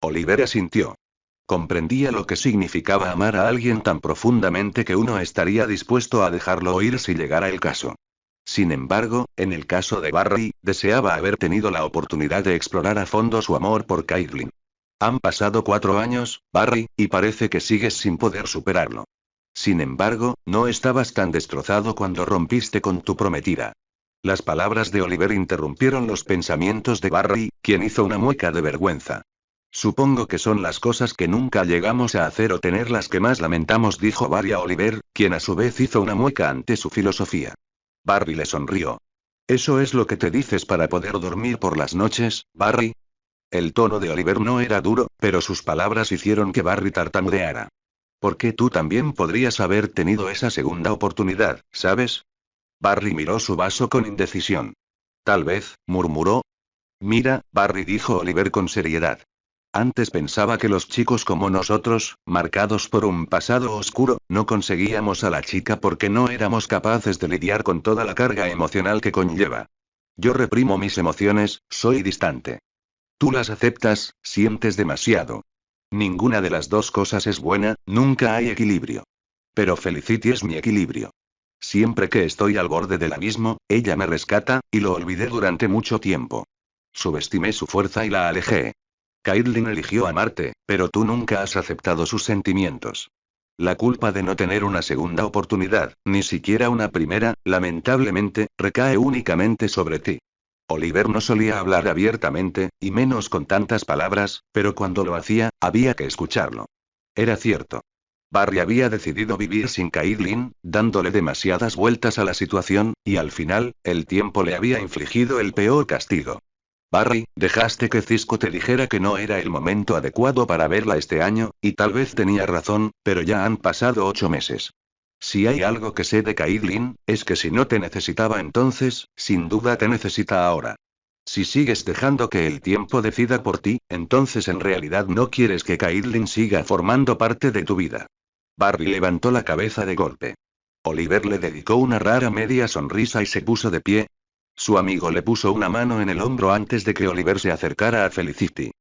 [SPEAKER 1] Oliver asintió. Comprendía lo que significaba amar a alguien tan profundamente que uno estaría dispuesto a dejarlo ir si llegara el caso. Sin embargo, en el caso de Barry, deseaba haber tenido la oportunidad de explorar a fondo su amor por Caitlin. Han pasado 4 años, Barry, y parece que sigues sin poder superarlo. Sin embargo, no estabas tan destrozado cuando rompiste con tu prometida. Las palabras de Oliver interrumpieron los pensamientos de Barry, quien hizo una mueca de vergüenza. Supongo que son las cosas que nunca llegamos a hacer o tener las que más lamentamos, dijo Barry a Oliver, quien a su vez hizo una mueca ante su filosofía. Barry le sonrió. ¿Eso es lo que te dices para poder dormir por las noches, Barry? El tono de Oliver no era duro, pero sus palabras hicieron que Barry tartamudeara. Porque tú también podrías haber tenido esa segunda oportunidad, ¿sabes? Barry miró su vaso con indecisión. Tal vez, murmuró. Mira, Barry, dijo Oliver con seriedad. Antes pensaba que los chicos como nosotros, marcados por un pasado oscuro, no conseguíamos a la chica porque no éramos capaces de lidiar con toda la carga emocional que conlleva. Yo reprimo mis emociones, soy distante. Tú las aceptas, sientes demasiado. Ninguna de las dos cosas es buena, nunca hay equilibrio. Pero Felicity es mi equilibrio. Siempre que estoy al borde del abismo, ella me rescata, y lo olvidé durante mucho tiempo. Subestimé su fuerza y la alejé. Caitlin eligió amarte, pero tú nunca has aceptado sus sentimientos. La culpa de no tener una segunda oportunidad, ni siquiera una primera, lamentablemente, recae únicamente sobre ti. Oliver no solía hablar abiertamente, y menos con tantas palabras, pero cuando lo hacía, había que escucharlo. Era cierto. Barry había decidido vivir sin Caitlin, dándole demasiadas vueltas a la situación, y al final, el tiempo le había infligido el peor castigo. Barry, dejaste que Cisco te dijera que no era el momento adecuado para verla este año, y tal vez tenía razón, pero ya han pasado 8 meses. Si hay algo que sé de Caitlin, es que si no te necesitaba entonces, sin duda te necesita ahora. Si sigues dejando que el tiempo decida por ti, entonces en realidad no quieres que Caitlin siga formando parte de tu vida. Barry levantó la cabeza de golpe. Oliver le dedicó una rara media sonrisa y se puso de pie. Su amigo le puso una mano en el hombro antes de que Oliver se acercara a Felicity.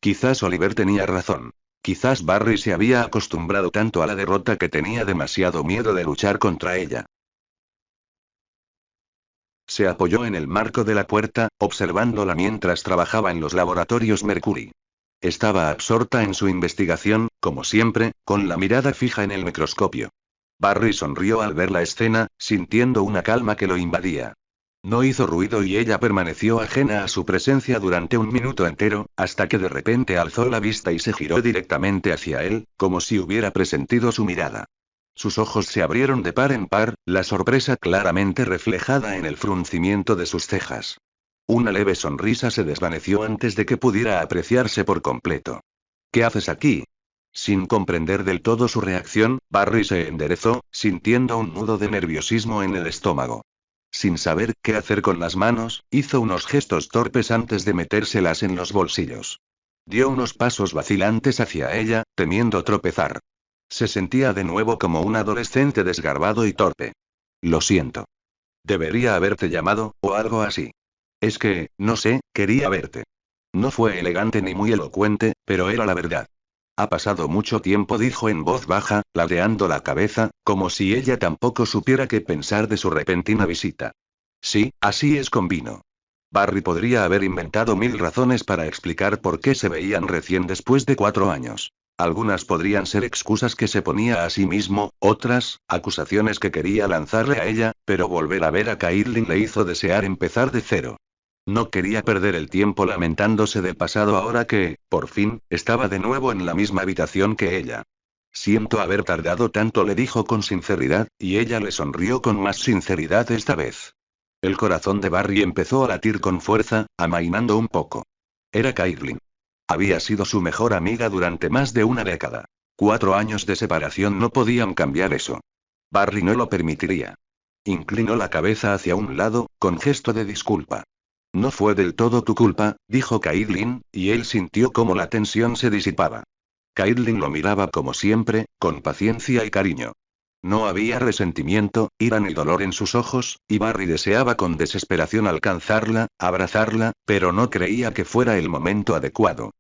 [SPEAKER 1] Quizás Oliver tenía razón. Quizás Barry se había acostumbrado tanto a la derrota que tenía demasiado miedo de luchar contra ella. Se apoyó en el marco de la puerta, observándola mientras trabajaba en los laboratorios Mercury. Estaba absorta en su investigación, como siempre, con la mirada fija en el microscopio. Barry sonrió al ver la escena, sintiendo una calma que lo invadía. No hizo ruido y ella permaneció ajena a su presencia durante un minuto entero, hasta que de repente alzó la vista y se giró directamente hacia él, como si hubiera presentido su mirada. Sus ojos se abrieron de par en par, la sorpresa claramente reflejada en el fruncimiento de sus cejas. Una leve sonrisa se desvaneció antes de que pudiera apreciarse por completo. ¿Qué haces aquí? Sin comprender del todo su reacción, Barry se enderezó, sintiendo un nudo de nerviosismo en el estómago. Sin saber qué hacer con las manos, hizo unos gestos torpes antes de metérselas en los bolsillos. Dio unos pasos vacilantes hacia ella, temiendo tropezar. Se sentía de nuevo como un adolescente desgarbado y torpe. Lo siento. Debería haberte llamado, o algo así. Es que, no sé, quería verte. No fue elegante ni muy elocuente, pero era la verdad. Ha pasado mucho tiempo, dijo en voz baja, ladeando la cabeza, como si ella tampoco supiera qué pensar de su repentina visita. Sí, así es, convino. Barry podría haber inventado 1000 razones para explicar por qué se veían recién después de 4 años. Algunas podrían ser excusas que se ponía a sí mismo, otras, acusaciones que quería lanzarle a ella, pero volver a ver a Caitlin le hizo desear empezar de cero. No quería perder el tiempo lamentándose del pasado ahora que, por fin, estaba de nuevo en la misma habitación que ella. Siento haber tardado tanto, le dijo con sinceridad, y ella le sonrió con más sinceridad esta vez. El corazón de Barry empezó a latir con fuerza, amainando un poco. Era Caitlin. Había sido su mejor amiga durante más de una década. 4 años de separación no podían cambiar eso. Barry no lo permitiría. Inclinó la cabeza hacia un lado, con gesto de disculpa. No fue del todo tu culpa, dijo Caitlin, y él sintió cómo la tensión se disipaba. Caitlin lo miraba como siempre, con paciencia y cariño. No había resentimiento, ira ni dolor en sus ojos, y Barry deseaba con desesperación alcanzarla, abrazarla, pero no creía que fuera el momento adecuado.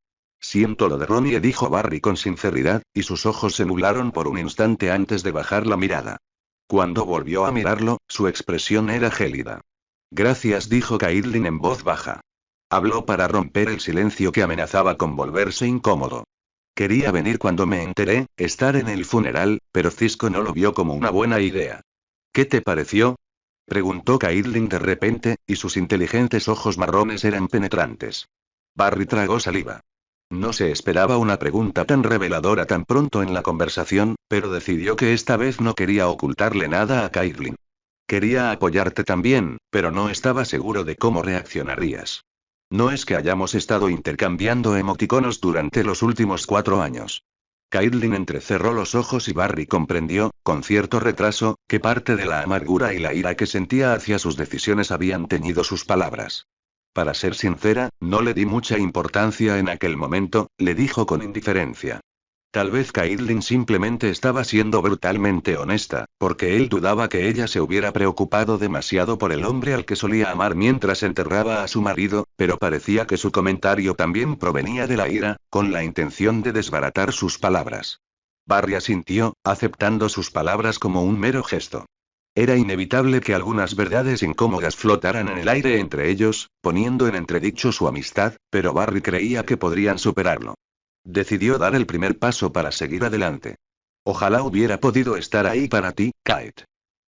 [SPEAKER 1] Siento lo de Ronnie, dijo Barry con sinceridad, y sus ojos se nublaron por un instante antes de bajar la mirada. Cuando volvió a mirarlo, su expresión era gélida. Gracias, dijo Caitlin en voz baja. Habló para romper el silencio que amenazaba con volverse incómodo. Quería venir cuando me enteré, estar en el funeral, pero Cisco no lo vio como una buena idea. ¿Qué te pareció? Preguntó Caitlin de repente, y sus inteligentes ojos marrones eran penetrantes. Barry tragó saliva. No se esperaba una pregunta tan reveladora tan pronto en la conversación, pero decidió que esta vez no quería ocultarle nada a Caitlin. Quería apoyarte también, pero no estaba seguro de cómo reaccionarías. No es que hayamos estado intercambiando emoticonos durante los últimos 4 años. Caitlin entrecerró los ojos y Barry comprendió, con cierto retraso, que parte de la amargura y la ira que sentía hacia sus decisiones habían teñido sus palabras. Para ser sincera, no le di mucha importancia en aquel momento, le dijo con indiferencia. Tal vez Caitlin simplemente estaba siendo brutalmente honesta, porque él dudaba que ella se hubiera preocupado demasiado por el hombre al que solía amar mientras enterraba a su marido, pero parecía que su comentario también provenía de la ira, con la intención de desbaratar sus palabras. Barry asintió, aceptando sus palabras como un mero gesto. Era inevitable que algunas verdades incómodas flotaran en el aire entre ellos, poniendo en entredicho su amistad, pero Barry creía que podrían superarlo. Decidió dar el primer paso para seguir adelante. Ojalá hubiera podido estar ahí para ti, Kate.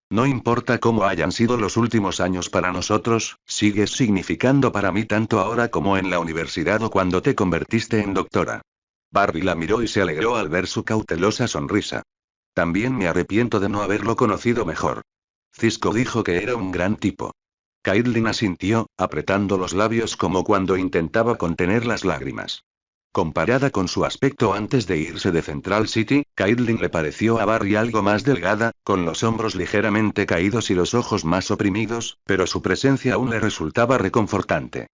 [SPEAKER 1] No importa cómo hayan sido los últimos años para nosotros, sigues significando para mí tanto ahora como en la universidad o cuando te convertiste en doctora. Barry la miró y se alegró al ver su cautelosa sonrisa. También me arrepiento de no haberlo conocido mejor. Cisco dijo que era un gran tipo. Caitlin asintió, apretando los labios como cuando intentaba contener las lágrimas. Comparada con su aspecto antes de irse de Central City, Caitlin le pareció a Barry algo más delgada, con los hombros ligeramente caídos y los ojos más oprimidos, pero su presencia aún le resultaba reconfortante.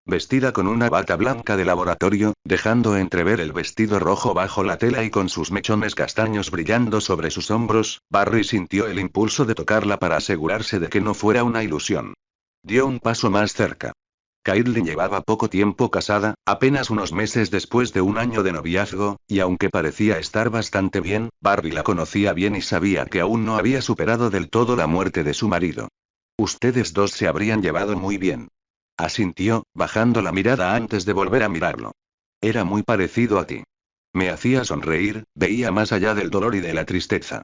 [SPEAKER 1] Vestida con una bata blanca de laboratorio, dejando entrever el vestido rojo bajo la tela y con sus mechones castaños brillando sobre sus hombros, Barry sintió el impulso de tocarla para asegurarse de que no fuera una ilusión. Dio un paso más cerca. Caitlin llevaba poco tiempo casada, apenas unos meses después de un año de noviazgo, y aunque parecía estar bastante bien, Barry la conocía bien y sabía que aún no había superado del todo la muerte de su marido. Ustedes dos se habrían llevado muy bien. Asintió, bajando la mirada antes de volver a mirarlo. Era muy parecido a ti. Me hacía sonreír, veía más allá del dolor y de la tristeza.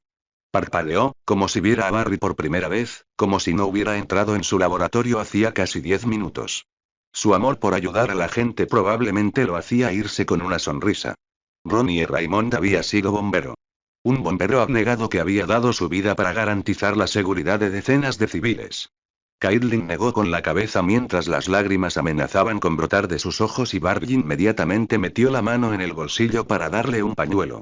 [SPEAKER 1] Parpadeó, como si viera a Barry por primera vez, como si no hubiera entrado en su laboratorio hacía casi 10 minutos. Su amor por ayudar a la gente probablemente lo hacía irse con una sonrisa. Ronnie Raymond había sido bombero. Un bombero abnegado que había dado su vida para garantizar la seguridad de decenas de civiles. Caitlin negó con la cabeza mientras las lágrimas amenazaban con brotar de sus ojos y Barry inmediatamente metió la mano en el bolsillo para darle un pañuelo.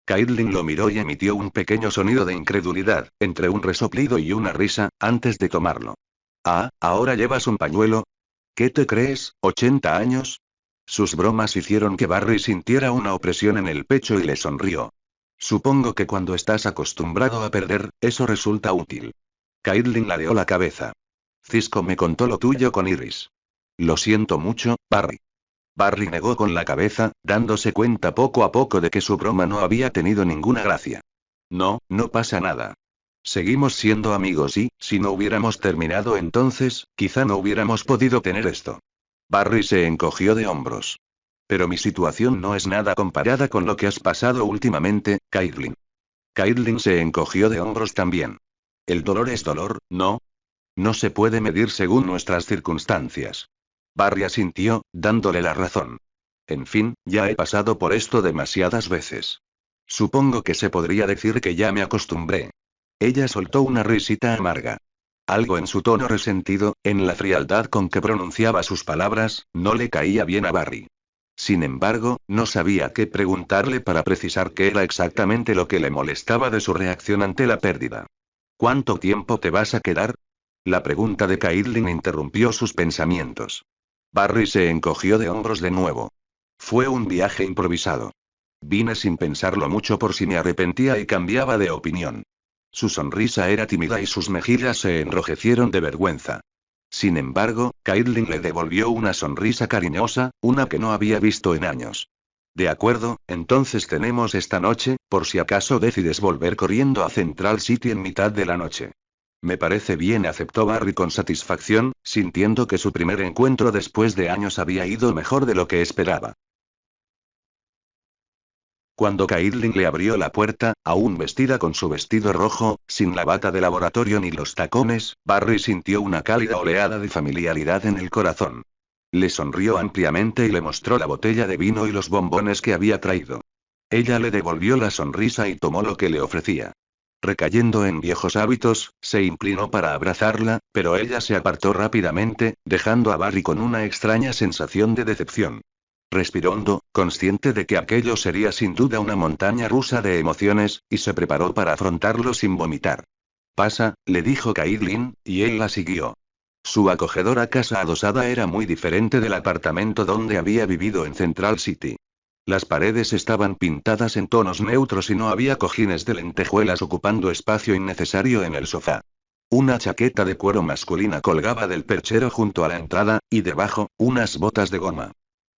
[SPEAKER 1] Caitlin lo miró y emitió un pequeño sonido de incredulidad, entre un resoplido y una risa, antes de tomarlo. Ah, ¿ahora llevas un pañuelo? ¿Qué te crees, 80 años? Sus bromas hicieron que Barry sintiera una opresión en el pecho y le sonrió. Supongo que cuando estás acostumbrado a perder, eso resulta útil. Caitlin ladeó la cabeza. Cisco me contó lo tuyo con Iris. Lo siento mucho, Barry. Barry negó con la cabeza, dándose cuenta poco a poco de que su broma no había tenido ninguna gracia. No, no pasa nada. Seguimos siendo amigos y, si no hubiéramos terminado entonces, quizá no hubiéramos podido tener esto. Barry se encogió de hombros. Pero mi situación no es nada comparada con lo que has pasado últimamente, Caitlin. Caitlin se encogió de hombros también. El dolor es dolor, ¿no? No se puede medir según nuestras circunstancias. Barry asintió, dándole la razón. En fin, ya he pasado por esto demasiadas veces. Supongo que se podría decir que ya me acostumbré. Ella soltó una risita amarga. Algo en su tono resentido, en la frialdad con que pronunciaba sus palabras, no le caía bien a Barry. Sin embargo, no sabía qué preguntarle para precisar qué era exactamente lo que le molestaba de su reacción ante la pérdida. ¿Cuánto tiempo te vas a quedar? La pregunta de Caitlin interrumpió sus pensamientos. Barry se encogió de hombros de nuevo. Fue un viaje improvisado. Vine sin pensarlo mucho por si me arrepentía y cambiaba de opinión. Su sonrisa era tímida y sus mejillas se enrojecieron de vergüenza. Sin embargo, Caitlin le devolvió una sonrisa cariñosa, una que no había visto en años. De acuerdo, entonces tenemos esta noche, por si acaso decides volver corriendo a Central City en mitad de la noche. Me parece bien, aceptó Barry con satisfacción, sintiendo que su primer encuentro después de años había ido mejor de lo que esperaba. Cuando Caitlin le abrió la puerta, aún vestida con su vestido rojo, sin la bata de laboratorio ni los tacones, Barry sintió una cálida oleada de familiaridad en el corazón. Le sonrió ampliamente y le mostró la botella de vino y los bombones que había traído. Ella le devolvió la sonrisa y tomó lo que le ofrecía. Recayendo en viejos hábitos, se inclinó para abrazarla, pero ella se apartó rápidamente, dejando a Barry con una extraña sensación de decepción. Respiró hondo, consciente de que aquello sería sin duda una montaña rusa de emociones, y se preparó para afrontarlo sin vomitar. Pasa, le dijo Caitlin, y él la siguió. Su acogedora casa adosada era muy diferente del apartamento donde había vivido en Central City. Las paredes estaban pintadas en tonos neutros y no había cojines de lentejuelas ocupando espacio innecesario en el sofá. Una chaqueta de cuero masculina colgaba del perchero junto a la entrada, y debajo, unas botas de goma.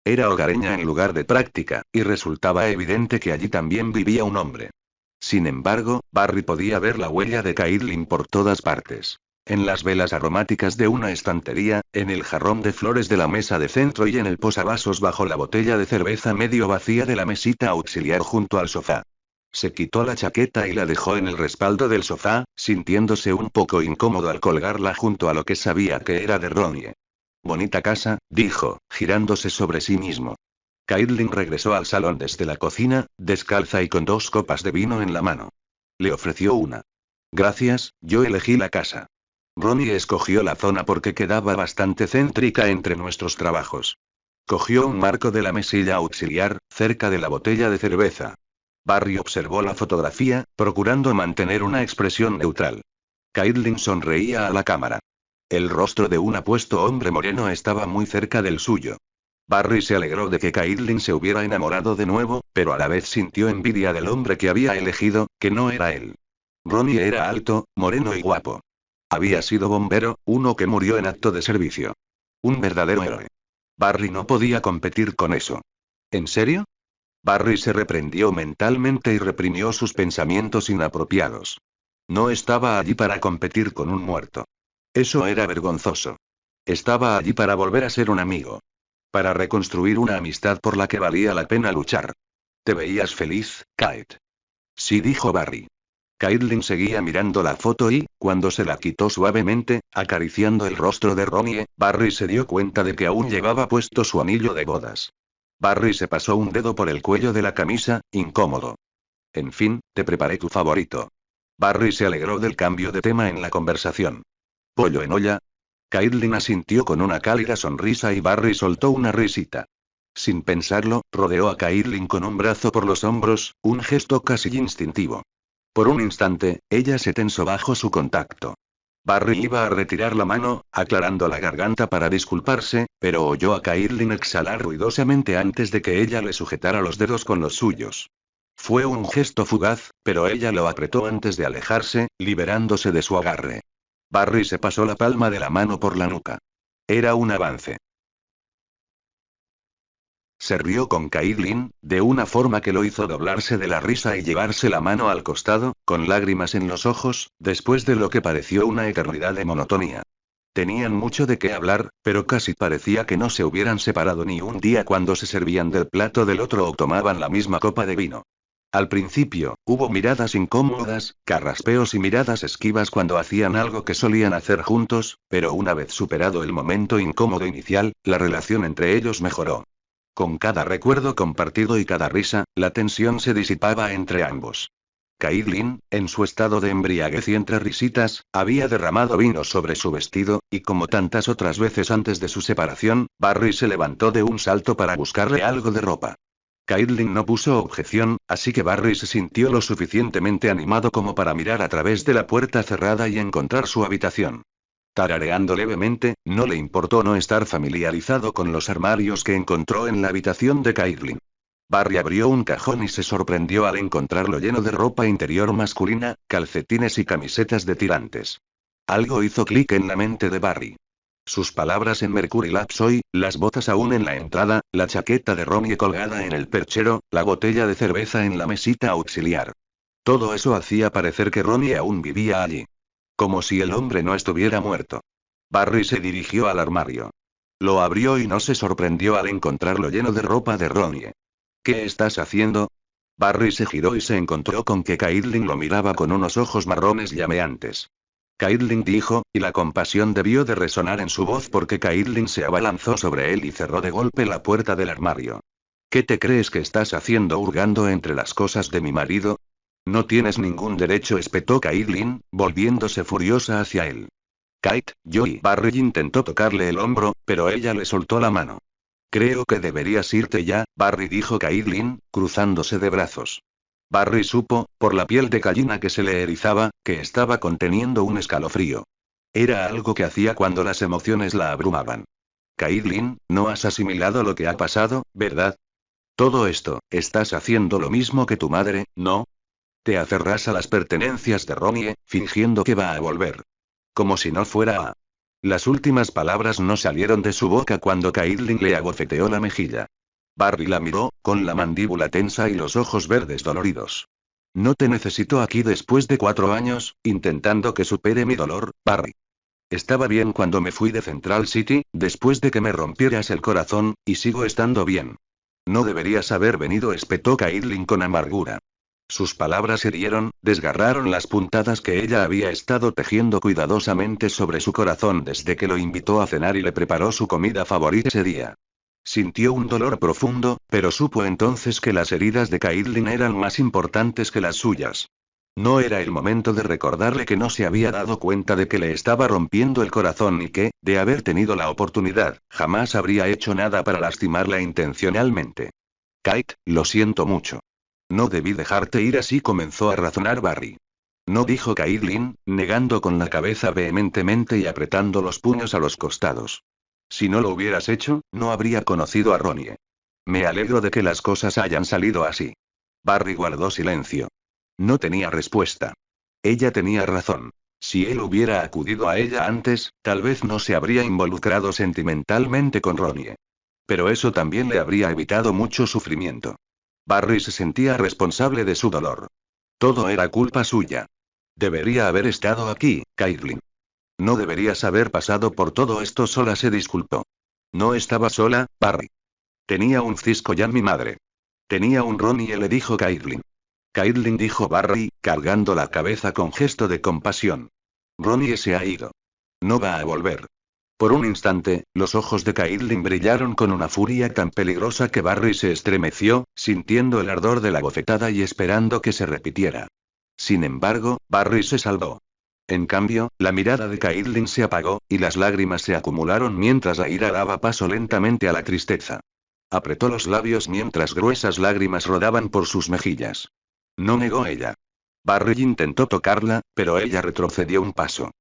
[SPEAKER 1] Era hogareña en lugar de práctica, y resultaba evidente que allí también vivía un hombre. Sin embargo, Barry podía ver la huella de Caitlin por todas partes. En las velas aromáticas de una estantería, en el jarrón de flores de la mesa de centro y en el posavasos bajo la botella de cerveza medio vacía de la mesita auxiliar junto al sofá. Se quitó la chaqueta y la dejó en el respaldo del sofá, sintiéndose un poco incómodo al colgarla junto a lo que sabía que era de Ronnie. Bonita casa, dijo, girándose sobre sí mismo. Caitlin regresó al salón desde la cocina, descalza y con 2 copas de vino en la mano. Le ofreció una. Gracias, yo elegí la casa. Ronnie escogió la zona porque quedaba bastante céntrica entre nuestros trabajos. Cogió un marco de la mesilla auxiliar, cerca de la botella de cerveza. Barry observó la fotografía, procurando mantener una expresión neutral. Caitlin sonreía a la cámara. El rostro de un apuesto hombre moreno estaba muy cerca del suyo. Barry se alegró de que Caitlin se hubiera enamorado de nuevo, pero a la vez sintió envidia del hombre que había elegido, que no era él. Ronnie era alto, moreno y guapo. Había sido bombero, uno que murió en acto de servicio. Un verdadero héroe. Barry no podía competir con eso. ¿En serio? Barry se reprendió mentalmente y reprimió sus pensamientos inapropiados. No estaba allí para competir con un muerto. Eso era vergonzoso. Estaba allí para volver a ser un amigo. Para reconstruir una amistad por la que valía la pena luchar. ¿Te veías feliz, Kate? Sí, dijo Barry. Caitlin seguía mirando la foto y, cuando se la quitó suavemente, acariciando el rostro de Ronnie, Barry se dio cuenta de que aún llevaba puesto su anillo de bodas. Barry se pasó un dedo por el cuello de la camisa, incómodo. En fin, te preparé tu favorito. Barry se alegró del cambio de tema en la conversación. ¿Pollo en olla? Caitlin asintió con una cálida sonrisa y Barry soltó una risita. Sin pensarlo, rodeó a Caitlin con un brazo por los hombros, un gesto casi instintivo. Por un instante, ella se tensó bajo su contacto. Barry iba a retirar la mano, aclarando la garganta para disculparse, pero oyó a Caitlin exhalar ruidosamente antes de que ella le sujetara los dedos con los suyos. Fue un gesto fugaz, pero ella lo apretó antes de alejarse, liberándose de su agarre. Barry se pasó la palma de la mano por la nuca. Era un avance. Se rió con Caitlin, de una forma que lo hizo doblarse de la risa y llevarse la mano al costado, con lágrimas en los ojos, después de lo que pareció una eternidad de monotonía. Tenían mucho de qué hablar, pero casi parecía que no se hubieran separado ni un día cuando se servían del plato del otro o tomaban la misma copa de vino. Al principio, hubo miradas incómodas, carraspeos y miradas esquivas cuando hacían algo que solían hacer juntos, pero una vez superado el momento incómodo inicial, la relación entre ellos mejoró. Con cada recuerdo compartido y cada risa, la tensión se disipaba entre ambos. Caitlin, en su estado de embriaguez y entre risitas, había derramado vino sobre su vestido, y como tantas otras veces antes de su separación, Barry se levantó de un salto para buscarle algo de ropa. Caitlin no puso objeción, así que Barry se sintió lo suficientemente animado como para mirar a través de la puerta cerrada y encontrar su habitación. Tarareando levemente, no le importó no estar familiarizado con los armarios que encontró en la habitación de Caitlin. Barry abrió un cajón y se sorprendió al encontrarlo lleno de ropa interior masculina, calcetines y camisetas de tirantes. Algo hizo clic en la mente de Barry. Sus palabras en Mercury Labs hoy, las botas aún en la entrada, la chaqueta de Ronnie colgada en el perchero, la botella de cerveza en la mesita auxiliar. Todo eso hacía parecer que Ronnie aún vivía allí. Como si el hombre no estuviera muerto. Barry se dirigió al armario. Lo abrió y no se sorprendió al encontrarlo lleno de ropa de Ronnie. ¿Qué estás haciendo? Barry se giró y se encontró con que Caitlin lo miraba con unos ojos marrones llameantes. Caitlin dijo, y la compasión debió de resonar en su voz porque Caitlin se abalanzó sobre él y cerró de golpe la puerta del armario. ¿Qué te crees que estás haciendo hurgando entre las cosas de mi marido? No tienes ningún derecho, espetó Caitlin, volviéndose furiosa hacia él. Kate, Joey. Barry intentó tocarle el hombro, pero ella le soltó la mano. Creo que deberías irte ya, Barry, dijo Caitlin, cruzándose de brazos. Barry supo, por la piel de gallina que se le erizaba, que estaba conteniendo un escalofrío. Era algo que hacía cuando las emociones la abrumaban. Caitlin, no has asimilado lo que ha pasado, ¿verdad? Todo esto, estás haciendo lo mismo que tu madre, ¿no? Te aferras a las pertenencias de Ronnie, fingiendo que va a volver. Como si no fuera a... Las últimas palabras no salieron de su boca cuando Caitlin le abofeteó la mejilla. Barry la miró, con la mandíbula tensa y los ojos verdes doloridos. No te necesito aquí después de 4 años, intentando que supere mi dolor, Barry. Estaba bien cuando me fui de Central City, después de que me rompieras el corazón, y sigo estando bien. No deberías haber venido, espetó Caitlin con amargura. Sus palabras hirieron, desgarraron las puntadas que ella había estado tejiendo cuidadosamente sobre su corazón desde que lo invitó a cenar y le preparó su comida favorita ese día. Sintió un dolor profundo, pero supo entonces que las heridas de Caitlin eran más importantes que las suyas. No era el momento de recordarle que no se había dado cuenta de que le estaba rompiendo el corazón y que, de haber tenido la oportunidad, jamás habría hecho nada para lastimarla intencionalmente. Kate, lo siento mucho. No debí dejarte ir así, comenzó a razonar Barry. No, dijo Caitlin, negando con la cabeza vehementemente y apretando los puños a los costados. Si no lo hubieras hecho, no habría conocido a Ronnie. Me alegro de que las cosas hayan salido así. Barry guardó silencio. No tenía respuesta. Ella tenía razón. Si él hubiera acudido a ella antes, tal vez no se habría involucrado sentimentalmente con Ronnie. Pero eso también le habría evitado mucho sufrimiento. Barry se sentía responsable de su dolor. Todo era culpa suya. Debería haber estado aquí, Caitlin. No deberías haber pasado por todo esto sola, se disculpó. No estaba sola, Barry. Tenía un cisco ya, mi madre. Tenía un Ronnie, le dijo Caitlin. Caitlin, dijo Barry, cargando la cabeza con gesto de compasión. Ronnie se ha ido. No va a volver. Por un instante, los ojos de Caitlin brillaron con una furia tan peligrosa que Barry se estremeció, sintiendo el ardor de la bofetada y esperando que se repitiera. Sin embargo, Barry se salvó. En cambio, la mirada de Caitlin se apagó, y las lágrimas se acumularon mientras la ira daba paso lentamente a la tristeza. Apretó los labios mientras gruesas lágrimas rodaban por sus mejillas. No, negó ella. Barry intentó tocarla, pero ella retrocedió un paso.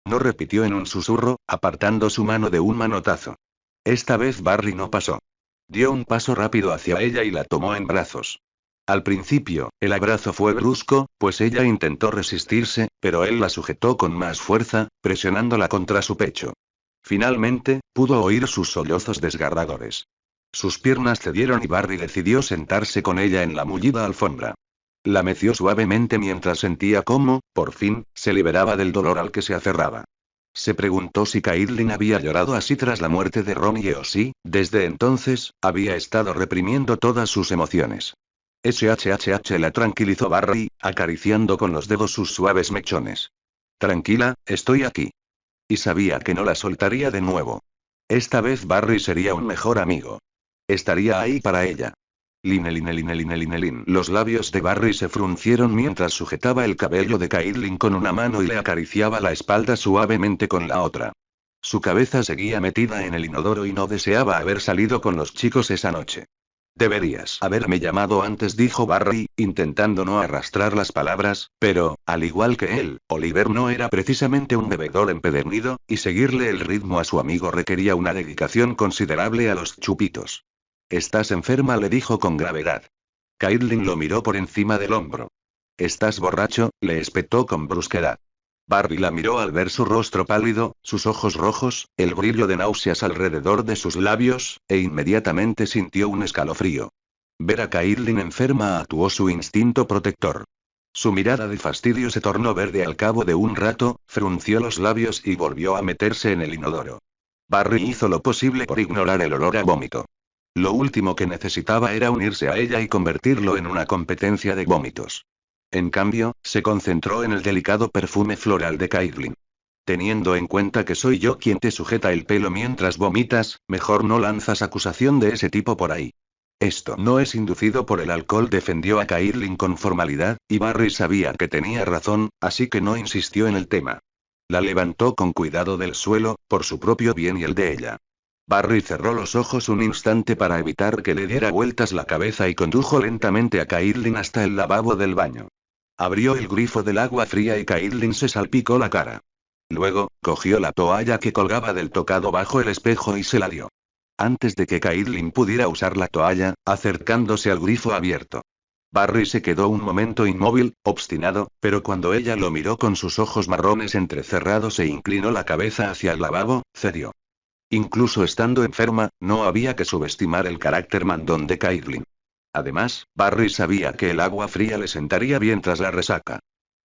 [SPEAKER 1] No, repitió en un susurro, apartando su mano de un manotazo. Esta vez Barry no pasó. Dio un paso rápido hacia ella y la tomó en brazos. Al principio, el abrazo fue brusco, pues ella intentó resistirse, pero él la sujetó con más fuerza, presionándola contra su pecho. Finalmente, pudo oír sus sollozos desgarradores. Sus piernas cedieron y Barry decidió sentarse con ella en la mullida alfombra. La meció suavemente mientras sentía cómo, por fin, se liberaba del dolor al que se aferraba. Se preguntó si Caitlin había llorado así tras la muerte de Ronnie o si, desde entonces, había estado reprimiendo todas sus emociones. SHHH, la tranquilizó Barry, acariciando con los dedos sus suaves mechones. Tranquila, estoy aquí. Y sabía que no la soltaría de nuevo. Esta vez Barry sería un mejor amigo. Estaría ahí para ella. Line. Los labios de Barry se fruncieron mientras sujetaba el cabello de Caitlin con una mano y le acariciaba la espalda suavemente con la otra. Su cabeza seguía metida en el inodoro y no deseaba haber salido con los chicos esa noche. Deberías haberme llamado antes, dijo Barry, intentando no arrastrar las palabras, pero, al igual que él, Oliver no era precisamente un bebedor empedernido, y seguirle el ritmo a su amigo requería una dedicación considerable a los chupitos. Estás enferma, le dijo con gravedad. Caitlin lo miró por encima del hombro. Estás borracho, le espetó con brusquedad. Barry la miró al ver su rostro pálido, sus ojos rojos, el brillo de náuseas alrededor de sus labios, e inmediatamente sintió un escalofrío. Ver a Caitlin enferma actuó su instinto protector. Su mirada de fastidio se tornó verde al cabo de un rato, frunció los labios y volvió a meterse en el inodoro. Barry hizo lo posible por ignorar el olor a vómito. Lo último que necesitaba era unirse a ella y convertirlo en una competencia de vómitos. En cambio, se concentró en el delicado perfume floral de Caitlin. Teniendo en cuenta que soy yo quien te sujeta el pelo mientras vomitas, mejor no lanzas acusación de ese tipo por ahí. Esto no es inducido por el alcohol, defendió a Caitlin con formalidad, y Barry sabía que tenía razón, así que no insistió en el tema. La levantó con cuidado del suelo, por su propio bien y el de ella. Barry cerró los ojos un instante para evitar que le diera vueltas la cabeza y condujo lentamente a Caitlin hasta el lavabo del baño. Abrió el grifo del agua fría y Caitlin se salpicó la cara. Luego, cogió la toalla que colgaba del tocado bajo el espejo y se la dio. Antes de que Caitlin pudiera usar la toalla, acercándose al grifo abierto. Barry se quedó un momento inmóvil, obstinado, pero cuando ella lo miró con sus ojos marrones entrecerrados e inclinó la cabeza hacia el lavabo, cedió. Incluso estando enferma, no había que subestimar el carácter mandón de Caitlin. Además, Barry sabía que el agua fría le sentaría bien tras la resaca.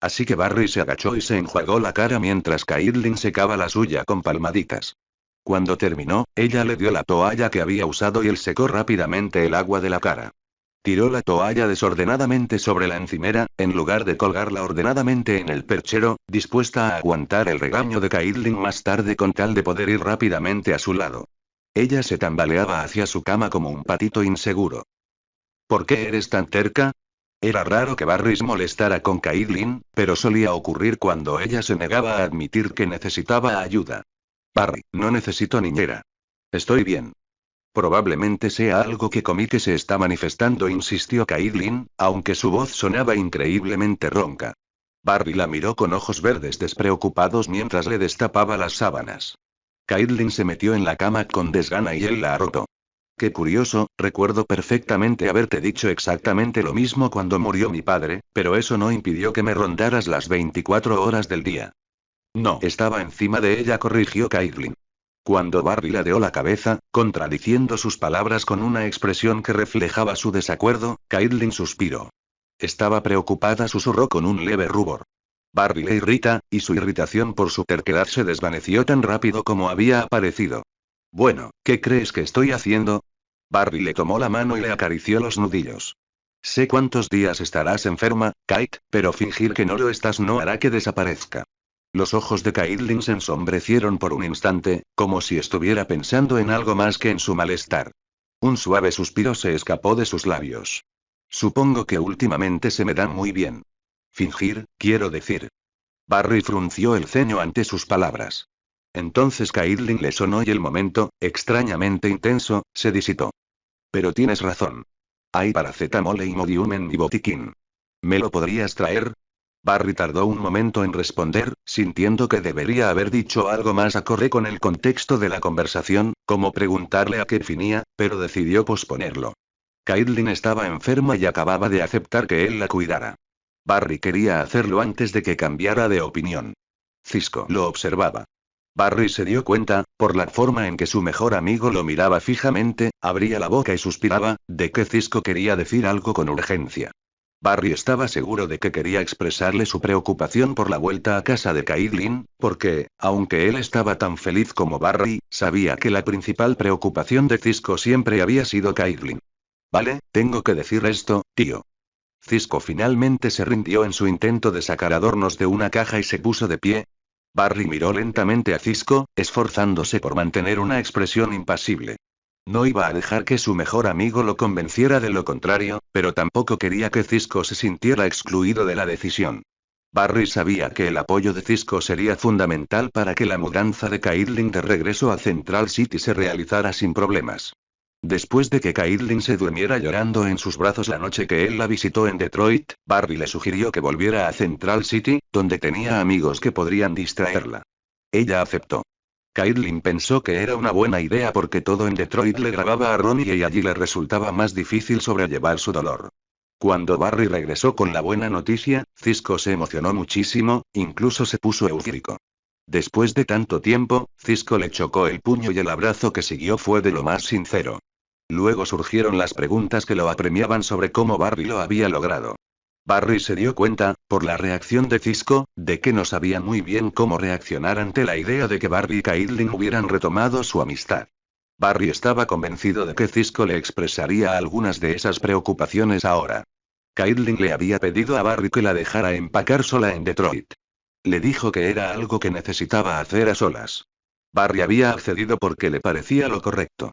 [SPEAKER 1] Así que Barry se agachó y se enjuagó la cara mientras Caitlin secaba la suya con palmaditas. Cuando terminó, ella le dio la toalla que había usado y él secó rápidamente el agua de la cara. Tiró la toalla desordenadamente sobre la encimera, en lugar de colgarla ordenadamente en el perchero, dispuesta a aguantar el regaño de Caitlin más tarde con tal de poder ir rápidamente a su lado. Ella se tambaleaba hacia su cama como un patito inseguro. ¿Por qué eres tan terca? Era raro que Barry se molestara con Caitlin, pero solía ocurrir cuando ella se negaba a admitir que necesitaba ayuda. Barry, no necesito niñera. Estoy bien. Probablemente sea algo que comí que se está manifestando, insistió Caitlin, aunque su voz sonaba increíblemente ronca. Barry la miró con ojos verdes despreocupados mientras le destapaba las sábanas. Caitlin se metió en la cama con desgana y él la arropó. Qué curioso, recuerdo perfectamente haberte dicho exactamente lo mismo cuando murió mi padre, pero eso no impidió que me rondaras las 24 horas del día. No, estaba encima de ella, corrigió Caitlin. Cuando Barry ladeó la cabeza, contradiciendo sus palabras con una expresión que reflejaba su desacuerdo, Caitlin suspiró. Estaba preocupada, susurró con un leve rubor. Barry le irrita, y su irritación por su terquedad se desvaneció tan rápido como había aparecido. Bueno, ¿qué crees que estoy haciendo? Barry le tomó la mano y le acarició los nudillos. Sé cuántos días estarás enferma, Kate, pero fingir que no lo estás no hará que desaparezca. Los ojos de Caitlin se ensombrecieron por un instante, como si estuviera pensando en algo más que en su malestar. Un suave suspiro se escapó de sus labios. Supongo que últimamente se me da muy bien. Fingir, quiero decir. Barry frunció el ceño ante sus palabras. Entonces Caitlin le sonó y el momento, extrañamente intenso, se disipó. Pero tienes razón. Hay paracetamol e Imodium en mi botiquín. ¿Me lo podrías traer? Barry tardó un momento en responder, sintiendo que debería haber dicho algo más acorde con el contexto de la conversación, como preguntarle a qué finía, pero decidió posponerlo. Caitlin estaba enferma y acababa de aceptar que él la cuidara. Barry quería hacerlo antes de que cambiara de opinión. Cisco lo observaba. Barry se dio cuenta, por la forma en que su mejor amigo lo miraba fijamente, abría la boca y suspiraba, de que Cisco quería decir algo con urgencia. Barry estaba seguro de que quería expresarle su preocupación por la vuelta a casa de Caitlin, porque, aunque él estaba tan feliz como Barry, sabía que la principal preocupación de Cisco siempre había sido Caitlin. Vale, tengo que decir esto, tío. Cisco finalmente se rindió en su intento de sacar adornos de una caja y se puso de pie. Barry miró lentamente a Cisco, esforzándose por mantener una expresión impasible. No iba a dejar que su mejor amigo lo convenciera de lo contrario, pero tampoco quería que Cisco se sintiera excluido de la decisión. Barry sabía que el apoyo de Cisco sería fundamental para que la mudanza de Caitlin de regreso a Central City se realizara sin problemas. Después de que Caitlin se durmiera llorando en sus brazos la noche que él la visitó en Detroit, Barry le sugirió que volviera a Central City, donde tenía amigos que podrían distraerla. Ella aceptó. Caitlin pensó que era una buena idea porque todo en Detroit le grababa a Ronnie y allí le resultaba más difícil sobrellevar su dolor. Cuando Barry regresó con la buena noticia, Cisco se emocionó muchísimo, incluso se puso eufórico. Después de tanto tiempo, Cisco le chocó el puño y el abrazo que siguió fue de lo más sincero. Luego surgieron las preguntas que lo apremiaban sobre cómo Barry lo había logrado. Barry se dio cuenta, por la reacción de Cisco, de que no sabía muy bien cómo reaccionar ante la idea de que Barry y Caitlin hubieran retomado su amistad. Barry estaba convencido de que Cisco le expresaría algunas de esas preocupaciones ahora. Caitlin le había pedido a Barry que la dejara empacar sola en Detroit. Le dijo que era algo que necesitaba hacer a solas. Barry había accedido porque le parecía lo correcto.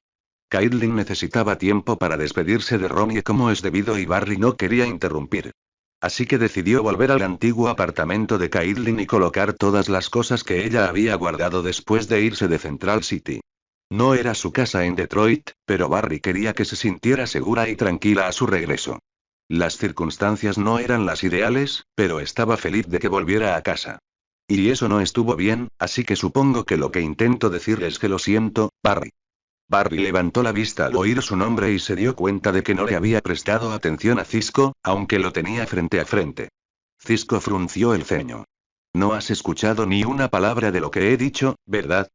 [SPEAKER 1] Caitlin necesitaba tiempo para despedirse de Ronnie como es debido y Barry no quería interrumpir. Así que decidió volver al antiguo apartamento de Caitlin y colocar todas las cosas que ella había guardado después de irse de Central City. No era su casa en Detroit, pero Barry quería que se sintiera segura y tranquila a su regreso. Las circunstancias no eran las ideales, pero estaba feliz de que volviera a casa. Y eso no estuvo bien, así que supongo que lo que intento decirle es que lo siento, Barry. Barry levantó la vista al oír su nombre y se dio cuenta de que no le había prestado atención a Cisco, aunque lo tenía frente a frente. Cisco frunció el ceño. No has escuchado ni una palabra de lo que he dicho, ¿verdad?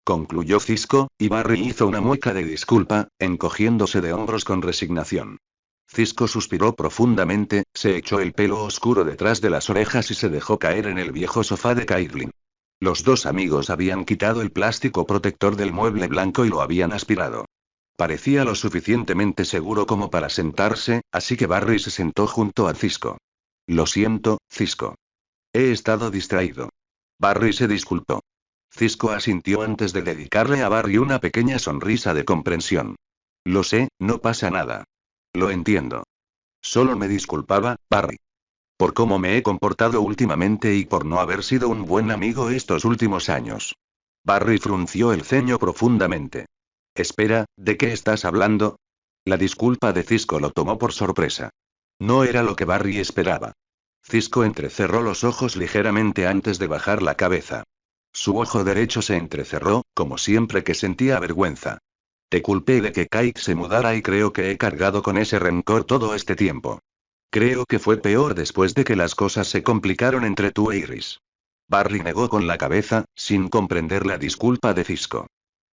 [SPEAKER 1] Concluyó Cisco, y Barry hizo una mueca de disculpa, encogiéndose de hombros con resignación. Cisco suspiró profundamente, se echó el pelo oscuro detrás de las orejas y se dejó caer en el viejo sofá de Caitlin. Los dos amigos habían quitado el plástico protector del mueble blanco y lo habían aspirado. Parecía lo suficientemente seguro como para sentarse, así que Barry se sentó junto a Cisco. Lo siento, Cisco. He estado distraído. Barry se disculpó. Cisco asintió antes de dedicarle a Barry una pequeña sonrisa de comprensión. Lo sé, no pasa nada. Lo entiendo. Solo me disculpaba, Barry. Por cómo me he comportado últimamente y por no haber sido un buen amigo estos últimos años. Barry frunció el ceño profundamente. Espera, ¿de qué estás hablando? La disculpa de Cisco lo tomó por sorpresa. No era lo que Barry esperaba. Cisco entrecerró los ojos ligeramente antes de bajar la cabeza. Su ojo derecho se entrecerró, como siempre que sentía vergüenza. Te culpé de que Kate se mudara y creo que he cargado con ese rencor todo este tiempo. Creo que fue peor después de que las cosas se complicaron entre tú e Iris. Barry negó con la cabeza, sin comprender la disculpa de Cisco.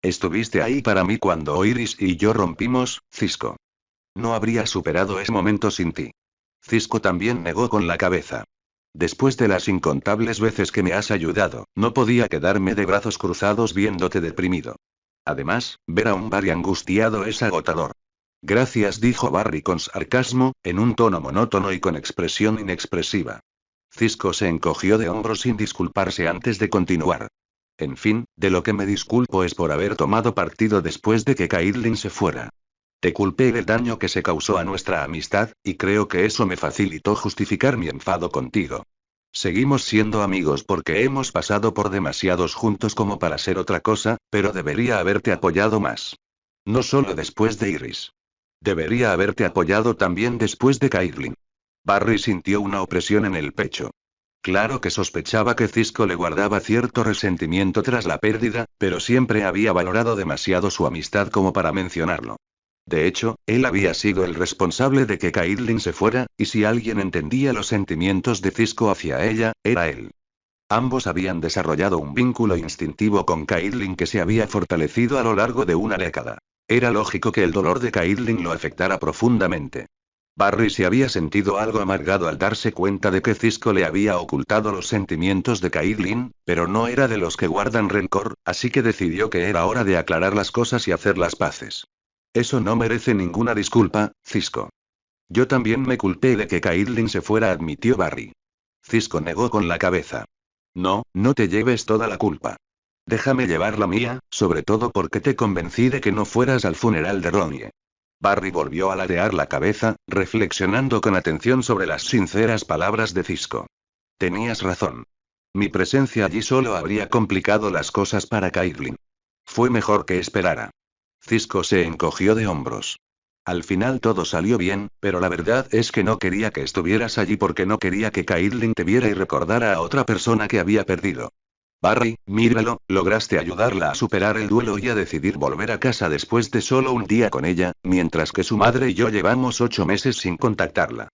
[SPEAKER 1] Estuviste ahí para mí cuando Iris y yo rompimos, Cisco. No habría superado ese momento sin ti. Cisco también negó con la cabeza. Después de las incontables veces que me has ayudado, no podía quedarme de brazos cruzados viéndote deprimido. Además, ver a un Barry angustiado es agotador. Gracias, dijo Barry con sarcasmo, en un tono monótono y con expresión inexpresiva. Cisco se encogió de hombros sin disculparse antes de continuar. En fin, de lo que me disculpo es por haber tomado partido después de que Caitlin se fuera. Te culpé del daño que se causó a nuestra amistad, y creo que eso me facilitó justificar mi enfado contigo. Seguimos siendo amigos porque hemos pasado por demasiados juntos como para ser otra cosa, pero debería haberte apoyado más. No solo después de Iris. Debería haberte apoyado también después de Caitlin. Barry sintió una opresión en el pecho. Claro que sospechaba que Cisco le guardaba cierto resentimiento tras la pérdida, pero siempre había valorado demasiado su amistad como para mencionarlo. De hecho, él había sido el responsable de que Caitlin se fuera, y si alguien entendía los sentimientos de Cisco hacia ella, era él. Ambos habían desarrollado un vínculo instintivo con Caitlin que se había fortalecido a lo largo de una década. Era lógico que el dolor de Caitlin lo afectara profundamente. Barry se había sentido algo amargado al darse cuenta de que Cisco le había ocultado los sentimientos de Caitlin, pero no era de los que guardan rencor, así que decidió que era hora de aclarar las cosas y hacer las paces. Eso no merece ninguna disculpa, Cisco. Yo también me culpé de que Caitlin se fuera, admitió Barry. Cisco negó con la cabeza. No, no te lleves toda la culpa. Déjame llevar la mía, sobre todo porque te convencí de que no fueras al funeral de Ronnie. Barry volvió a ladear la cabeza, reflexionando con atención sobre las sinceras palabras de Cisco. Tenías razón. Mi presencia allí solo habría complicado las cosas para Caitlin. Fue mejor que esperara. Cisco se encogió de hombros. Al final todo salió bien, pero la verdad es que no quería que estuvieras allí porque no quería que Caitlin te viera y recordara a otra persona que había perdido. Barry, míralo, lograste ayudarla a superar el duelo y a decidir volver a casa después de solo un día con ella, mientras que su madre y yo llevamos 8 meses sin contactarla.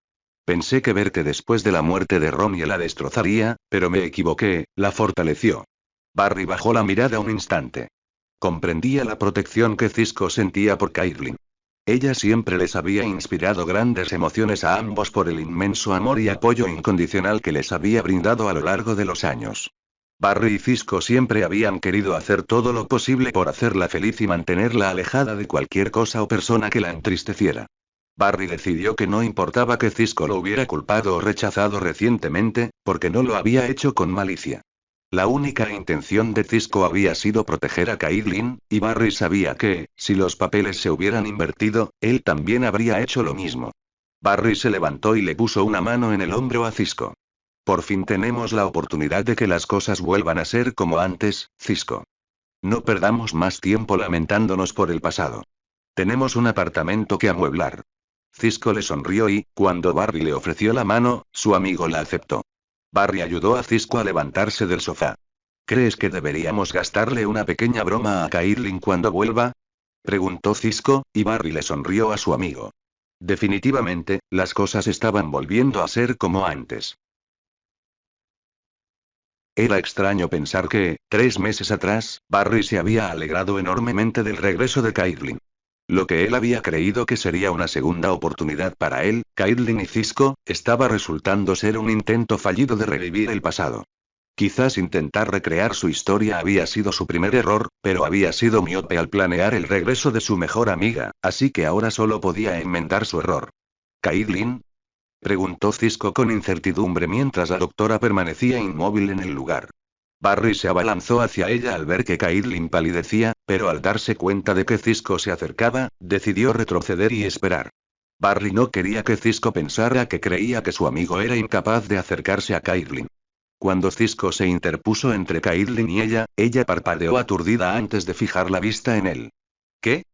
[SPEAKER 1] Pensé que verte después de la muerte de Ronnie la destrozaría, pero me equivoqué, la fortaleció. Barry bajó la mirada un instante. Comprendía la protección que Cisco sentía por Caitlin. Ella siempre les había inspirado grandes emociones a ambos por el inmenso amor y apoyo incondicional que les había brindado a lo largo de los años. Barry y Cisco siempre habían querido hacer todo lo posible por hacerla feliz y mantenerla alejada de cualquier cosa o persona que la entristeciera. Barry decidió que no importaba que Cisco lo hubiera culpado o rechazado recientemente, porque no lo había hecho con malicia. La única intención de Cisco había sido proteger a Caitlin, y Barry sabía que, si los papeles se hubieran invertido, él también habría hecho lo mismo. Barry se levantó y le puso una mano en el hombro a Cisco. Por fin tenemos la oportunidad de que las cosas vuelvan a ser como antes, Cisco. No perdamos más tiempo lamentándonos por el pasado. Tenemos un apartamento que amueblar. Cisco le sonrió y, cuando Barry le ofreció la mano, su amigo la aceptó. Barry ayudó a Cisco a levantarse del sofá. ¿Crees que deberíamos gastarle una pequeña broma a Caitlin cuando vuelva? Preguntó Cisco, y Barry le sonrió a su amigo. Definitivamente, las cosas estaban volviendo a ser como antes. Era extraño pensar que, 3 meses atrás, Barry se había alegrado enormemente del regreso de Caitlin. Lo que él había creído que sería una segunda oportunidad para él, Caitlin y Cisco, estaba resultando ser un intento fallido de revivir el pasado. Quizás intentar recrear su historia había sido su primer error, pero había sido miope al planear el regreso de su mejor amiga, así que ahora solo podía enmendar su error. ¿Caitlin? Preguntó Cisco con incertidumbre mientras la doctora permanecía inmóvil en el lugar. Barry se abalanzó hacia ella al ver que Caitlin palidecía, pero al darse cuenta de que Cisco se acercaba, decidió retroceder y esperar. Barry no quería que Cisco pensara que creía que su amigo era incapaz de acercarse a Caitlin. Cuando Cisco se interpuso entre Caitlin y ella parpadeó aturdida antes de fijar la vista en él. ¿Qué?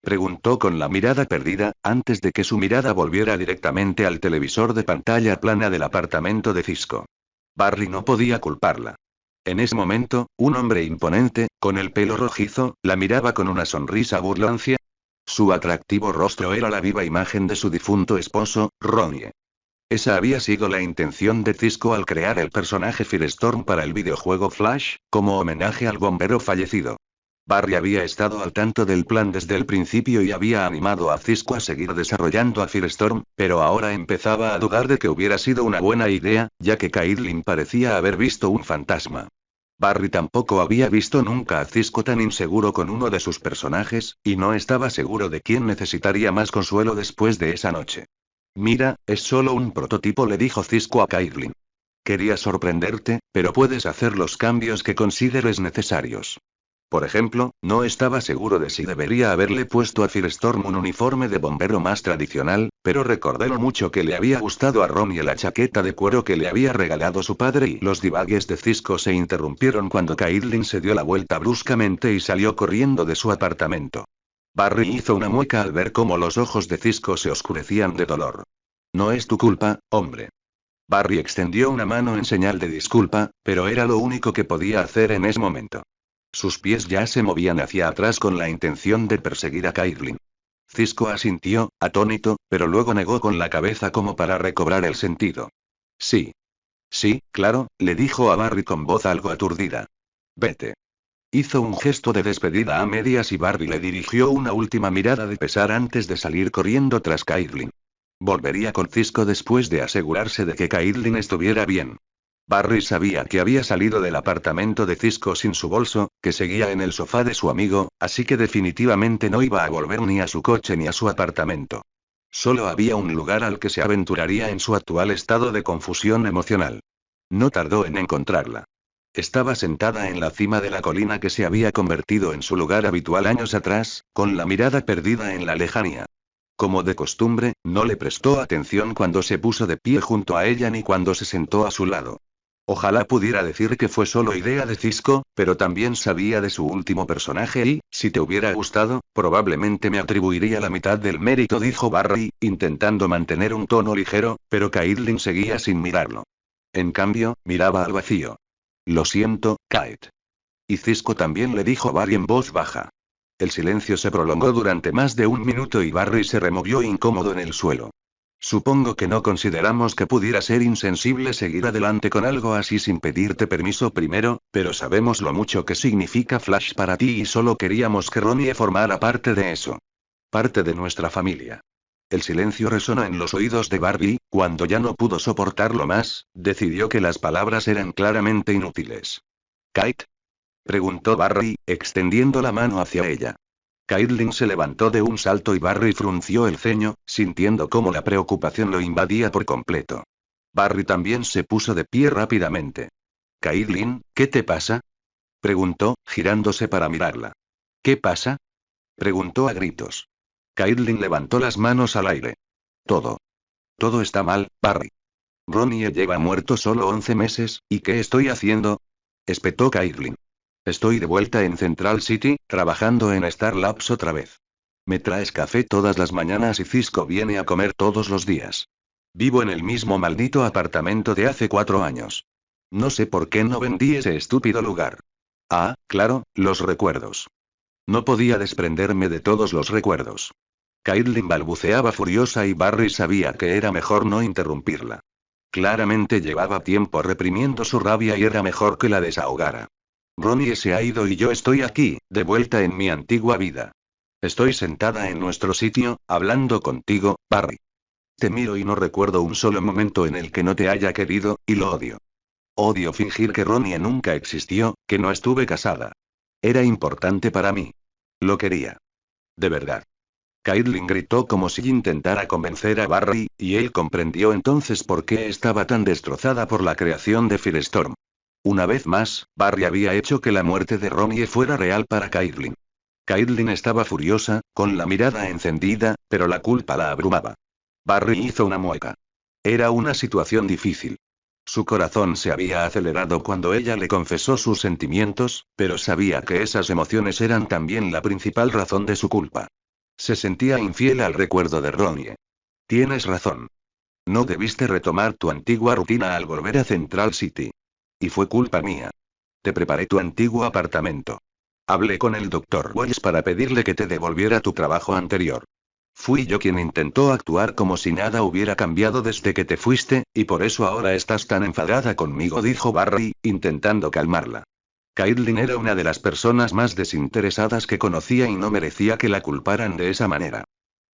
[SPEAKER 1] Preguntó con la mirada perdida, antes de que su mirada volviera directamente al televisor de pantalla plana del apartamento de Cisco. Barry no podía culparla. En ese momento, un hombre imponente, con el pelo rojizo, la miraba con una sonrisa burlancia. Su atractivo rostro era la viva imagen de su difunto esposo, Ronnie. Esa había sido la intención de Cisco al crear el personaje Firestorm para el videojuego Flash, como homenaje al bombero fallecido. Barry había estado al tanto del plan desde el principio y había animado a Cisco a seguir desarrollando a Firestorm, pero ahora empezaba a dudar de que hubiera sido una buena idea, ya que Caitlin parecía haber visto un fantasma. Barry tampoco había visto nunca a Cisco tan inseguro con uno de sus personajes, y no estaba seguro de quién necesitaría más consuelo después de esa noche. Mira, es solo un prototipo, le dijo Cisco a Caitlin. Quería sorprenderte, pero puedes hacer los cambios que consideres necesarios. Por ejemplo, no estaba seguro de si debería haberle puesto a Firestorm un uniforme de bombero más tradicional, pero recordé lo mucho que le había gustado a Ronnie la chaqueta de cuero que le había regalado su padre y los divagues de Cisco se interrumpieron cuando Caitlin se dio la vuelta bruscamente y salió corriendo de su apartamento. Barry hizo una mueca al ver cómo los ojos de Cisco se oscurecían de dolor. No es tu culpa, hombre. Barry extendió una mano en señal de disculpa, pero era lo único que podía hacer en ese momento. Sus pies ya se movían hacia atrás con la intención de perseguir a Caitlin. Cisco asintió, atónito, pero luego negó con la cabeza como para recobrar el sentido. Sí. Sí, claro, le dijo a Barry con voz algo aturdida. Vete. Hizo un gesto de despedida a medias y Barry le dirigió una última mirada de pesar antes de salir corriendo tras Caitlin. Volvería con Cisco después de asegurarse de que Caitlin estuviera bien. Barry sabía que había salido del apartamento de Cisco sin su bolso, que seguía en el sofá de su amigo, así que definitivamente no iba a volver ni a su coche ni a su apartamento. Solo había un lugar al que se aventuraría en su actual estado de confusión emocional. No tardó en encontrarla. Estaba sentada en la cima de la colina que se había convertido en su lugar habitual años atrás, con la mirada perdida en la lejanía. Como de costumbre, no le prestó atención cuando se puso de pie junto a ella ni cuando se sentó a su lado. Ojalá pudiera decir que fue solo idea de Cisco, pero también sabía de su último personaje y, si te hubiera gustado, probablemente me atribuiría la mitad del mérito, dijo Barry, intentando mantener un tono ligero, pero Caitlin seguía sin mirarlo. En cambio, miraba al vacío. Lo siento, Kate. Y Cisco también, le dijo Barry en voz baja. El silencio se prolongó durante más de un minuto y Barry se removió incómodo en el suelo. Supongo que no consideramos que pudiera ser insensible seguir adelante con algo así sin pedirte permiso primero, pero sabemos lo mucho que significa Flash para ti y solo queríamos que Ronnie formara parte de eso. Parte de nuestra familia. El silencio resonó en los oídos de Barbie, cuando ya no pudo soportarlo más, decidió que las palabras eran claramente inútiles. ¿Kate? Preguntó Barry, extendiendo la mano hacia ella. Caitlin se levantó de un salto y Barry frunció el ceño, sintiendo cómo la preocupación lo invadía por completo. Barry también se puso de pie rápidamente. Caitlin, ¿qué te pasa? Preguntó, girándose para mirarla. ¿Qué pasa? Preguntó a gritos. Caitlin levantó las manos al aire. Todo. Todo está mal, Barry. Ronnie lleva muerto solo 11 meses, ¿y qué estoy haciendo? Espetó Caitlin. Estoy de vuelta en Central City, trabajando en Star Labs otra vez. Me traes café todas las mañanas y Cisco viene a comer todos los días. Vivo en el mismo maldito apartamento de hace 4 años. No sé por qué no vendí ese estúpido lugar. Ah, claro, los recuerdos. No podía desprenderme de todos los recuerdos. Caitlin balbuceaba furiosa y Barry sabía que era mejor no interrumpirla. Claramente llevaba tiempo reprimiendo su rabia y era mejor que la desahogara. Ronnie se ha ido y yo estoy aquí, de vuelta en mi antigua vida. Estoy sentada en nuestro sitio, hablando contigo, Barry. Te miro y no recuerdo un solo momento en el que no te haya querido, y lo odio. Odio fingir que Ronnie nunca existió, que no estuve casada. Era importante para mí. Lo quería. De verdad. Caitlin gritó como si intentara convencer a Barry, y él comprendió entonces por qué estaba tan destrozada por la creación de Firestorm. Una vez más, Barry había hecho que la muerte de Ronnie fuera real para Caitlin. Caitlin estaba furiosa, con la mirada encendida, pero la culpa la abrumaba. Barry hizo una mueca. Era una situación difícil. Su corazón se había acelerado cuando ella le confesó sus sentimientos, pero sabía que esas emociones eran también la principal razón de su culpa. Se sentía infiel al recuerdo de Ronnie. Tienes razón. No debiste retomar tu antigua rutina al volver a Central City. Y fue culpa mía. Te preparé tu antiguo apartamento. Hablé con el Dr. Wells para pedirle que te devolviera tu trabajo anterior. Fui yo quien intentó actuar como si nada hubiera cambiado desde que te fuiste, y por eso ahora estás tan enfadada conmigo, dijo Barry, intentando calmarla. Caitlin era una de las personas más desinteresadas que conocía y no merecía que la culparan de esa manera.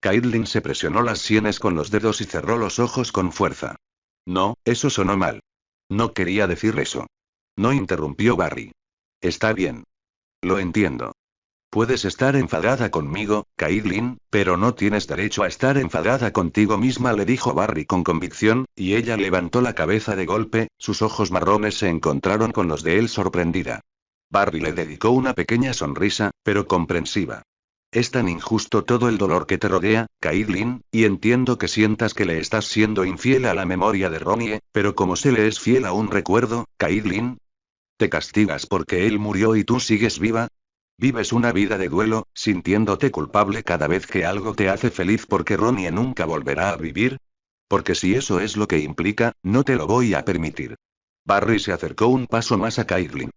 [SPEAKER 1] Caitlin se presionó las sienes con los dedos y cerró los ojos con fuerza. No, eso sonó mal. No quería decir eso. No interrumpió Barry. Está bien. Lo entiendo. Puedes estar enfadada conmigo, Caitlin, pero no tienes derecho a estar enfadada contigo misma, le dijo Barry con convicción, y ella levantó la cabeza de golpe, sus ojos marrones se encontraron con los de él sorprendida. Barry le dedicó una pequeña sonrisa, pero comprensiva. Es tan injusto todo el dolor que te rodea, Caitlin, y entiendo que sientas que le estás siendo infiel a la memoria de Ronnie, pero como se le es fiel a un recuerdo, Caitlin, ¿te castigas porque él murió y tú sigues viva? ¿Vives una vida de duelo, sintiéndote culpable cada vez que algo te hace feliz porque Ronnie nunca volverá a vivir? Porque si eso es lo que implica, no te lo voy a permitir. Barry se acercó un paso más a Caitlin.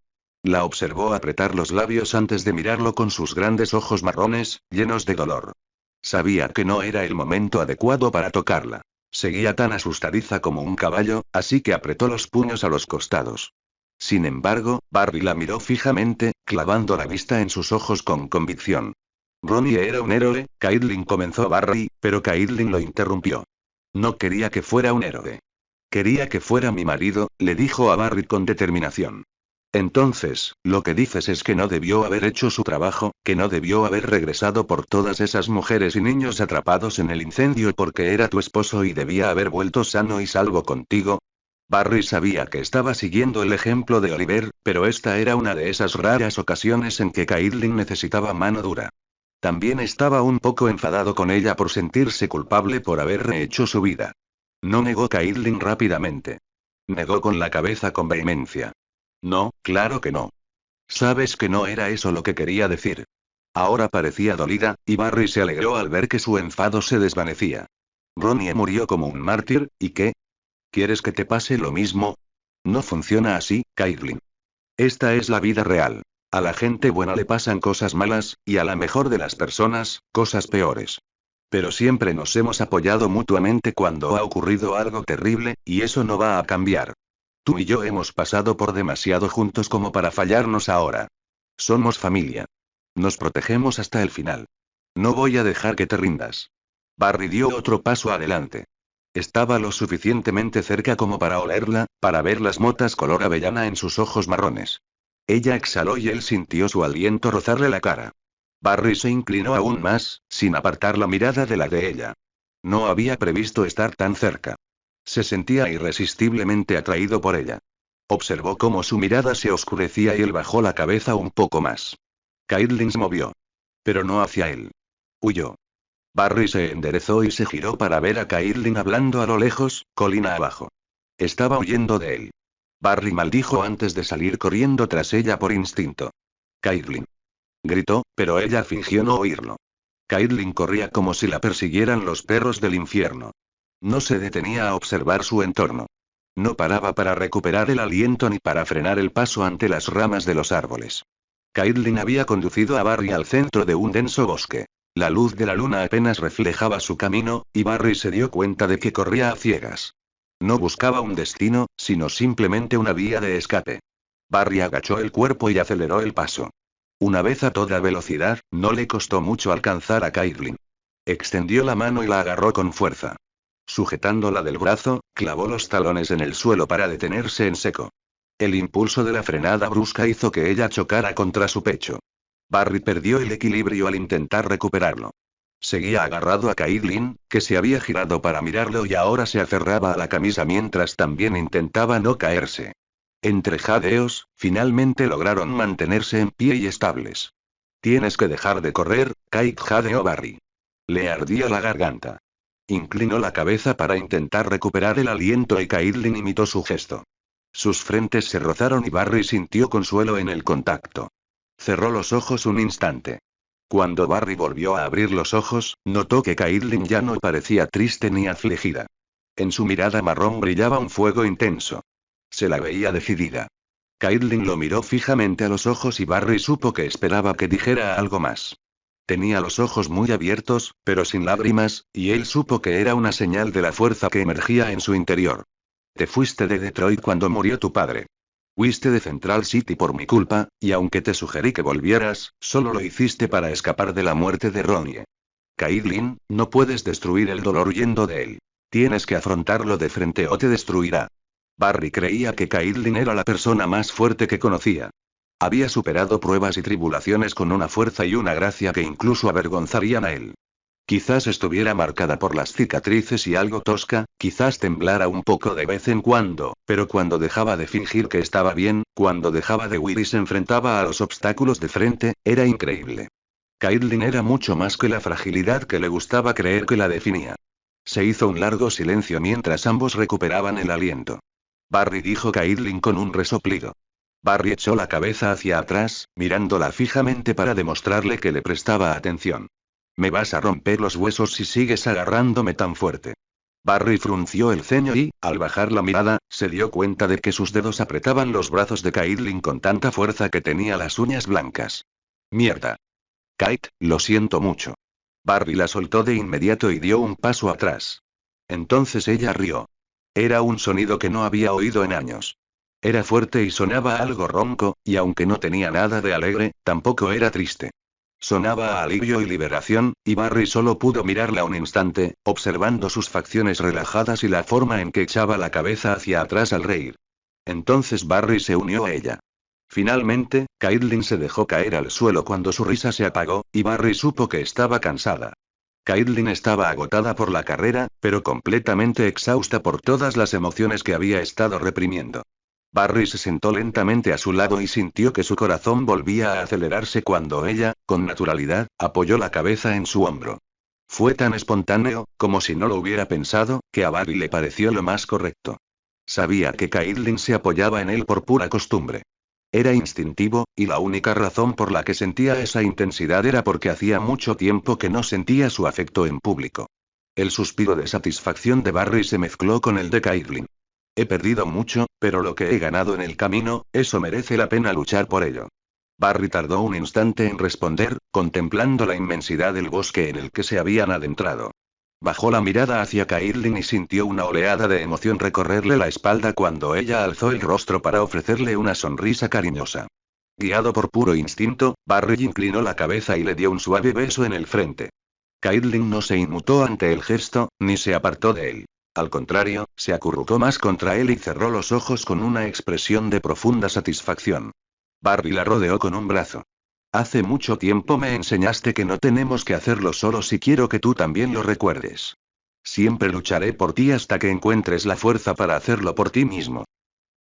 [SPEAKER 1] La observó apretar los labios antes de mirarlo con sus grandes ojos marrones, llenos de dolor. Sabía que no era el momento adecuado para tocarla. Seguía tan asustadiza como un caballo, así que apretó los puños a los costados. Sin embargo, Barry la miró fijamente, clavando la vista en sus ojos con convicción. Ronnie era un héroe, Caitlin, comenzó Barry, pero Caitlin lo interrumpió. No quería que fuera un héroe. Quería que fuera mi marido, le dijo a Barry con determinación. Entonces, lo que dices es que no debió haber hecho su trabajo, que no debió haber regresado por todas esas mujeres y niños atrapados en el incendio porque era tu esposo y debía haber vuelto sano y salvo contigo. Barry sabía que estaba siguiendo el ejemplo de Oliver, pero esta era una de esas raras ocasiones en que Caitlin necesitaba mano dura. También estaba un poco enfadado con ella por sentirse culpable por haber rehecho su vida. No negó Caitlin rápidamente. Negó con la cabeza con vehemencia. No, claro que no. Sabes que no era eso lo que quería decir. Ahora parecía dolida, y Barry se alegró al ver que su enfado se desvanecía. Ronnie murió como un mártir, ¿y qué? ¿Quieres que te pase lo mismo? No funciona así, Caitlin. Esta es la vida real. A la gente buena le pasan cosas malas, y a la mejor de las personas, cosas peores. Pero siempre nos hemos apoyado mutuamente cuando ha ocurrido algo terrible, y eso no va a cambiar. Tú y yo hemos pasado por demasiado juntos como para fallarnos ahora. Somos familia. Nos protegemos hasta el final. No voy a dejar que te rindas. Barry dio otro paso adelante. Estaba lo suficientemente cerca como para olerla, para ver las motas color avellana en sus ojos marrones. Ella exhaló y él sintió su aliento rozarle la cara. Barry se inclinó aún más, sin apartar la mirada de la de ella. No había previsto estar tan cerca. Se sentía irresistiblemente atraído por ella. Observó cómo su mirada se oscurecía y él bajó la cabeza un poco más. Caitlin se movió. Pero no hacia él. Huyó. Barry se enderezó y se giró para ver a Caitlin hablando a lo lejos, colina abajo. Estaba huyendo de él. Barry maldijo antes de salir corriendo tras ella por instinto. Caitlin. Gritó, pero ella fingió no oírlo. Caitlin corría como si la persiguieran los perros del infierno. No se detenía a observar su entorno. No paraba para recuperar el aliento ni para frenar el paso ante las ramas de los árboles. Caitlin había conducido a Barry al centro de un denso bosque. La luz de la luna apenas reflejaba su camino, y Barry se dio cuenta de que corría a ciegas. No buscaba un destino, sino simplemente una vía de escape. Barry agachó el cuerpo y aceleró el paso. Una vez a toda velocidad, no le costó mucho alcanzar a Caitlin. Extendió la mano y la agarró con fuerza. Sujetándola del brazo, clavó los talones en el suelo para detenerse en seco. El impulso de la frenada brusca hizo que ella chocara contra su pecho. Barry perdió el equilibrio al intentar recuperarlo. Seguía agarrado a Caitlin, que se había girado para mirarlo y ahora se aferraba a la camisa mientras también intentaba no caerse. Entre jadeos, finalmente lograron mantenerse en pie y estables. Tienes que dejar de correr, Kate, jadeó Barry. Le ardía la garganta. Inclinó la cabeza para intentar recuperar el aliento y Caitlin imitó su gesto. Sus frentes se rozaron y Barry sintió consuelo en el contacto. Cerró los ojos un instante. Cuando Barry volvió a abrir los ojos, notó que Caitlin ya no parecía triste ni afligida. En su mirada marrón brillaba un fuego intenso. Se la veía decidida. Caitlin lo miró fijamente a los ojos y Barry supo que esperaba que dijera algo más. Tenía los ojos muy abiertos, pero sin lágrimas, y él supo que era una señal de la fuerza que emergía en su interior. Te fuiste de Detroit cuando murió tu padre. Huiste de Central City por mi culpa, y aunque te sugerí que volvieras, solo lo hiciste para escapar de la muerte de Ronnie. Caitlin, no puedes destruir el dolor huyendo de él. Tienes que afrontarlo de frente o te destruirá. Barry creía que Caitlyn era la persona más fuerte que conocía. Había superado pruebas y tribulaciones con una fuerza y una gracia que incluso avergonzarían a él. Quizás estuviera marcada por las cicatrices y algo tosca, quizás temblara un poco de vez en cuando, pero cuando dejaba de fingir que estaba bien, cuando dejaba de huir y se enfrentaba a los obstáculos de frente, era increíble. Caitlyn era mucho más que la fragilidad que le gustaba creer que la definía. Se hizo un largo silencio mientras ambos recuperaban el aliento. Barry, dijo Caitlyn con un resoplido. Barry echó la cabeza hacia atrás, mirándola fijamente para demostrarle que le prestaba atención. Me vas a romper los huesos si sigues agarrándome tan fuerte. Barry frunció el ceño y, al bajar la mirada, se dio cuenta de que sus dedos apretaban los brazos de Caitlyn con tanta fuerza que tenía las uñas blancas. Mierda. Kate, lo siento mucho. Barry la soltó de inmediato y dio un paso atrás. Entonces ella rió. Era un sonido que no había oído en años. Era fuerte y sonaba algo ronco, y aunque no tenía nada de alegre, tampoco era triste. Sonaba a alivio y liberación, y Barry solo pudo mirarla un instante, observando sus facciones relajadas y la forma en que echaba la cabeza hacia atrás al reír. Entonces Barry se unió a ella. Finalmente, Caitlyn se dejó caer al suelo cuando su risa se apagó, y Barry supo que estaba cansada. Caitlyn estaba agotada por la carrera, pero completamente exhausta por todas las emociones que había estado reprimiendo. Barry se sentó lentamente a su lado y sintió que su corazón volvía a acelerarse cuando ella, con naturalidad, apoyó la cabeza en su hombro. Fue tan espontáneo, como si no lo hubiera pensado, que a Barry le pareció lo más correcto. Sabía que Caitlyn se apoyaba en él por pura costumbre. Era instintivo, y la única razón por la que sentía esa intensidad era porque hacía mucho tiempo que no sentía su afecto en público. El suspiro de satisfacción de Barry se mezcló con el de Caitlyn. He perdido mucho, pero lo que he ganado en el camino, eso merece la pena luchar por ello. Barry tardó un instante en responder, contemplando la inmensidad del bosque en el que se habían adentrado. Bajó la mirada hacia Caitlyn y sintió una oleada de emoción recorrerle la espalda cuando ella alzó el rostro para ofrecerle una sonrisa cariñosa. Guiado por puro instinto, Barry inclinó la cabeza y le dio un suave beso en el frente. Caitlyn no se inmutó ante el gesto, ni se apartó de él. Al contrario, se acurrucó más contra él y cerró los ojos con una expresión de profunda satisfacción. Barry la rodeó con un brazo. Hace mucho tiempo me enseñaste que no tenemos que hacerlo solos y quiero que tú también lo recuerdes. Siempre lucharé por ti hasta que encuentres la fuerza para hacerlo por ti mismo.